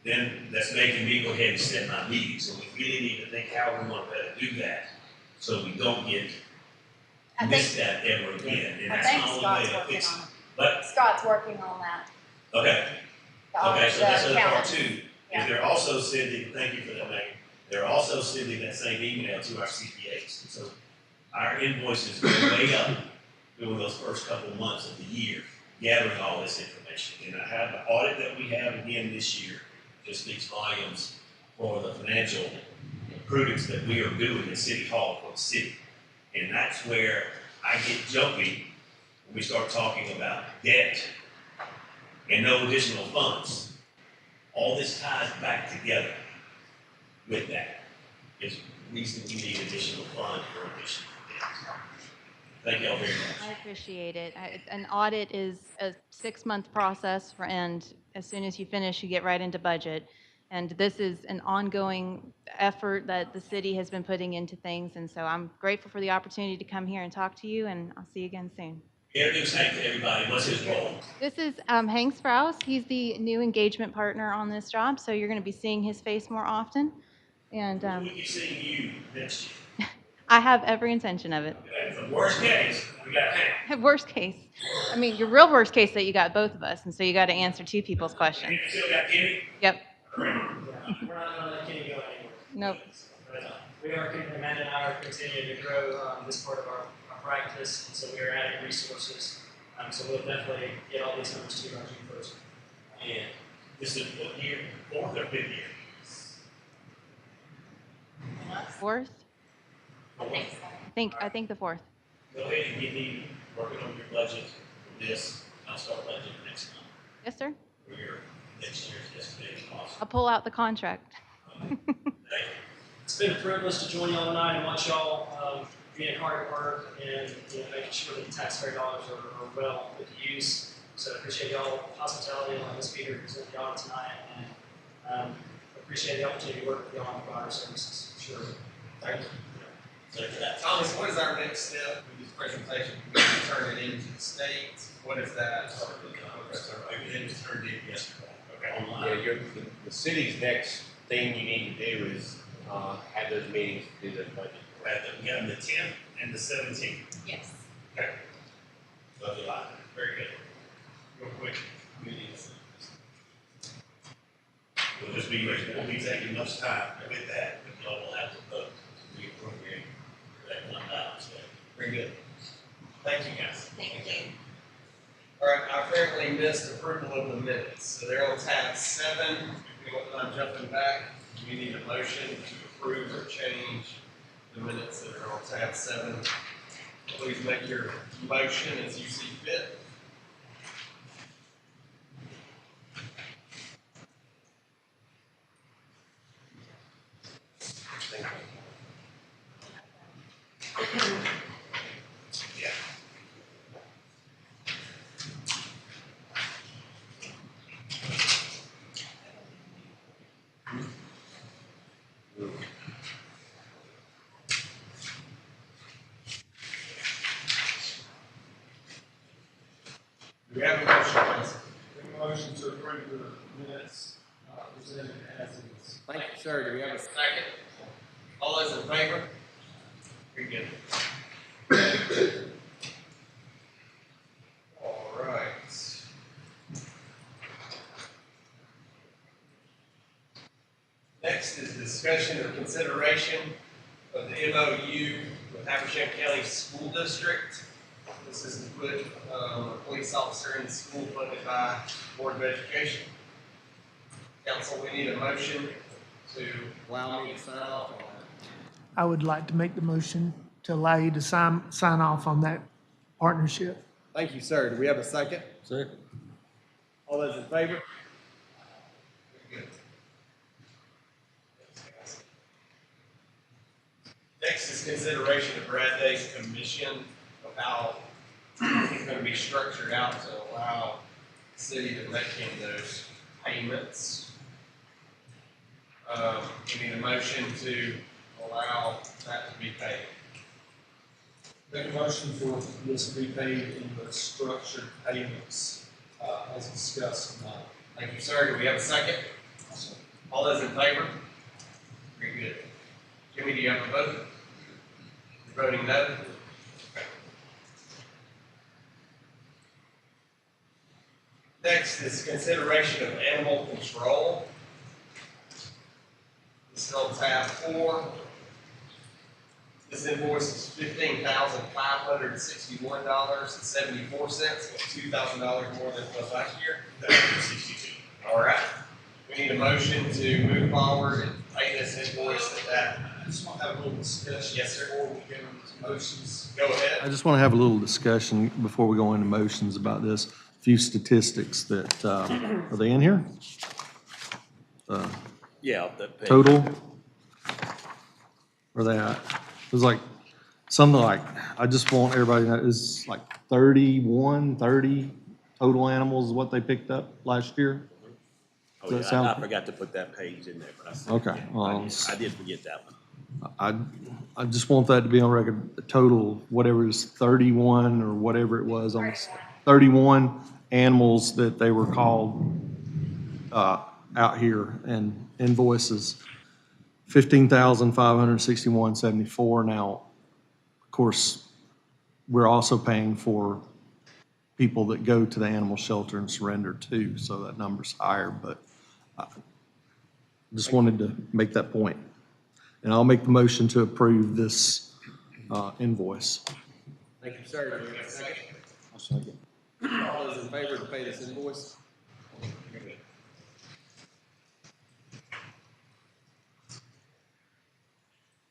then that's making me go ahead and set my meeting. So we really need to think how we're going to better do that so we don't miss that ever again. And that's the only way to fix it. But Scott's working on that. okay. Okay, so that's the other part too. Yeah. Is they're also sending, thank you for that, Megan. They're also sending that same email to our CPAs. So our invoices go way up during those first couple of months of the year, gathering all this information. And I have the audit that we have again this year, just speaks volumes for the financial prudence that we are doing at City Hall for the city. And that's where I get jumpy when we start talking about debt and no additional funds. All this ties back together with that. It's the reason we need additional funds for additional debt. Thank y'all very much. I appreciate it. An audit is a 6-month process, and as soon as you finish, you get right into budget. And this is an ongoing effort that the city has been putting into things. And so I'm grateful for the opportunity to come here and talk to you, and I'll see you again soon. Introduce Hank to everybody. What's his role? This is Hank Sprouse. He's the new engagement partner on this job, so you're going to be seeing his face more often. And We'll be seeing you next year. I have every intention of it. Okay, the worst case, we got Hank. Worst case. I mean, your real worst case that you got both of us, and so you got to answer two people's questions. You still got Kenny? Yep. We're not gonna let Kenny go anywhere. Nope. We are, Amanda and I are continuing to grow this part of our practice, and so we are adding resources. So we'll definitely get all these numbers to you on June 1st. And this is what year, fourth or fifth year? Fourth? I think the fourth. Go ahead and get me working on your budget for this. I'll start budgeting next month. Yes, sir. For your next year's estimated cost. I'll pull out the contract. It's been a privilege to join y'all tonight and watch y'all being hard at work and making sure that the taxpayer dollars are well put to use. So I appreciate y'all hospitality and letting us be here to present y'all tonight, and appreciate the opportunity to work with y'all on provider services. Sure. Thank you. Thomas, what is our next step with this presentation? We need to turn it into the state. What is that? Everything was turned in yesterday. Okay. Yeah, the city's next thing you need to do is have those meetings to do the budget. We got the 10th and the 17th. Yes. Okay. Love you a lot. Very good. Real quick, meetings. We'll just be, won't be taking much time with that, but y'all will have to vote to reappropriate that $1. So, very good. Thank you, guys. Thank you. All right, I apparently missed approval of the minutes. So they're on tab 7. If you want time jumping back, we need a motion to approve or change the minutes that are on tab 7. Please make your motion as you see fit. Yeah. Do we have a motion, council? Motion to approve the minutes presented as is. Thank you, sir. Do we have a second? All those in favor? Very good. All right. Next is discussion or consideration of the MOU with Habersham County School District. This is to put a police officer in the school funded by Board of Education. Council, we need a motion to allow me to sign off on that. I would like to make the motion to allow you to sign off on that partnership. Thank you, sir. Do we have a second? Second. All those in favor? Very good. Next is consideration of Brad Day's commission of how it's going to be structured out to allow the city to make him those payments. We need a motion to allow that to be paid. Make a motion for this to be paid in the structured payments, as discussed tonight. Thank you, sir. Do we have a second? All those in favor? Very good. Jimmy, do you have a vote? You're voting no? Okay. Next is consideration of animal control. This is on tab 4. This invoice is $15,561.74, $2,000 more than it was last year. $162. All right. We need a motion to move forward and pay this invoice at that. I just want to have a little discussion. Yes, sir. Before we get into motions. Go ahead. I just want to have a little discussion before we go into motions about this. A few statistics that, are they in here? Yeah, that page. Total? Where they at? It was like, something like, I just want everybody to know, it's like 30 total animals is what they picked up last year. Oh, Does yeah, that sound- I forgot to put that page in there, but I said, Okay, well, I did forget that one. I just want that to be on record, the total, whatever is 31 or whatever it was, on 31 animals that they were called out here, and invoices, 15,561.74. Now, of course, we're also paying for people that go to the animal shelter and surrender too, so that number's higher, but I just wanted to make that point. And I'll make the motion to approve this invoice. Thank you, sir. Do we have a second? I'll second. All those in favor to pay this invoice?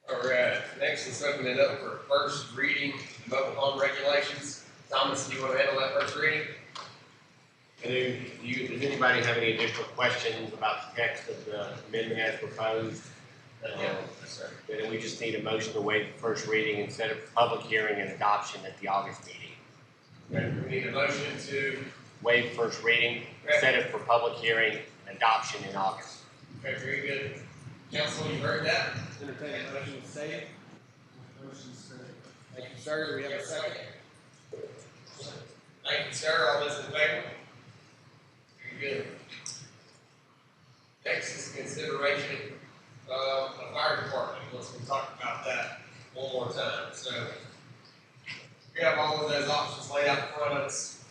All right, next let's open it up for first reading, mobile home regulations. Thomas, do you want to handle that first reading? And then, does anybody have any additional questions about the text of the amendment as proposed? Sir. Then we just need a motion to waive the first reading instead of public hearing and adoption at the August meeting. Okay, we need a motion to Waive first reading, set it for public hearing and adoption in August. Okay, very good. Council, you heard that? Entertain a motion to say it. Thank you, sir. Do we have a second? Thank you, sir. All those in favor? Very good. Next is consideration of the fire department. Let's talk about that one more time. So we have all of those options laid out in front of us.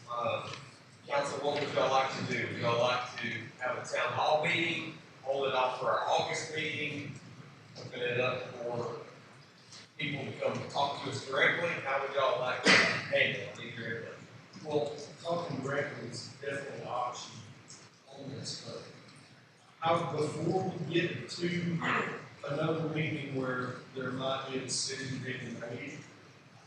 Council, what would y'all like to do? Would y'all like to have a town hall meeting, hold it off for our August meeting, open it up for people to come talk to us directly? How would y'all like to handle it? Either Well, talking directly is definitely an option on this, but before we get to another meeting where there might be a decision being made,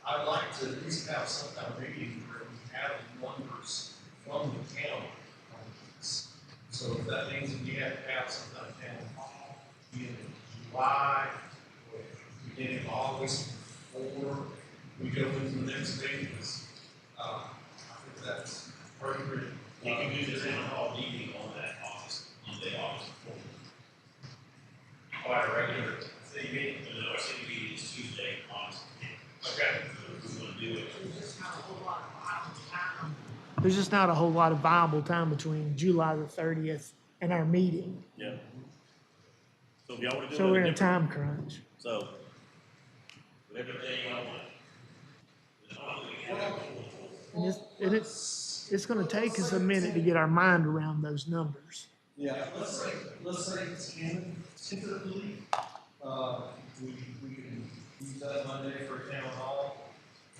I'd like to at least have some kind of meeting where we have numbers from the county on this. So if that means that we have to have some kind of town hall in July, or beginning of August, before we go into the next meeting, I think that's appropriate. You can do the town hall meeting on that Monday, August 4th. Oh, at a regular city meeting? No, our city meeting is Tuesday, August 10th. Okay. So if we're gonna do it. There's just not a whole lot of viable time between July the 30th and our meeting. Yeah. So if y'all wanna do it. So we're in a different- time crunch. So, whatever day y'all want. And it's gonna take us a minute to get our mind around those numbers. Yeah, let's say tentatively, we can use that Monday for a town hall,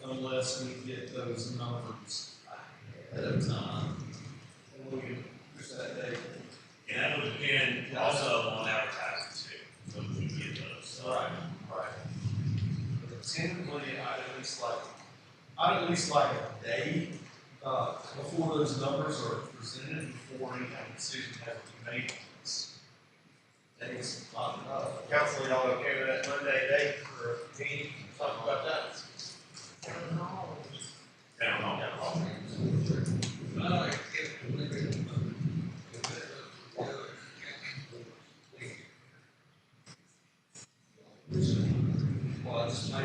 unless we get those numbers ahead of time. And we can push that date. And that would depend also on advertising too, so we can get those. Right. But tentatively, I'd at least like a day, before those numbers are presented, before any kind of decision has to be made on this. Days, not enough. Council, y'all okay with that Monday date for a meeting? Talk about that. Town hall. Well, I just make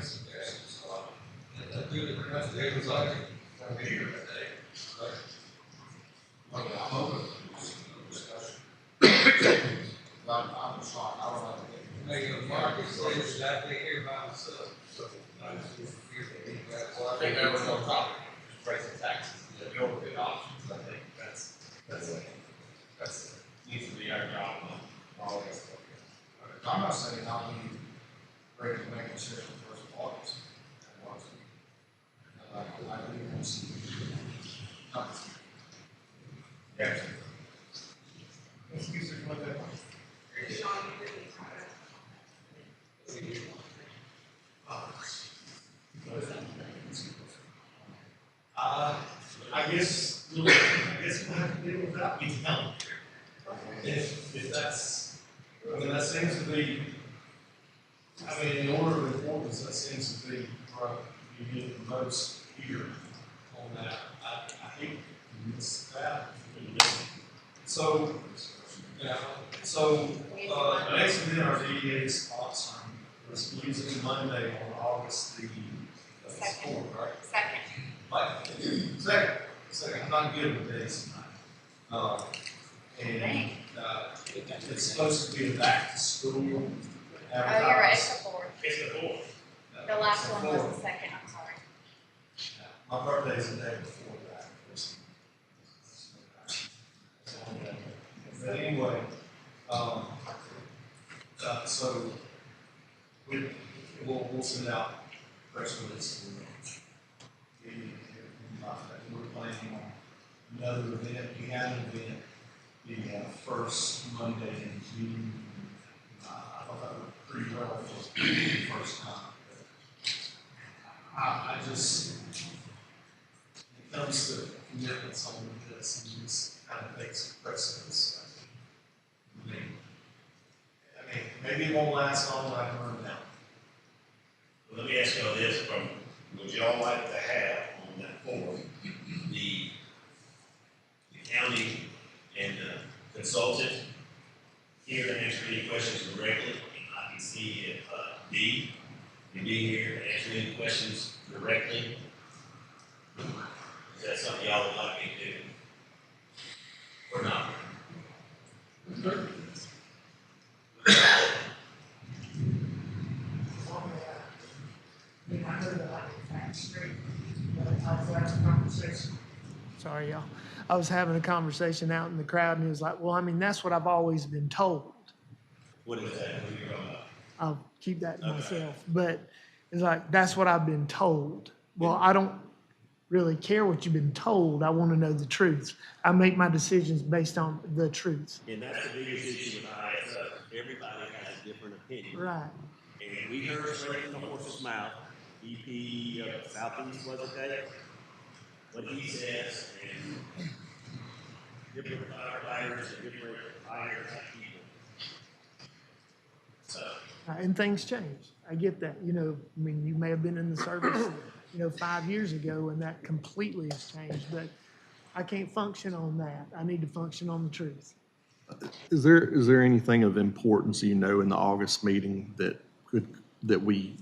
suggestions. That's good, that's the exercise. I'm here today. I'm open to discussion. I'm sorry, I don't know. Hey, Mark, it's exactly here by myself. Well, I think that was on topic, just raising taxes, the good options, I think that's needs to be our job on all this. I'm not saying I'll be ready to make a decision first of August. I do want to see. Yeah. Excuse me, what that? I guess we'll have to deal with that. We can. If that's, I mean, that seems to be, in order of importance, that seems to be right. You get the most here on that. I hate to miss that. So, yeah, so, next event our DDA is sponsoring is using Monday on August the fourth, right? Second. Like, second, I'm not good with days tonight. And, it's supposed to be a back to school. Oh, you're right, it's the fourth. It's the fourth. The last one was the second, I'm sorry. My birthday's the day before that. But anyway, so we'll send out press release. We're planning on another event. We had an event the first Monday in June. I thought that went pretty well for the first time. I just, when it comes to commitments on this, and this kind of takes precedence. I mean, maybe it won't last long, but I can run down. Well, let me ask you all this, would y'all like to have on that form, the county and the consultant here to answer any questions directly? I can see if D can be here to answer any questions directly. Is that something y'all would like me to do? Or not? Sorry, y'all. I was having a conversation out in the crowd and he was like, well, I mean, that's what I've always been told. What is that? What are you talking about? I'll keep that to myself. But it's like, that's what I've been told. Well, I don't really care what you've been told. I want to know the truth. I make my decisions based on the truth. And that's the biggest issue with ISO. Everybody has a different opinion. Right. And we heard straight from the horse's mouth, EP of Southeast, was it that? What he says, and different firefighters and different fire type people. So. And things change. I get that. You know, I mean, you may have been in the service, 5 years ago and that completely has changed, but I can't function on that. I need to function on the truth. Is there anything of importance, in the August meeting that we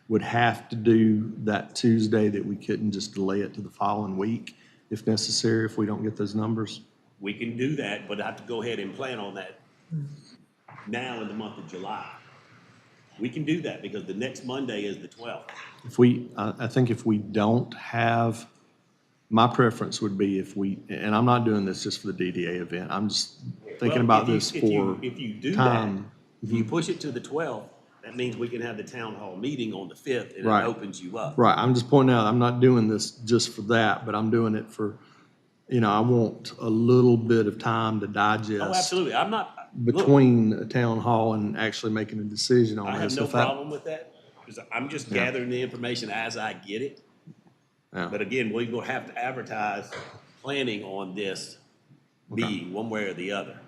would have to do that Tuesday, that we couldn't just delay it to the following week if necessary, if we don't get those numbers? We can do that, but I have to go ahead and plan on that now in the month of July. We can do that because the next Monday is the 12th. I think if we don't have, my preference would be if we, and I'm not doing this just for the DDA event, I'm just thinking about this for If you do time. that, if you push it to the 12th, that means we can have the town hall meeting on the 5th and Right. it opens you up. Right, I'm just pointing out, I'm not doing this just for that, but I'm doing it for, I want a little bit of time to digest. Oh, absolutely. I'm not. Between a town hall and actually making a decision on I this. have no If that- problem with that, because I'm just Yeah. gathering the information as I get it. Yeah. But again, we will have to advertise planning on this being one way or the other.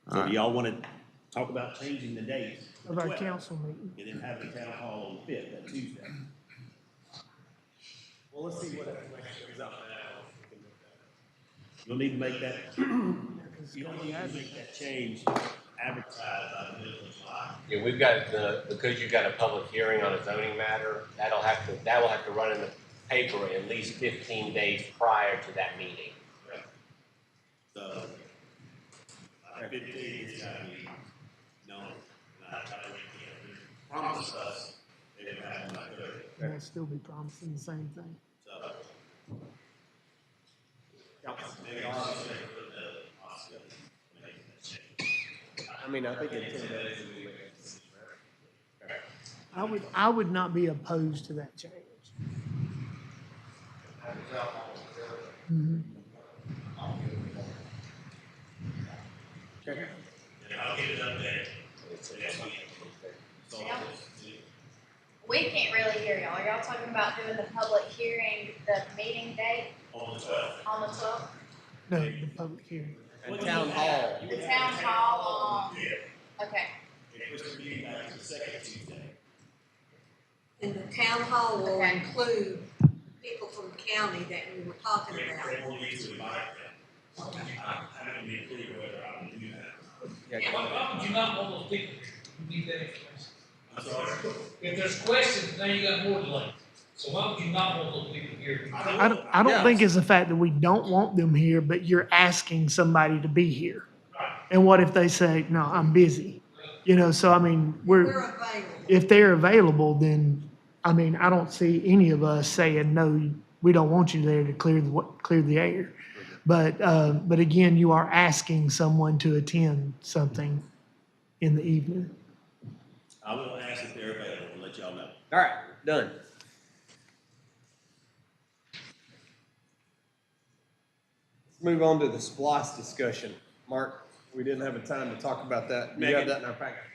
So Alright. do y'all want to talk about changing the date? to Of our 12th, council meeting. And then have the town hall on the 5th, that Tuesday. Well, let's see what comes out of that. You'll need to make that, you'll need to make that change advertised by the middle of July. Yeah, we've got because you've got a public hearing on a zoning matter, that will have to run in the paper at least 15 days prior to that meeting. So, 15 is gotta be known, not promise us they didn't have by 30. And I'll still be promising the same thing. So. Maybe also put the possibility of making that change. I mean, I think in 10 days we make a decision. I would not be opposed to that change. Mhm. And I'll get it up there next week. So, We can't really hear y'all. Are y'all talking about doing the public hearing, the meeting date on the 12th. on the 12th? No, the public hearing. And town hall. The town hall on, okay. It was to be back to the second Tuesday. And the town hall will include people from the county that we were talking about. They will need to invite them. I haven't been clear whether I would do that. Yeah, why would you not want those people here? You need that information. I'm sorry. If there's questions, now you got more delay. So why would you not want those people here? I don't think it's the fact that we don't want them here, but you're asking somebody to be here. And what if they say, no, I'm busy? You know, so I mean, if they're available, then, I mean, I don't see any of us saying, no, we don't want you there to clear the air. But again, you are asking someone to attend something in the evening. I will ask if they're available and let y'all know. All right, done. Let's move on to the SPOS discussion. Mark, we didn't have a time to talk about that. Do you have that in our packet?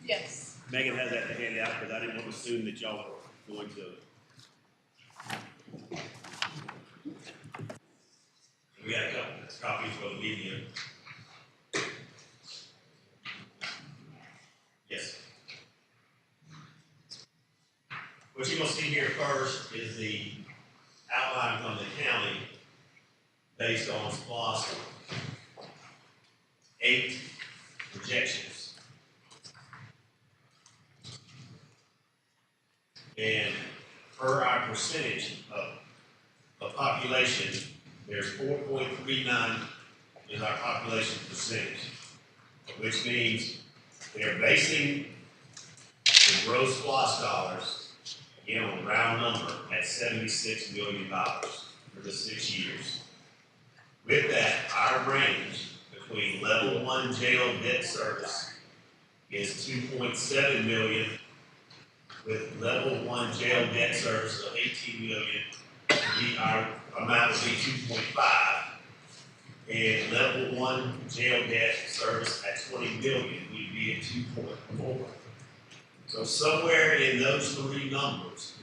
Yes. Megan has that to hand out because I didn't want to assume that y'all were going to. We got a couple copies for the media. Yes. What you're gonna see here first is the outline from the county based on SPOS 8 projections. And per our percentage of population, there's 4.39 is our population percentage, which means they're basing the gross SPOS dollars, again, on a round number, at $76 million for the 6 years. With that, our range between level 1 jail debt service is 2.7 million, with level 1 jail debt service of 18 million, our amount would be 2.5. And level 1 jail debt service at 20 million, we'd be at 2.4. So somewhere in those three numbers,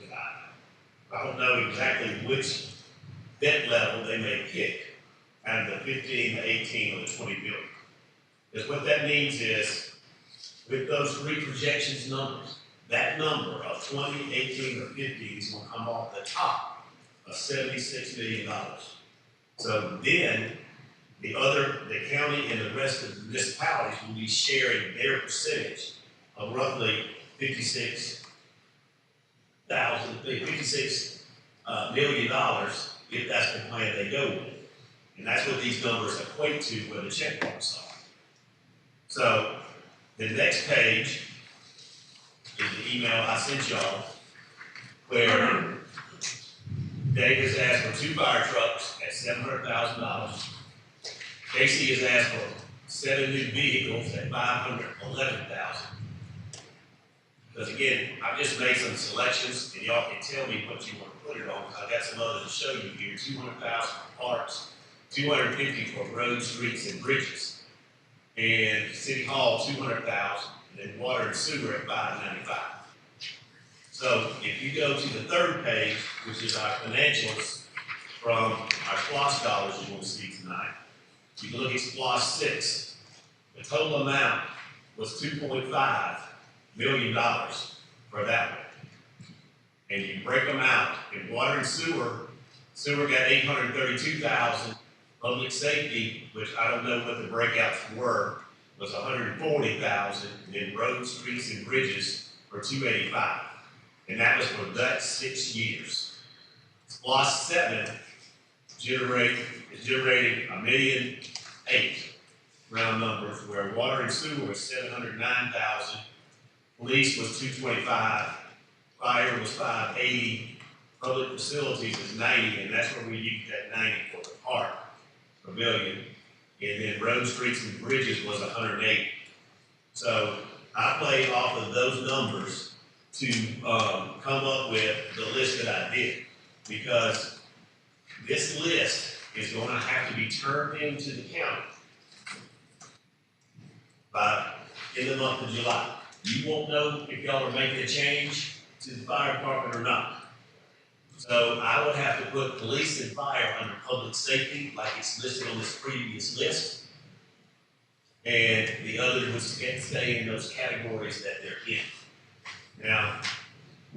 I don't know exactly which debt level they may pick, out of the 15, the 18, or the 20 million. Because what that means is, with those three projections numbers, that number of 20, 18, or 15 is going to come off the top of $76 million. So then, the county and the rest of the municipalities will be sharing their percentage of roughly $56 million if that's the plan they go with. And that's what these numbers equate to where the check marks are. So the next page is the email I sent y'all where Dave has asked for 2 fire trucks at $700,000. Casey has asked for 7 new vehicles at $511,000. Because again, I've just made some selections, and y'all can tell me what you want to put it on. I've got some others to show you here. 200,000 for parks, 250 for roads, streets, and bridges, and City Hall 200,000, and then water and sewer at 595. So if you go to the third page, which is our financials from our SPOS dollars you want to see tonight, you can look at SPOS 6. The total amount was $2.5 million for that one. And you break them out in water and sewer. Sewer got 832,000. Public safety, which I don't know what the breakouts were, was 140,000. And then roads, streets, and bridges were 285. And that was for that 6 years. SPOS 7 is generating $1.8 million, round numbers, where water and sewer was 709,000. Police was 225, fire was 580, public facilities is 90, and that's where we use that 90 for the park pavilion. And then road, streets, and bridges was 108. So I played off of those numbers to come up with the list that I did, because this list is going to have to be turned into the county in the month of July. You won't know if y'all are making a change to the fire department or not. So I would have to put police and fire under public safety, like it's listed on this previous list. And the others would stay in those categories that they're in. Now,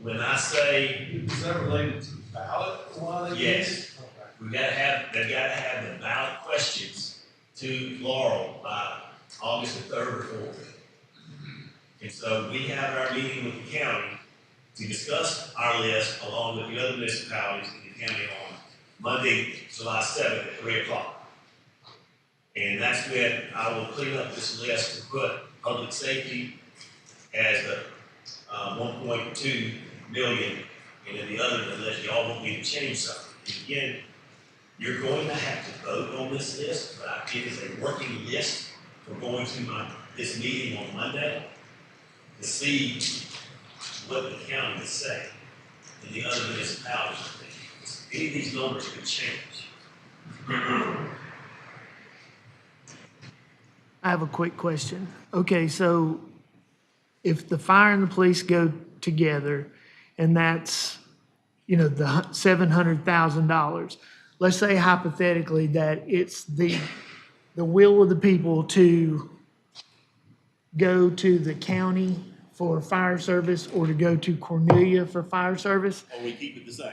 when I say... Is that related to the ballot? Yes. They've got to have the ballot question questions to Laurel by August the 3rd or 4th. And so we have our meeting with the county to discuss our list along with the other municipalities in the county on Monday, July 7th at 3 o'clock. And that's when I will clean up this list and put public safety as the 1.2 million, and then the other, unless y'all want me to change something. And again, you're going to have to vote on this list, but it is a working list for going to this meeting on Monday to see what the county is saying and the other municipalities are thinking. Any of these numbers could change. I have a quick question. Okay, so if the fire and the police go together and that's, you know, the $700,000, let's say hypothetically that it's the will of the people to go to the county for fire service or to go to Cornelia for fire service, Or we keep it the same.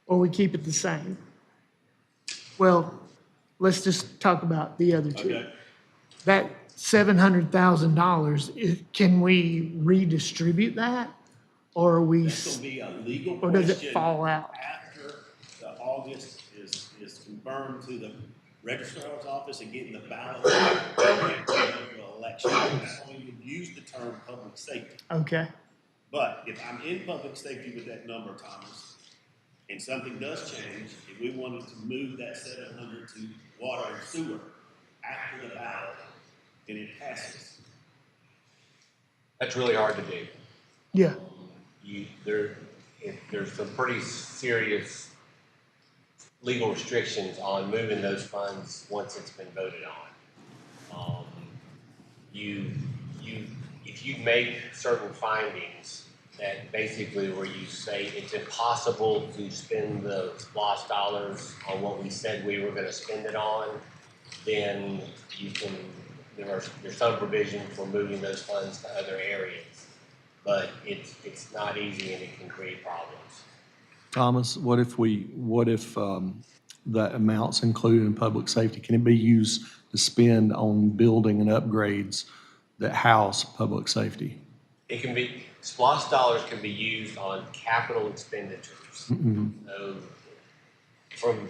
or we keep it the same. Well, let's just talk about the other two. Okay. That $700,000, can we redistribute that? Or are we, That's gonna be a legal or question. does it fall out? After the August is confirmed to the registrar's office and getting the ballot for election. That's when you use the term public safety. Okay, But if I'm in public safety with that number, Thomas, and something does change, if we wanted to move that 700 to water and sewer after the ballot, then it passes. That's really hard to do. yeah, There's some pretty serious legal restrictions on moving those funds once it's been voted on. If you make certain findings that basically where you say it's impossible to spend the lost dollars on what we said we were gonna spend it on, then there's some provision for moving those funds to other areas. But it's not easy and it can create problems. Thomas, what if that amount's included in public safety? Can it be used to spend on building and upgrades that house public safety? It can be, SPOS dollars can be used on capital expenditures. So from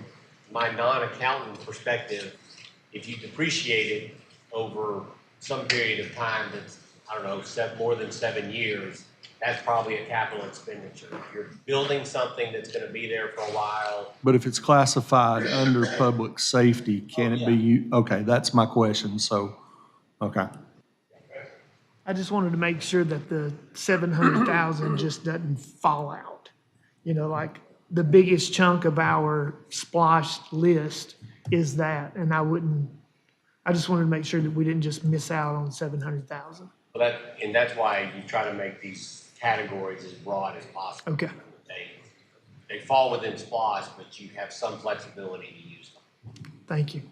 my non-accountant perspective, if you depreciate it over some period of time that's, I don't know, more than 7 years, that's probably a capital expenditure. If you're building something that's gonna be there for a while. But if it's classified under public safety, can it be, okay, that's my question, so, okay. I just wanted to make sure that the 700,000 just doesn't fall out. You know, like the biggest chunk of our splashed list is that, and I just wanted to make sure that we didn't just miss out on 700,000. Well, that's why you try to make these categories as broad as possible. Okay. They fall within SPOS, but you have some flexibility to use them. Thank you.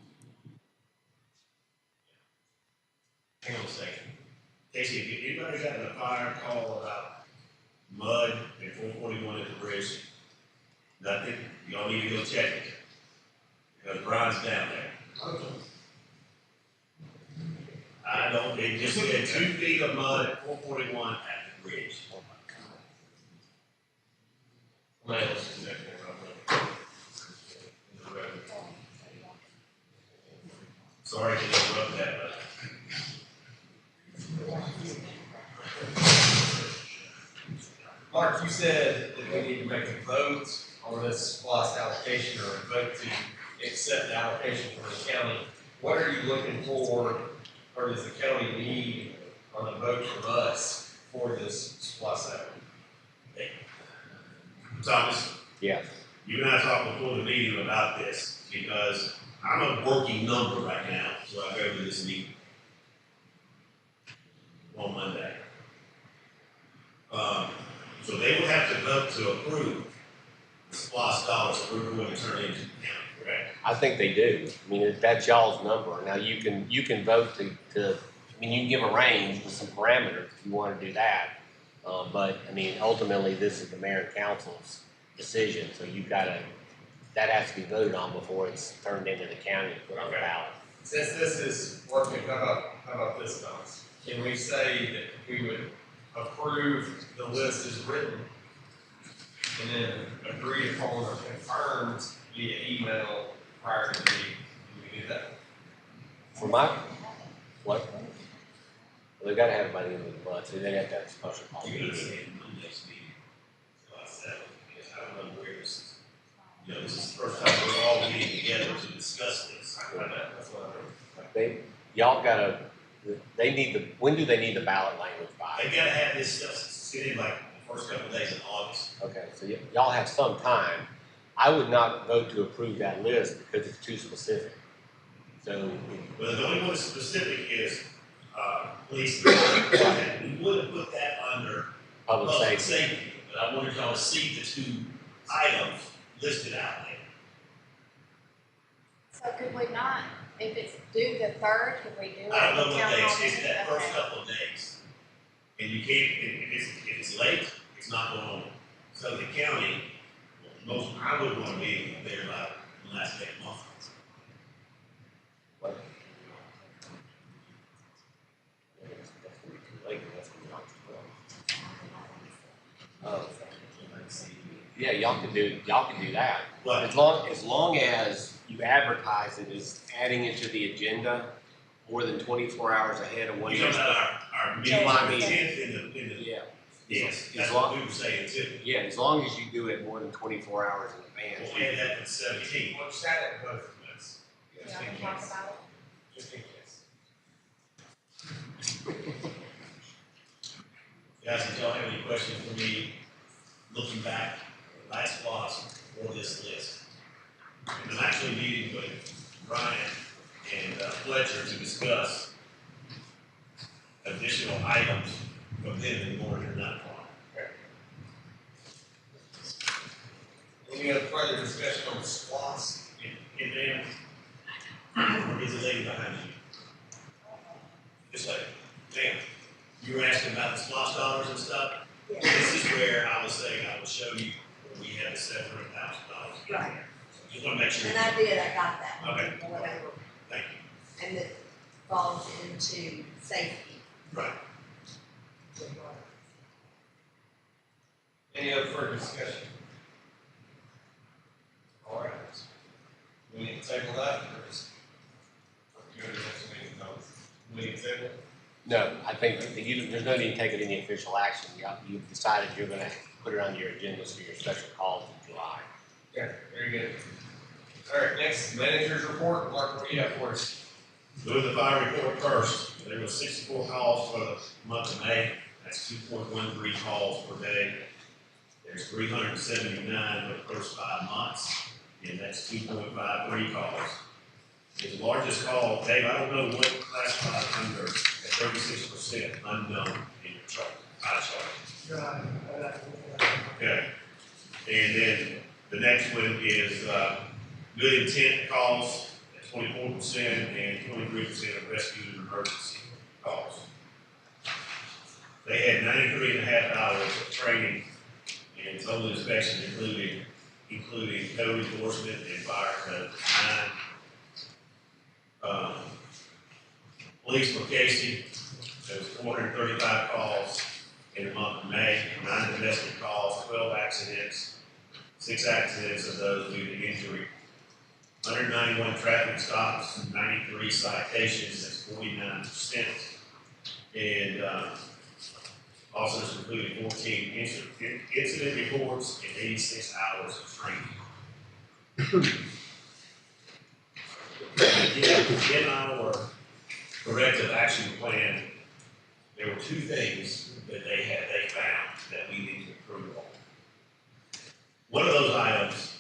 Hang on a second. Casey, if anybody's having a fire call about mud and 441 at the bridge, nothing, y'all need to go check it. Because Brian's down there. I don't, they just said 2 feet of mud at 441 at the bridge. Somebody else is there, sorry to interrupt that, but. Mark, you said that we need to make a vote on this SPOS allocation or a vote to accept the allocation from the county. What are you looking for, or does the county need on a vote from us for this SPOS act? Thomas? Yes. You and I talked before the meeting about this because I'm a working number right now, so I go to this meeting on Monday. So they will have to vote to approve the SPOS dollars that we're going to turn into the county, correct? I think they do. I mean, that's y'all's number. Now you can vote to, I mean, you can give a range with some parameters if you want to do that. But I mean, ultimately, this is the mayor and council's decision, so you've got to that has to be voted on before it's turned into the county to put on the ballot. Since this is working, how about this, Thomas? Can we say that we would approve the list as written and then agree upon or confirmed via email prior to the meeting? Can we do that? For my, what? Well, they've gotta have it by the end of the month, so they have to have a special call. You're gonna say Monday's meeting, July 7th, because I don't know where this is. You know, this is the first time we're all getting together to discuss this. That's what I heard. Y'all gotta, they need the, when do they need the ballot language by? They gotta have this stuff sitting like the first couple of days in August. Okay, so y'all have some time. I would not vote to approve that list because it's too specific. So. Well, the only one that's specific is, police. We would have put that under Public safety. but I wanted y'all to see the two items listed out there. So could we not, if it's due the 3rd, could we do it? I don't know in what town days, hall it's meeting? that first Okay. couple of days. And you can't, if it's late, it's not going on. So the county, I would want to be there by the last day of the month. What? That's gonna be too late, that's gonna be October. Yeah, y'all can do that. What? As long as you advertise it as adding it to the agenda more than 24 hours ahead of when You're you're. talking about our meeting July on the meeting. 10th in the. Yeah. Yes, As that's long- what we were saying too. Yeah, as long as you do it more than 24 hours in advance. We'll add that for the 17th. Well, just add it both of us. Yeah, we can talk about it. Just in case. Guys, if y'all have any questions for me, looking back, last clause for this list. And I'm actually meeting with Brian and Fletcher to discuss additional items from them in the morning or not. Any other further discussion on SPOS? And then, is a lady behind you. Just like, ma'am, you were asking about the SPOS dollars and stuff? Yeah. This is where I was saying I would show you where we had the $700,000. Right. Just wanna make sure. And I did, I got that. Okay. Whatever. Thank you. And it falls into safety. Right. Any other further discussion? All right. We need to table that, or just go to the next meeting, no? We need to table it? No, I think that there's no need to take any official action. You've decided you're gonna put it on your agenda for your special call in July. Okay, very good. All right, next, manager's report. Mark, what do you have for us? Doing the fire report first, there was 64 calls for the month of May, that's 2.13 calls per day. There's 379 for the first 5 months, and that's 2.53 calls. The largest call, Dave, I don't know what classified under at 36% unknown in your chart, chart. Okay, and then the next one is good intent calls at 24% and 23% of rescue and emergency calls. They had 93 and a half hours of training and total inspection including code enforcement and fire code 9. Police for Casey, there was 435 calls in the month of May, 9 domestic calls, 12 accidents, 6 accidents of those due to injury, 191 traffic stops, 93 citations, that's 49%. And officers completed 14 incident reports and 86 hours of training. In our corrective action plan, there were 2 things that they found that we need to improve on. One of those items,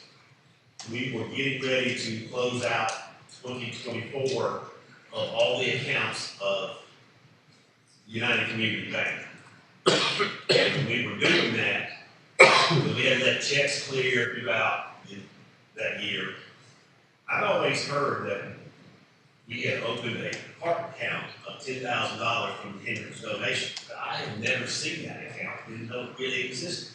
we were getting ready to close out 2024 of all the accounts of United Community Bank. And when we were doing that, we had to let checks clear throughout that year. I've always heard that we had opened a park account of $10,000 from Henry's donation, but I had never seen that account, didn't know it really existed.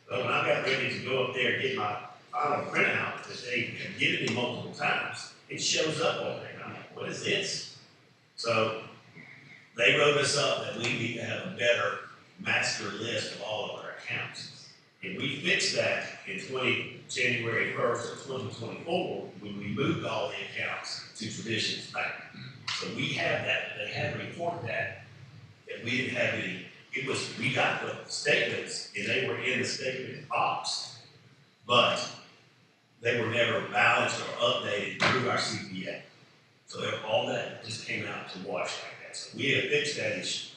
But when I got ready to go up there and get my final printout that they have given me multiple times, it shows up on there. And I'm like, what is this? So they wrote us up that we need to have a better master list of all of our accounts. And we fixed that in January 1st of 2024, when we moved all the accounts to Traditions Bank. So we have that, but they had to report that we didn't have any, we got the statements, and they were in the statement box, but they were never balanced or updated through our CPA. So all that just came out to wash like that. So we have fixed that issue.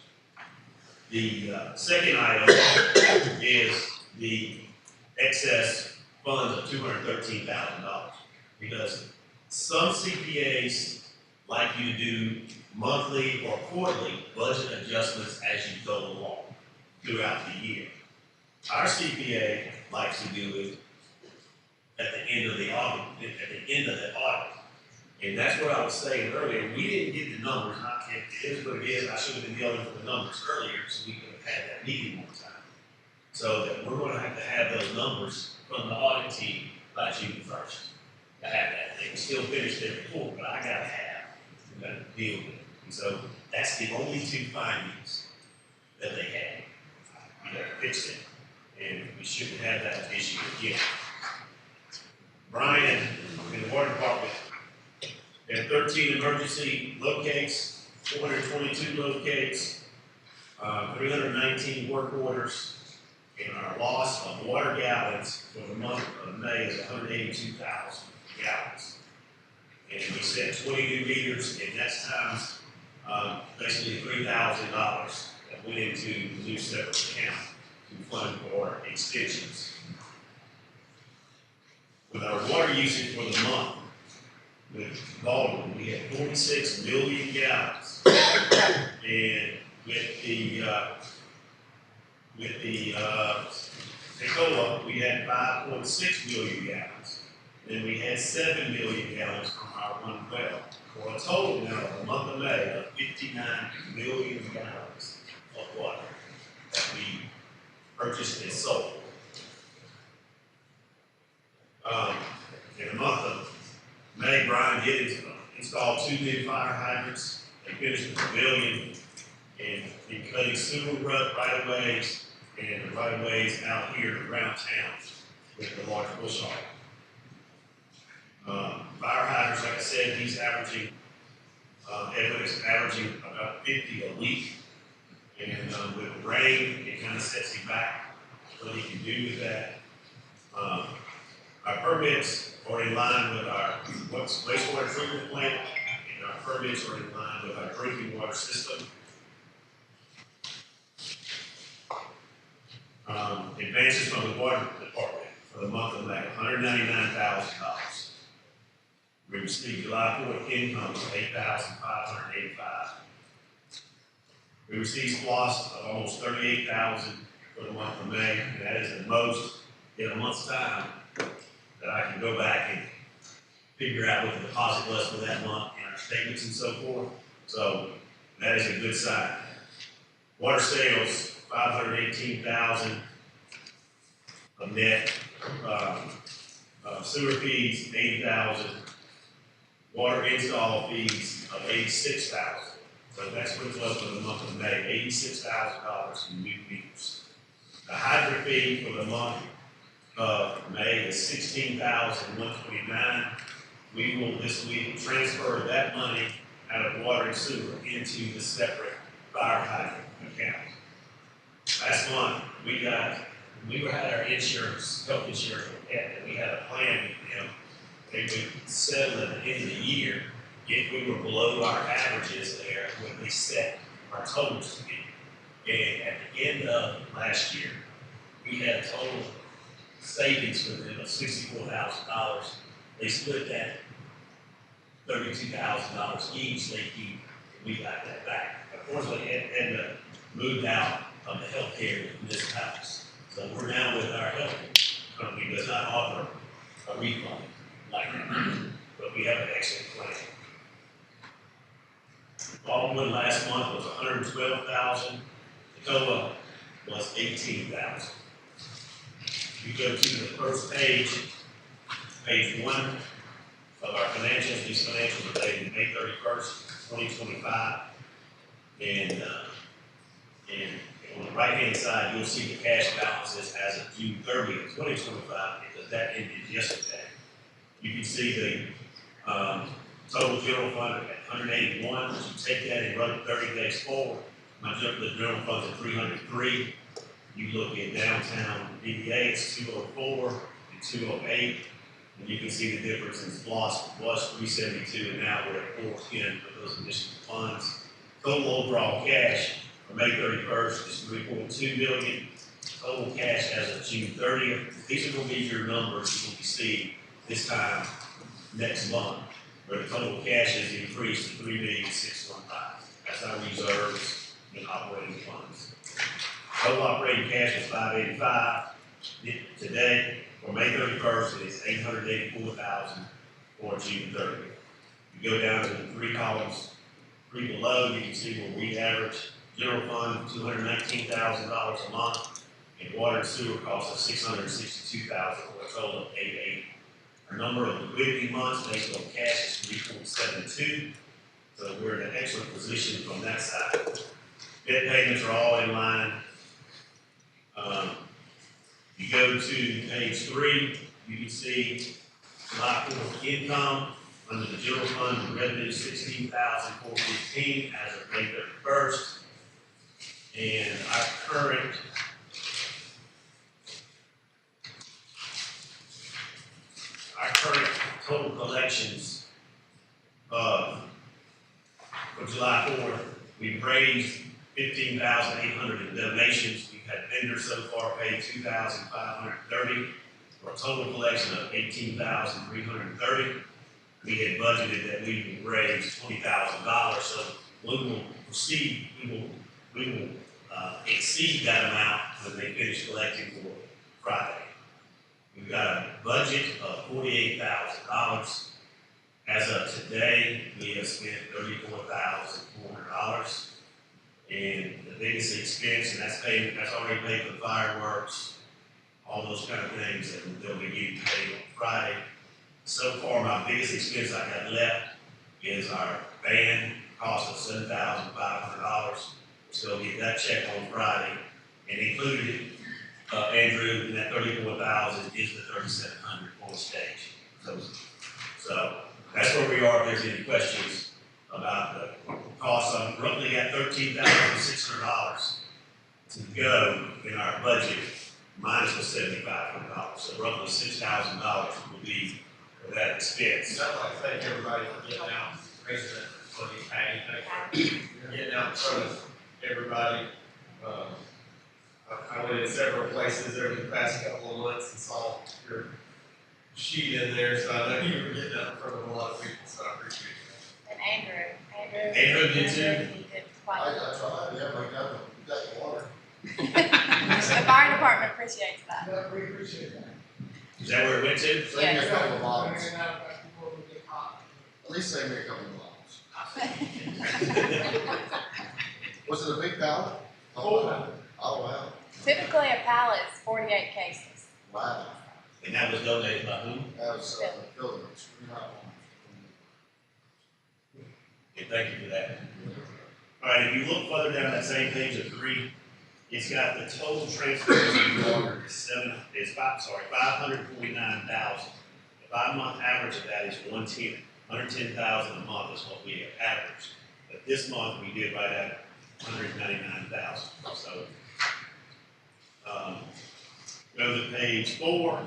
The second item is the excess funds of $213,000, because some CPAs like you to do monthly or quarterly budget adjustments as you go along throughout the year. Our CPA likes to do it at the end of the audit, And that's what I was saying earlier. We didn't get the numbers. It is what it is. I should have been yelling for the numbers earlier so we could have had that meeting one time. So that we're going to have those numbers from the audit team by June 1st to have that. They can still finish their report, but I got to deal with it. And so that's the only two findings that they had. We got to fix it, and we shouldn't have that issue again. Brian in the water department had 13 emergency locates, 422 locates, 319 work orders, and our loss of water gallons for the month of May is 182,000 gallons. And we set 20 new meters, and that's times basically $3,000 that went into the new separate account to fund for extensions. With our water usage for the month, with Baldwin, we had 46 million gallons, and with the Tacoma, we had 5.6 million gallons. Then we had 7 million gallons from our one well, for a total now of the month of May of 59 million gallons of water that we purchased and sold. In the month of May, Brian did install 2 new fire hydrants. They finished the pavilion and cutting sewer right-of-ways and the right-of-ways out here around town with the large bush hog. Fire hydrants, like I said, he's averaging, everybody's averaging about 50 a week. And with the rain, it kind of sets him back what he can do with that. Our permits are in line with our wastewater treatment plant, and our permits are in line with our drinking water system. Advances from the water department for the month of May, $199,000. We received July 4th income of $8,585. We received SPOS of almost $38,000 for the month of May, and that is the most in a month's time that I can go back and figure out what the deposit was for that month and our statements and so forth. So that is a good sign. Water sales, $518,000 of net. Sewer fees, $80,000. Water install fees of $86,000. So that's what it was for the month of May, $86,000 in new meters. The hydrant fee for the month of May is $16,129. We will this week transfer that money out of water and sewer into the separate fire hydrant account. Last month, we had our insurance, health insurance, and we had a plan with them. They would settle at the end of the year if we were below our averages there when we set our totals to be. And at the end of last year, we had a total savings for them of $64,000. They split that $32,000 each. We got that back. Unfortunately, had moved out of the healthcare in this house. So we're now with our health company does not offer a refund like that, but we have an excellent plan. Baldwin last month was $112,000. Tacoma was $18,000. You go to the first page Page 1 of our financials, these financials are dated May 31st, 2025. And on the right-hand side, you'll see the cash balances as of June 30th, 2025, because that ended yesterday. You can see the total general fund at 181. If you take that and run it 30 days forward, the general fund's at 303. You look at downtown DDA, it's 204 and 208. And you can see the difference in SPOS was 372, and now we're at 410 for those additional funds. Total overall cash for May 31st is 3.2 million. Total cash as of June 30th. These are going to be your numbers you're going to see this time next month, where the total cash has increased to 3,615. That's our reserves and operating funds. Total operating cash is 585. Today, for May 31st, it is 884,000 for June 30th. You go down to the three columns, three below, you can see where we average general fund $219,000 a month, and water and sewer costs of $662,000 for a total of $880. Our number of liquidity months based on cash is 3.72, so we're in an excellent position from that side. Debt payments are all in line. You go to page 3, you can see July 4th income under the general fund, the revenue is $16,415 as of May 31st. And our current total collections for July 4th, we've raised $15,800 in donations. We've had vendors so far pay $2,530 for a total collection of $18,330. We had budgeted that we would raise $20,000, so we will proceed. We will exceed that amount when they finish collecting for Friday. We've got a budget of $48,000. As of today, we have spent $34,400. And the biggest expense, and that's already paid for the fireworks, all those kind of things that they'll be getting paid on Friday. So far, my biggest expense I got left is our band cost of $7,500. We'll still get that check on Friday, and included, Andrew, in that $34,000 is the $3,700 on the stage. So that's where we are. If there's any questions about the cost, I've roughly got $13,600 to go in our budget, minus the $7,500. So roughly $6,000 will be for that expense. I'd like to thank everybody for getting out, President, for the Patty, thank you for getting out in front of everybody. I went in several places over the past couple of months and saw your sheet in there, so I know you were getting out in front of a lot of people, so I appreciate it. And Andrew did too. He did quite a bit. tried, yeah, we got the water. The fire department appreciates that. Yeah, we appreciate that. Is that where it went to? Save me a couple of bottles. At least save me a couple of bottles. Was it a big pallet? Oh, wow. Typically, a pallet is 48 cases. Wow. And that was donated by whom? That was, buildings. Okay, thank you for that. All right, if you look further down that same page of 3, it's got the total transfers in water is 549,000. The 5-month average of that is 110,000 a month is what we have averaged. But this month we did right at 199,000. So go to page 4.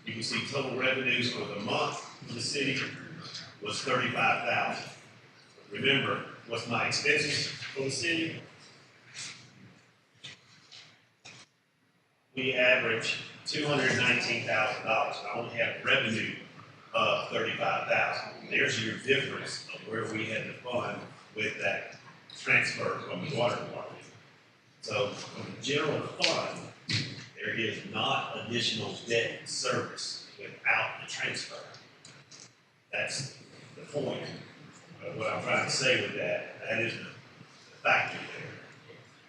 You can see total revenues for the month for the city was 35,000. Remember, what's my expenses for the city? We average $219,000. I only have revenue of $35,000. There's your difference of where we had to fund with that transfer from the water department. So from the general fund, there is not additional debt service without the transfer. That's the point of what I'm trying to say with that. That is the factor there.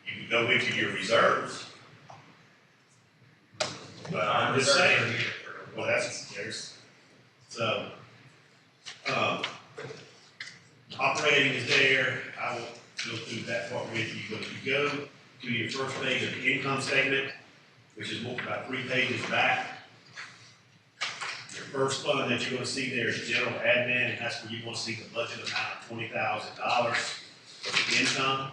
You can go into your reserves, but I'm just saying, well, there's So, operating is there. I will go through that part with you. But if you go to your first page of the income statement, which is about 3 pages back, your first fund that you're gonna see there is general admin, and that's where you're gonna see the budget amount of $20,000 for the income.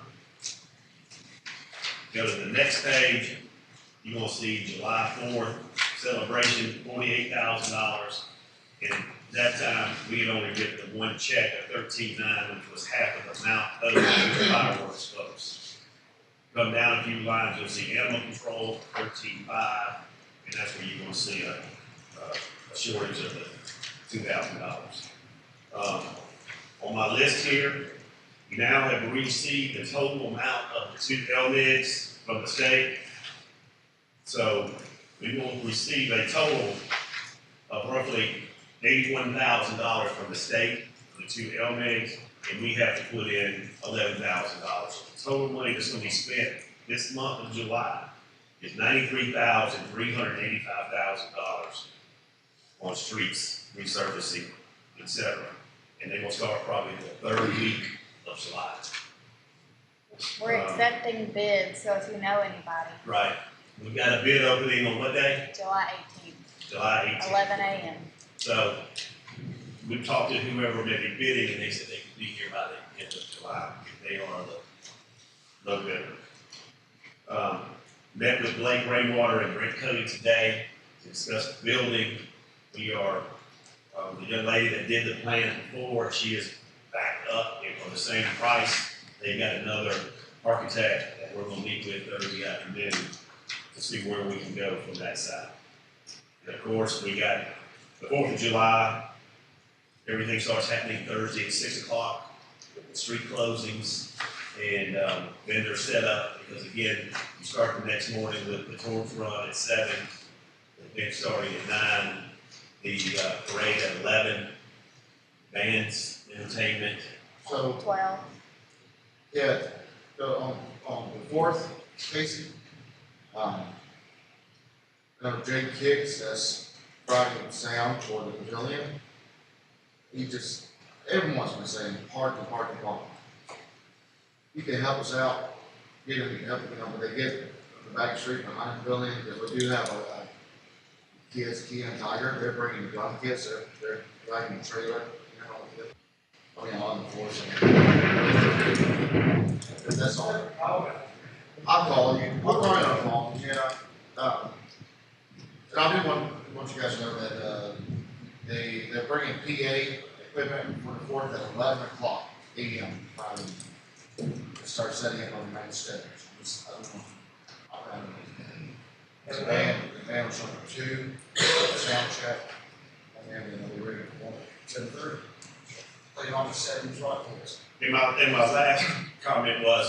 Go to the next page, you're gonna see July 4th celebration, $48,000. And that time, we had only get the one check of $13,900, which was half of the amount owed to the fireworks folks. Come down a few lines, you'll see animal control, $13,500, and that's where you're gonna see a shortage of the $2,000. On my list here, we now have received the total amount of the 2 LMIGs from the state. So we will receive a total of roughly $81,000 from the state for the 2 LMIGs, and we have to put in $11,000. So the total money that's gonna be spent this month of July is $93,385,000 on streets, resurfacing, etc. And they will start probably the 3rd week of July. We're accepting bids, so if you know anybody. Right. We've got a bid opening on what day? July 18th. July 18th. 11 a.m. So we've talked to whoever may be bidding, and they said they could be here by the end of July if they are the low bidder. Met with Blake Rainwater and Brent Cody today to discuss the building. We are, the young lady that did the plan before, she is backed up and for the same price. They've got another architect that we're gonna meet with Thursday afternoon to see where we can go from that side. And of course, we got the 4th of July. Everything starts happening Thursday at 6 o'clock with the street closings and vendor setup, because again, you start the next morning with the torch run at 7, the event starting at 9, the parade at 11, bands, entertainment. So, 12. yeah, so on the 4th, Casey, Jake Kicks, that's Friday Sound toward the pavilion. Everyone's been saying, park. You can help us out, get them, when they get the back street behind the pavilion, because we do have a kids, Key and Tiger, they're bringing gun kits, they're driving a trailer, on the force. If that's all. I'll call you, I'll call you on the phone, yeah. And I do want you guys to know that, they're bringing PA equipment for the 4th at 11 o'clock a.m. To start setting up on the main stage. The band was on 2, sound check, and then they'll be ready for 7:30. Play on the 7s right for us. And my last comment was,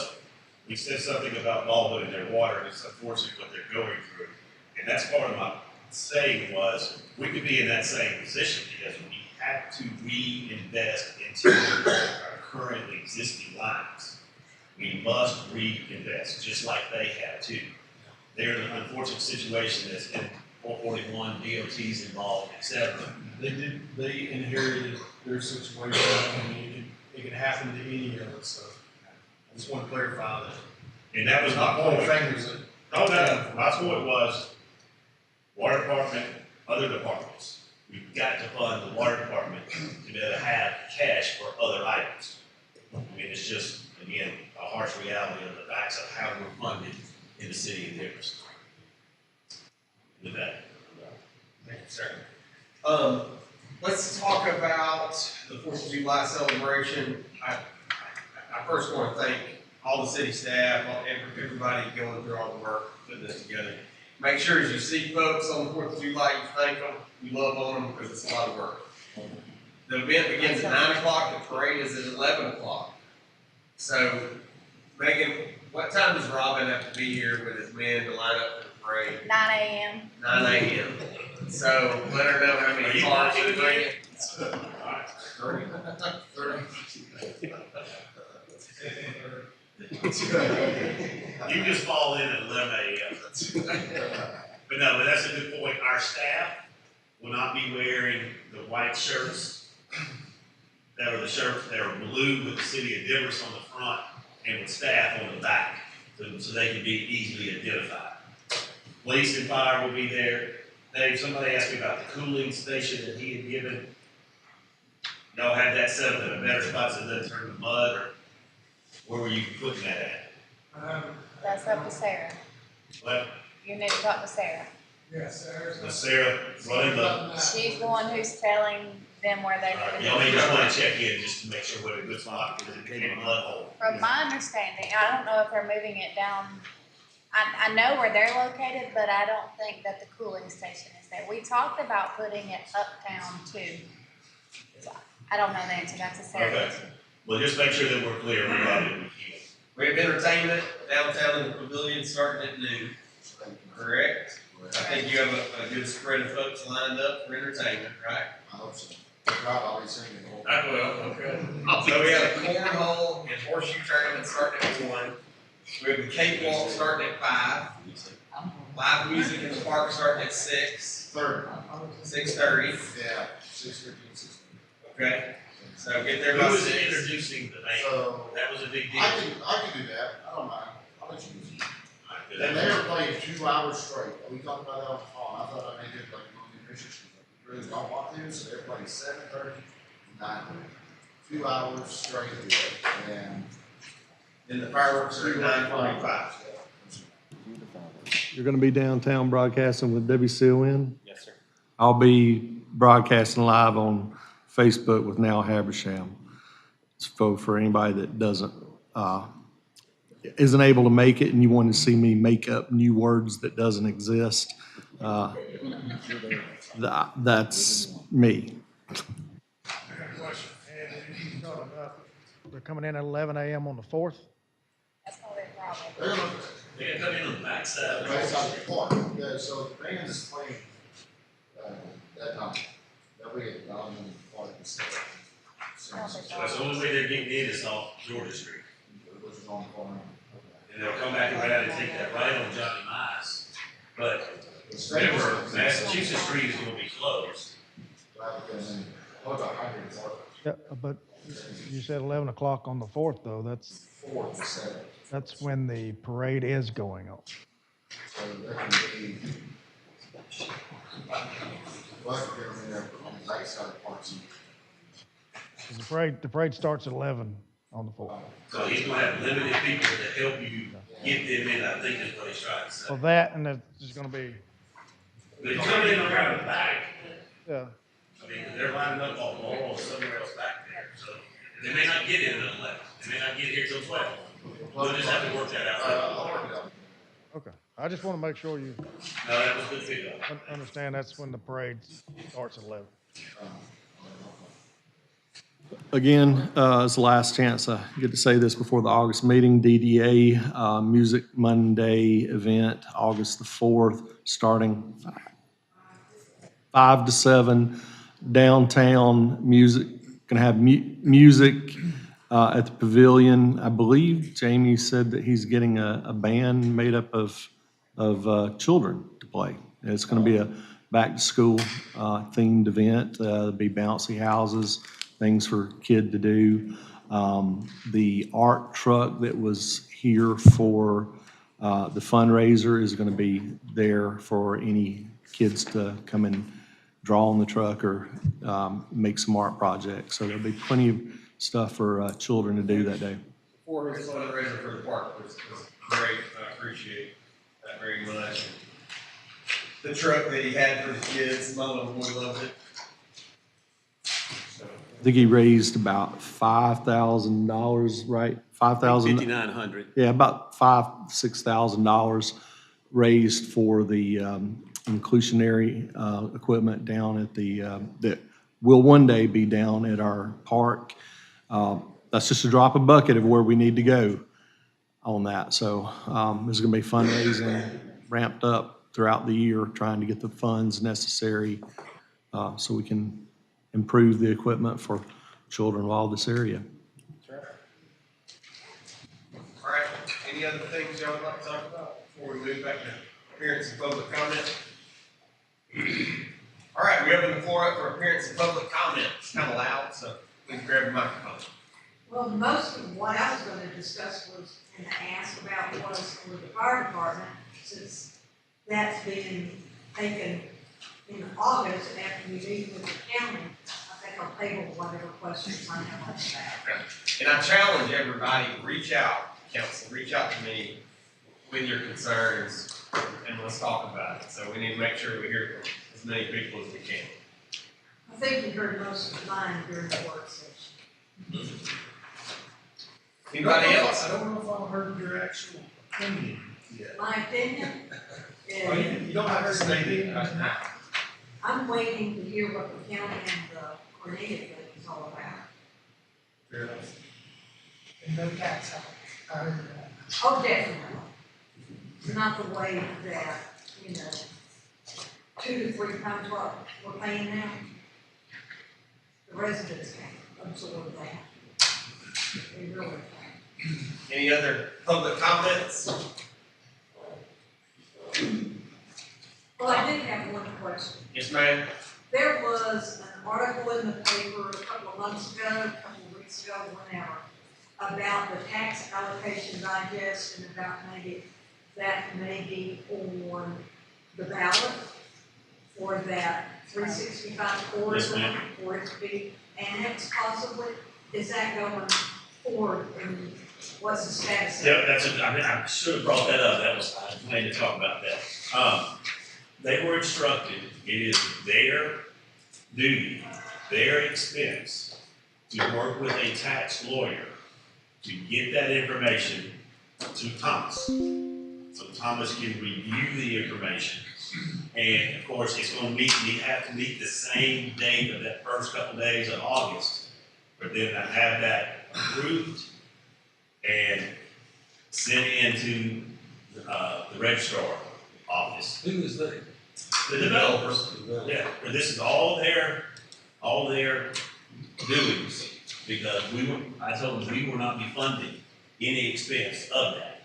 we said something about Baldwin and their water, and it's unfortunate what they're going through. And that's part of my saying was, we could be in that same position because we have to reinvest into our currently existing lines. We must reinvest, just like they have too. They're in an unfortunate situation that's in 441, DOT's involved, et cetera. They inherited their situation, and it can happen to any of us, so I just want to clarify that. And that was my Pointing point. fingers at. No, my point was, water department, other departments, we've got to fund the water department to be able to have cash for other items. I mean, it's just, again, a harsh reality of the facts of how we're funded in the city of Demorest. With that. Thank you, sir. Let's talk about the 4th of July celebration. I first want to thank all the city staff, everybody going through all the work, putting this together. Make sure as you see folks on the 4th of July, you thank them, you love on them, because it's a lot of work. The event begins at 9 o'clock, the parade is at 11 o'clock. So, Megan, what time does Robin have to be here with his men to line up for the parade? 9 a.m. 9 a.m. So, let her know how many cars you bring. 30. You just fall in at 11 a.m. But that's a good point. Our staff will not be wearing the white shirts that are the shirts that are blue with the city of Demorest on the front and with staff on the back, so they can be easily identified. Police and fire will be there. Dave, somebody asked me about the cooling station that he had given. Y'all had that set up in a better spot so it doesn't turn to mud, or where were you putting that at? That's up to Sarah. What? You need to talk to Sarah. Yes, Was Sarah running the? She's the one who's telling them where they need to be. Y'all may just want to check in just to make sure we're in a good spot, because it became a mud hole. From my understanding, I don't know if they're moving it down. I know where they're located, but I don't think that the cooling station is there. We talked about putting it uptown too. So I don't know the answer. That's a Sarah Okay. question. Well, just make sure that we're clear about it. We have entertainment downtown in the pavilion starting at noon, correct? I think you have a good spread of folks lined up for entertainment, right? I hope so. I'll be singing the whole. Okay. So we have a cornhole and horseshoe tournament starting at 1. We have the cakewalk starting at 5. Live music in the park starting at 6:30. 6:30. Yeah, 6:15, 6:30. Okay. So get there by Who was 6. introducing the band? So That was a big deal. I can do that. I don't mind. I'll let you do it. And they were playing 2 hours straight. We talked about that on the phone. I thought I made it like one of the pictures. Really don't want to, so they're playing 7:30, 9:30. 2 hours straight. And then the fireworks are at 9:45. You're gonna be downtown broadcasting with WCON? Yes, sir. I'll be broadcasting live on Facebook with Now Habersham. So for anybody that isn't able to make it and you want to see me make up new words that doesn't exist, that's me. I got a question. And you talking about, they're coming in at 11 a.m. on the 4th? That's probably a problem. They're gonna come in on the backside. Based on the park. Yeah, so the band is playing, that night. They'll be at Donovan Park instead. So that's the only way they're getting in is off Georgia Street. Which is on the corner. And they'll come back around and take that right on Johnny Mice. But remember, Massachusetts Street is gonna be closed. Yeah, but you said 11 o'clock on the 4th, though. That's 4th, 7th. that's when the parade is going on. So that can be. Well, they're in there on the backside of the park. 'Cause the parade starts at 11 on the 4th. So he's gonna have limited people to help you get them in, I think is what he's trying to say. Well, that and there's gonna be, They come in around the back. yeah. I mean, they're lining up on Laurel or somewhere else back there, so they may not get in at 11. They may not get here till 12. We'll just have to work that out. Okay. I just want to make sure you No, that was good pickup. understand that's when the parade starts at 11. Again, it's the last chance I get to say this before the August meeting. DDA Music Monday event, August the 4th, starting 5 to 7, downtown. Music, gonna have music at the pavilion. I believe Jamie said that he's getting a band made up of children to play. It's gonna be a back-to-school themed event. There'll be bouncy houses, things for kid to do. The art truck that was here for the fundraiser is gonna be there for any kids to come and draw on the truck or make some art projects. So there'll be plenty of stuff for children to do that day. For his fundraiser for the park was great. I appreciate that very much. The truck that he had for the kids, my little boy loved it. I think he raised about $5,000, right? 5,000. 5,900. Yeah, about $6,000 raised for the inclusionary equipment down at that will one day be down at our park. That's just a drop of bucket of where we need to go on that. So there's going to be fundraising ramped up throughout the year, trying to get the funds necessary so we can improve the equipment for children of all this area. That's right. All right, any other things y'all would like to talk about before we move back to appearance and public comment? All right, we we open the floor up for appearance and public comment. It's kind of loud, so please grab a microphone. Well, most of what I was gonna discuss was, and ask about was for the fire department, since that's being taken in August after we meet with the county. I think I'll table whatever questions I have on that. And I challenge everybody, reach out, council, reach out to me with your concerns, and let's talk about it. So we need to make sure we hear from as many people as we can. I think you heard most of mine during the work session. Anybody else? I don't know if I heard your actual opinion yet. My opinion Oh, is, you don't have to say it. I'm waiting to hear what the county and the Cornelia thing is all about. Fair enough. And no tax hike. I heard that. Oh, definitely. Not the way that, 2 to 3 times what we're paying now. The residents can absorb that. They really can. Any other public comments? Well, I did have one question. Yes, ma'am. There was an article in the paper a couple of months ago, a couple of weeks ago, whenever, about the tax allocation digest and about maybe that may be on the ballot for that 365 corridor. Yes, ma'am. For it to be annexed possibly. Is that going forward and what's the status of it? Yep, I should have brought that up, I planning to talk about that. They were instructed, it is their duty, their expense, to work with a tax lawyer to get that information to Thomas. So Thomas can review the information. And of course, it's gonna have to meet the same date of that first couple days of August, for them to have that approved and sent into the registrar office. Who is that? The developers, yeah, but this is all their doings, because I told them we will not be funding any expense of that.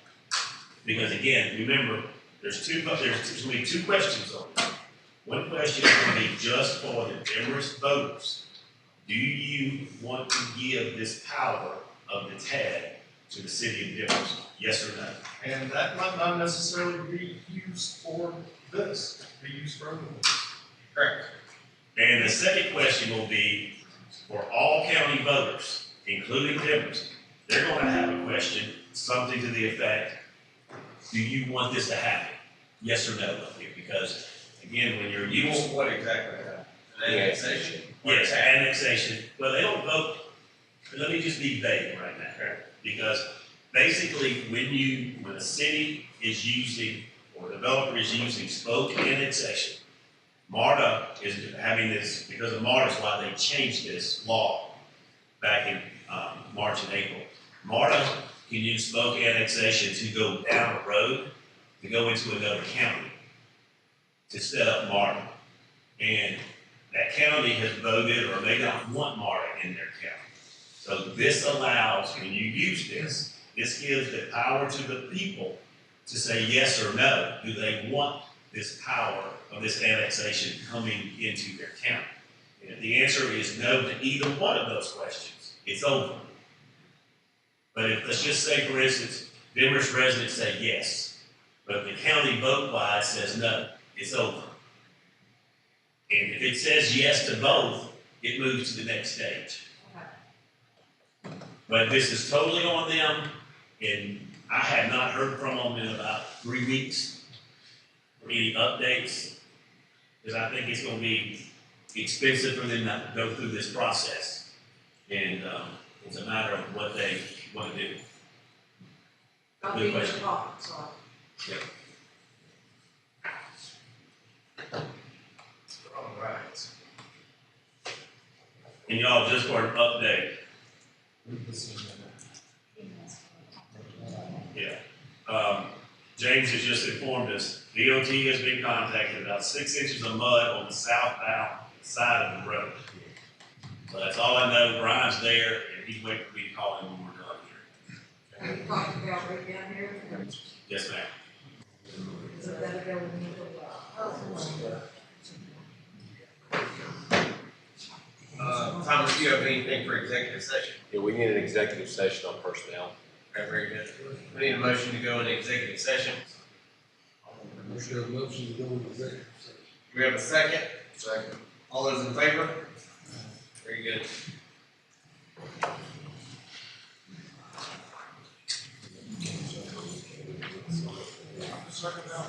Because again, remember, there's gonna be 2 questions on it. One question is gonna be just for the Demorest voters. Do you want to give this power of the TAD to the city of Demorest? Yes or no? And that might not necessarily be used for this, be used for other ones. Correct. And the second question will be for all county voters, including Demorest. They're gonna have a question, something to the effect, do you want this to happen? Yes or no? Because again, when you're used. What exactly? An annexation? Yes, annexation. Well, they don't vote. Let me just be vague right now. Because basically, when a city is using, or a developer is using spoke annexation, MARTA is having this, because of MARTA is why they changed this law back in March and April. MARTA can use spoke annexation to go down a road, to go into another county, to set up MARTA. And that county has voted, or they don't want MARTA in their county. So this allows, when you use this gives the power to the people to say yes or no. Do they want this power of this annexation coming into their county? And if the answer is no to either one of those questions, it's over. But if, let's just say, for instance, Demorest residents say yes, but the county vote-wise says no, it's over. And if it says yes to both, it moves to the next stage. But this is totally on them, and I have not heard from them in about 3 weeks for any updates, because I think it's gonna be expensive for them not to go through this process. And it's a matter of what they want to do. I'll Good be in your question. pocket, so. Yep. All right. And y'all, just for an update. Yeah. James has just informed us, DOT has been contacted about 6 inches of mud on the southbound side of the road. So that's all I know. Brian's there, and he's waiting for me to call him when we're done here. Are you talking about right down here? Yes, ma'am. Is it better go with me? you have anything for executive session? Yeah, we need an executive session on personnel. Okay, very good. We need a motion to go into executive session. Is there a motion to go into executive session? We have a second? Second. All those in favor? Very good. Second down.